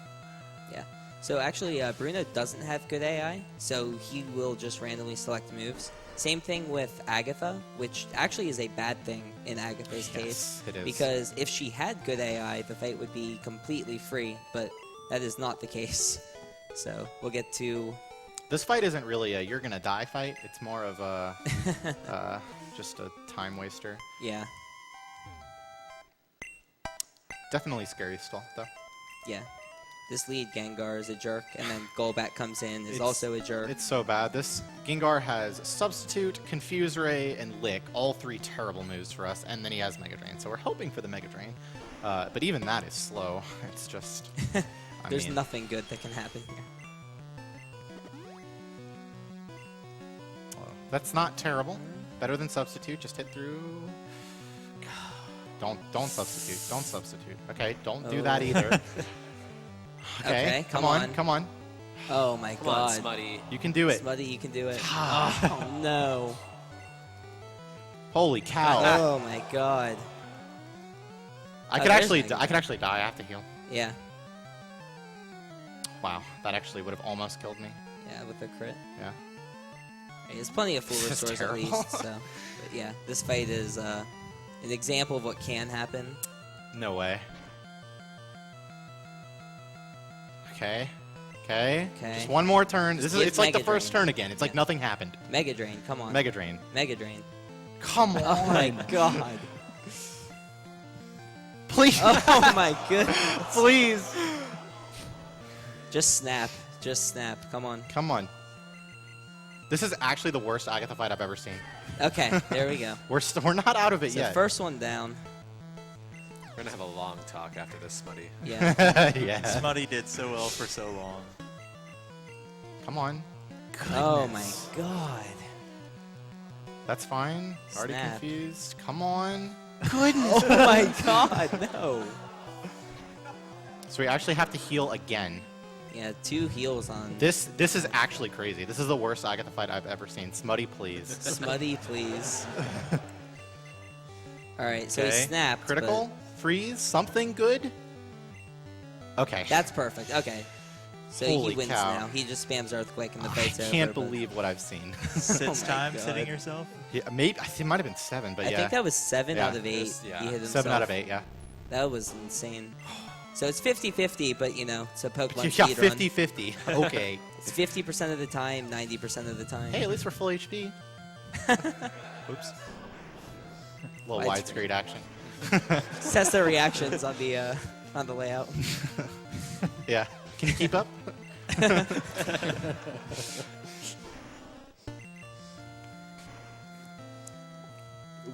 Yeah. So actually, Bruno doesn't have good AI, so he will just randomly select moves. Same thing with Agatha, which actually is a bad thing in Agatha's case. It is. Because if she had good AI, the fight would be completely free, but that is not the case. So we'll get to... This fight isn't really a you're gonna die fight. It's more of a just a time waster. Yeah. Definitely scary still, though. Yeah. This lead Gengar is a jerk, and then Golbat comes in, is It's- also a jerk. It's so bad. This Gengar has Substitute, Confuse Ray, and Lick, all 3 terrible moves for us, and then he has Mega Drain. So we're hoping for the Mega Drain, but even that is slow. It's just... I There's mean, nothing good that can happen here. That's not terrible. Better than Substitute. Just hit through. Don't substitute. Don't substitute. Okay, don't do that Oh. either. Okay, come come on, on. come on. Oh my Come on, god. Smutty. You can do it. Smutty, you can do it. Ah. Oh no. Holy cow! Oh my god. I Oh, could there's actually, Mega I could actually die. I have to heal. Yeah. Wow, that actually would have almost killed me. Yeah, with the crit. Yeah. There's plenty of full This is restores at terrible. least, so. But yeah, this fight is an example of what can happen. No way. Okay. Okay. Okay. Just one more turn. This is. give It's like the Mega first Drain. turn again. It's like Yeah. nothing happened. Mega Drain, come on. Mega Drain. Mega Drain. Come on. Oh my god. Please. Oh my goodness. Please. Just snap. Just snap. Come on. Come on. This is actually the worst Agatha fight I've ever seen. Okay, there we go. We're not out of it So yet. first one down. We're gonna have a long talk after this, Smutty. Yeah. yeah. Smutty did so well for so long. Come on. Oh my god. That's fine. Already Snap. confused. Come on. Goodness. Oh my god, no. So we actually have to heal again. Yeah, 2 heals on This is actually crazy. This is the worst Agatha fight I've ever seen. Smutty, please. Smutty, please. Alright, so he Okay. snapped. Critical? Freeze? Something good? Okay. but That's perfect. Okay. So Holy he wins cow. now. He just spams Earthquake and the I fight's can't over. but believe what I've seen. 6 my times God. hitting yourself? Yeah, maybe I think it might have been 7, but I yeah. think that was 7 Yeah. out of 8. Yeah. He hit himself. 7 out of 8, yeah. That was insane. So it's 50-50, but you know, it's a Pokemon Yeah, speedrun. 50-50. Okay. It's 50% of the time, 90% of the time. Hey, at least we're full HP. Oops. A little Widescreen. widescreen action. Test their reactions on the layout. Yeah. Can you keep up?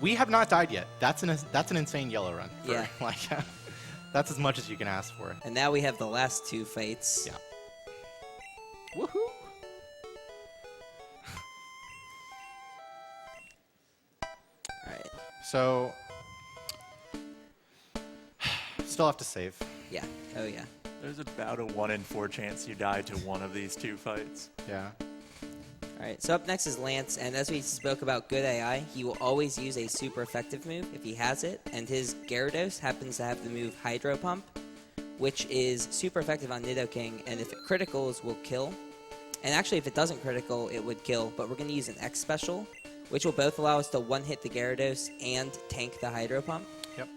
We have not died yet. That's an insane yellow run. For, Yeah. Like, that's as much as you can ask for. And now we have the last 2 fights. Yeah. Woohoo! Alright. So, still have to save. Yeah. Oh, yeah. There's about a 1 in 4 chance you die to one of these 2 fights. Yeah. Alright, so up next is Lance, and as we spoke about good AI, he will always use a super effective move if he has it, and his Gyarados happens to have the move Hydro Pump, which is super effective on Nidoking, and if it criticals, will kill. And actually, if it doesn't critical, it would kill, but we're going to use an X special, which will both allow us to one-hit the Gyarados and tank the Hydro Pump. Yep.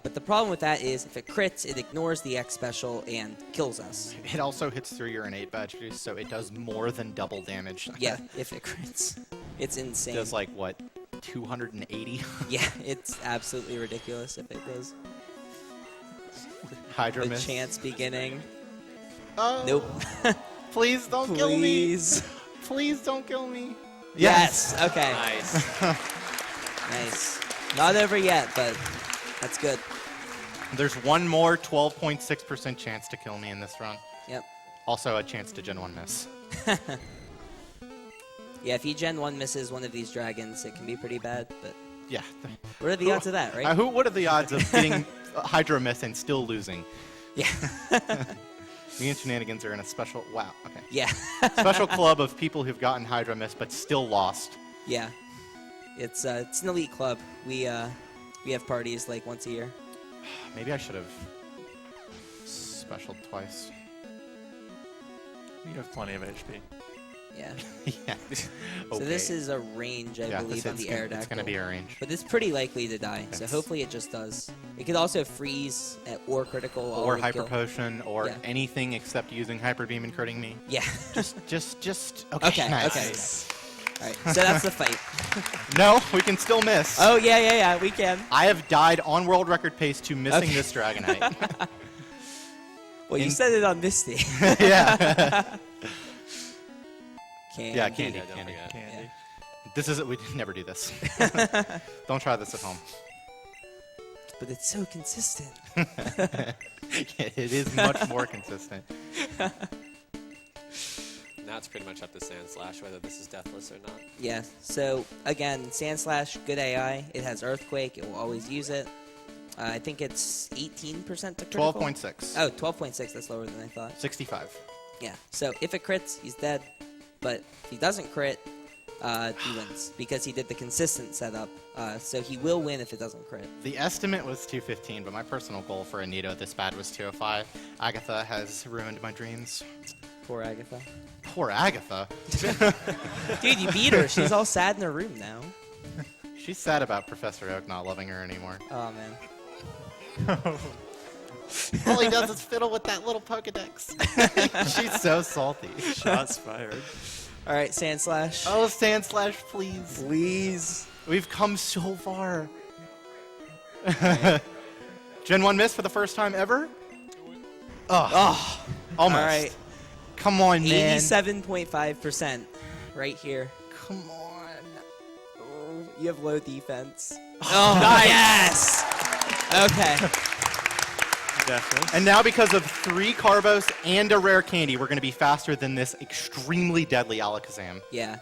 But the problem with that is, if it crits, it ignores the X special and kills us. It also hits through your innate badges, so it does more than double damage. Yeah, if it crits. It's insane. It does like, what, 280? Yeah, it's absolutely ridiculous if it does. Hydro The Mist. chance beginning. Oh, Nope. Please don't kill me. Please. Please don't kill me. Yes. Okay. Nice. Nice. Not over yet, but that's good. There's one more 12.6% chance to kill me in this run. Yep. Also a chance to Gen 1 miss. Yeah, if he Gen 1 misses one of these dragons, it can be pretty bad, but Yeah. what are the odds of that, right? What are the odds of getting Hydro Miss and still losing? Yeah. Me and Shenanigans are in a special... Wow, okay. Yeah. Special club of people who've gotten Hydro Miss but still lost. Yeah. It's an elite club. We have parties like once a year. Maybe I should have specialed twice. You have plenty of HP. Yeah. Yeah. So this is a range, I believe, on the Aerodactyl. It's going to be a range. But it's pretty likely to die, so Yes. hopefully it just does. It could also freeze or critical Or would Hyper kill. Potion, or Yeah. anything except using Hyper Beam and critting me. Yeah. Just... Okay, nice. okay. All right, so that's the fight. No, we can still miss. Oh, yeah, we can. I have died on world record pace to missing this Dragonite. Well, you said it on Misty. Yeah. Candy. Yeah, candy. Yeah, don't Candy. forget. Candy. This is we never do this. Don't try this at home. But it's so consistent. It is much more consistent. Now it's pretty much up to Sandslash whether this is deathless or not. Yeah, so again, Sandslash, good AI. It has Earthquake. It will always use it. I think it's 18% to critical. 12.6. Oh, 12.6. That's lower than I thought. 65. Yeah, so if it crits, he's dead. But if he doesn't crit, he wins because he did the consistent setup. So he will win if it doesn't crit. The estimate was 215, but my personal goal for a Nido this bad was 205. Agatha has ruined my dreams. Poor Agatha. Poor Agatha. Dude, you beat her. She's all sad in her room now. She's sad about Professor Oak not loving her anymore. Oh, man. All he does is fiddle with that little Pokedex. She's so salty. Shots fired. All right, Sandslash. Oh, Sandslash, please. Please. We've come so far. Gen 1 miss for the first time ever? Oh, almost. All right. Come on, man. 87.5% right here. Come on. Oh, you have low defense. Oh, nice. Yes. Okay. Definitely. And now because of 3 Carbos and a rare candy, we're going to be faster than this extremely deadly Alakazam. Yeah.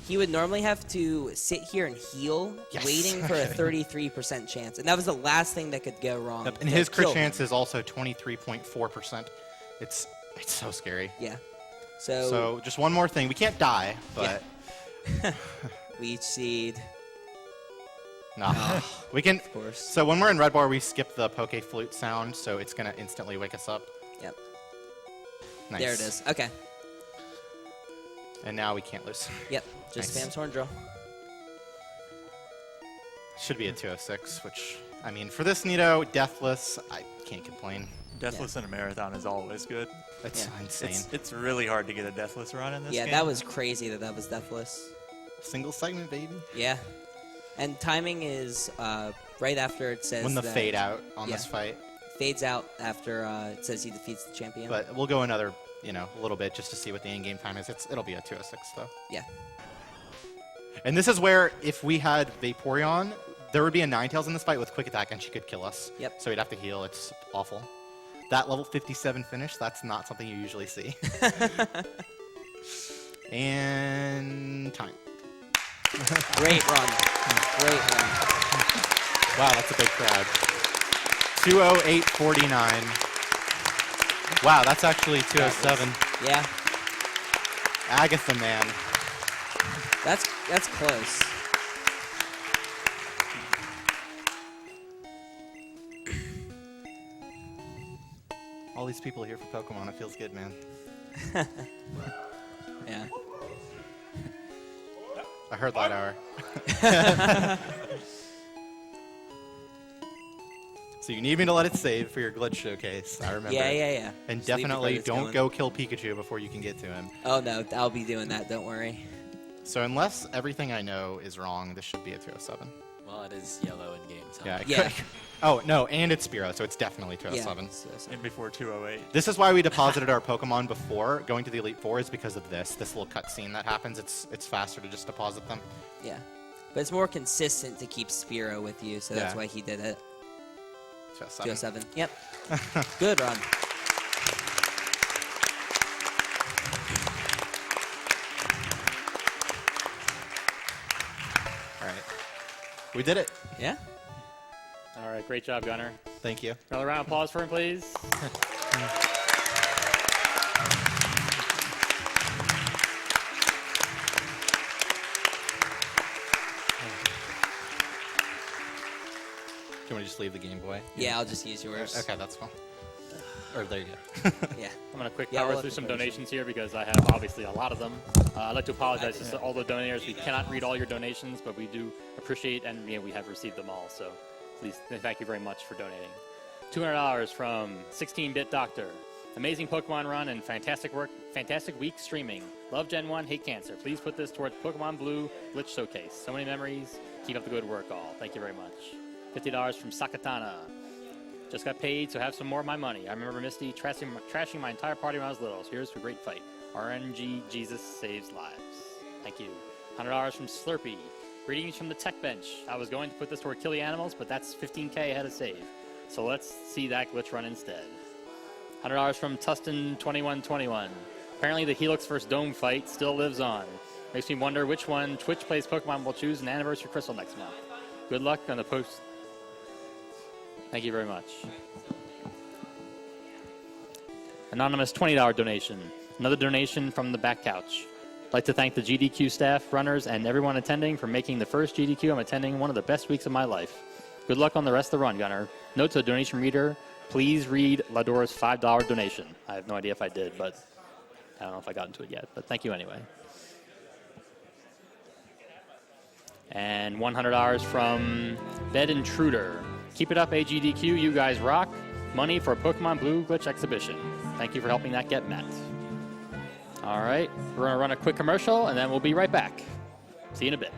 He would normally have to sit here and heal, Yes. waiting for a 33% chance. And that was the last thing that could go wrong. And his crit chance is also 23.4%. It's so scary. Yeah. So, So just one more thing. We can't die, but Leech Seed, nah. We can. of course. So when we're in Red Bar, we skip the Poke Flute sound, so it's going to instantly wake us up. Yep. Nice. There it is. Okay. And now we can't lose. Yep. Just Nice. spam Horn Drill. Should be a 206, which, I mean, for this Nido, Deathless, I can't complain. Deathless in a marathon is always good. That's Yeah. insane. It's really hard to get a Deathless run in this Yeah, game. that was crazy that was Deathless. Single segment, baby. Yeah. And timing is right after it says When the that fade out on yeah. this fight. fades out after it says he defeats the champion. But we'll go another, a little bit just to see what the in-game time is. It'll be a 206 though. Yeah. And this is where if we had Vaporeon, there would be a Ninetales in this fight with Quick Attack, and she could kill us. Yep. So we'd have to heal. It's awful. That level 57 finish, that's not something you usually see. And time. Great run. Great run. Wow, that's a big crowd. 208.49. Wow, that's actually 207. Yeah. Agatha, man. That's close. All these people here for Pokemon, it feels good, man. Yeah. I heard that hour. So you need me to let it save for your glitch showcase. I remember. Yeah. And Just leave the definitely credits don't going. go kill Pikachu before you can get to him. Oh, no. I'll be doing that. Don't worry. So unless everything I know is wrong, this should be a 207. Well, it is yellow in game time. Yeah. Yeah. Oh, no, and it's Spearow, so it's definitely Yeah. 207. And before 208. This is why we deposited our Pokemon before going to the Elite Four, is because of this little cutscene that happens. It's faster to just deposit them. Yeah. But it's more consistent to keep Spearow with you, so that's Yeah. why he did it. 207. 207. Yep. Good run. All right. We did it. Yeah. All right, great job, Gunner. Thank you. Another round of applause for him, please. Do you want to just leave the Game Boy? Yeah, I'll just use yours. Okay, that's fine. Or there you go. Yeah. I'm going to quick Yeah, power we'll through let some the person- donations here because I have obviously a lot of them. I'd like to apologize to all the donators. We cannot read all your donations, but we do appreciate and we have received them all. So please, thank you very much for donating. $200 from 16-Bit Doctor. Amazing Pokemon run and fantastic week streaming. Love Gen 1, hate cancer. Please put this towards Pokemon Blue Glitch Showcase. So many memories. Keep up the good work, all. Thank you very much. $50 from Sakatana. Just got paid, so have some more of my money. I remember Misty trashing my entire party when I was little, so here's for a great fight. RNG Jesus saves lives. Thank you. $100 from Slurpee. Greetings from the tech bench. I was going to put this toward Kill the Animals, but that's 15K ahead of save. So let's see that glitch run instead. $100 from Tustin2121. Apparently the Helix vs. Dome fight still lives on. Makes me wonder which one Twitch Plays Pokemon will choose an Anniversary Crystal next month. Good luck on the post. Thank you very much. Anonymous $20 donation. Another donation from the back couch. I'd like to thank the GDQ staff, runners, and everyone attending for making the first GDQ I'm attending one of the best weeks of my life. Good luck on the rest of the run, Gunner. Note to the donation reader, please read Ladora's $5 donation. I have no idea if I did, but I don't know if I got into it yet, but thank you anyway. And $100 from Bed Intruder. Keep it up, AGDQ. You guys rock. Money for Pokemon Blue Glitch Exhibition. Thank you for helping that get met. All right, we're going to run a quick commercial, and then we'll be right back. See you in a bit.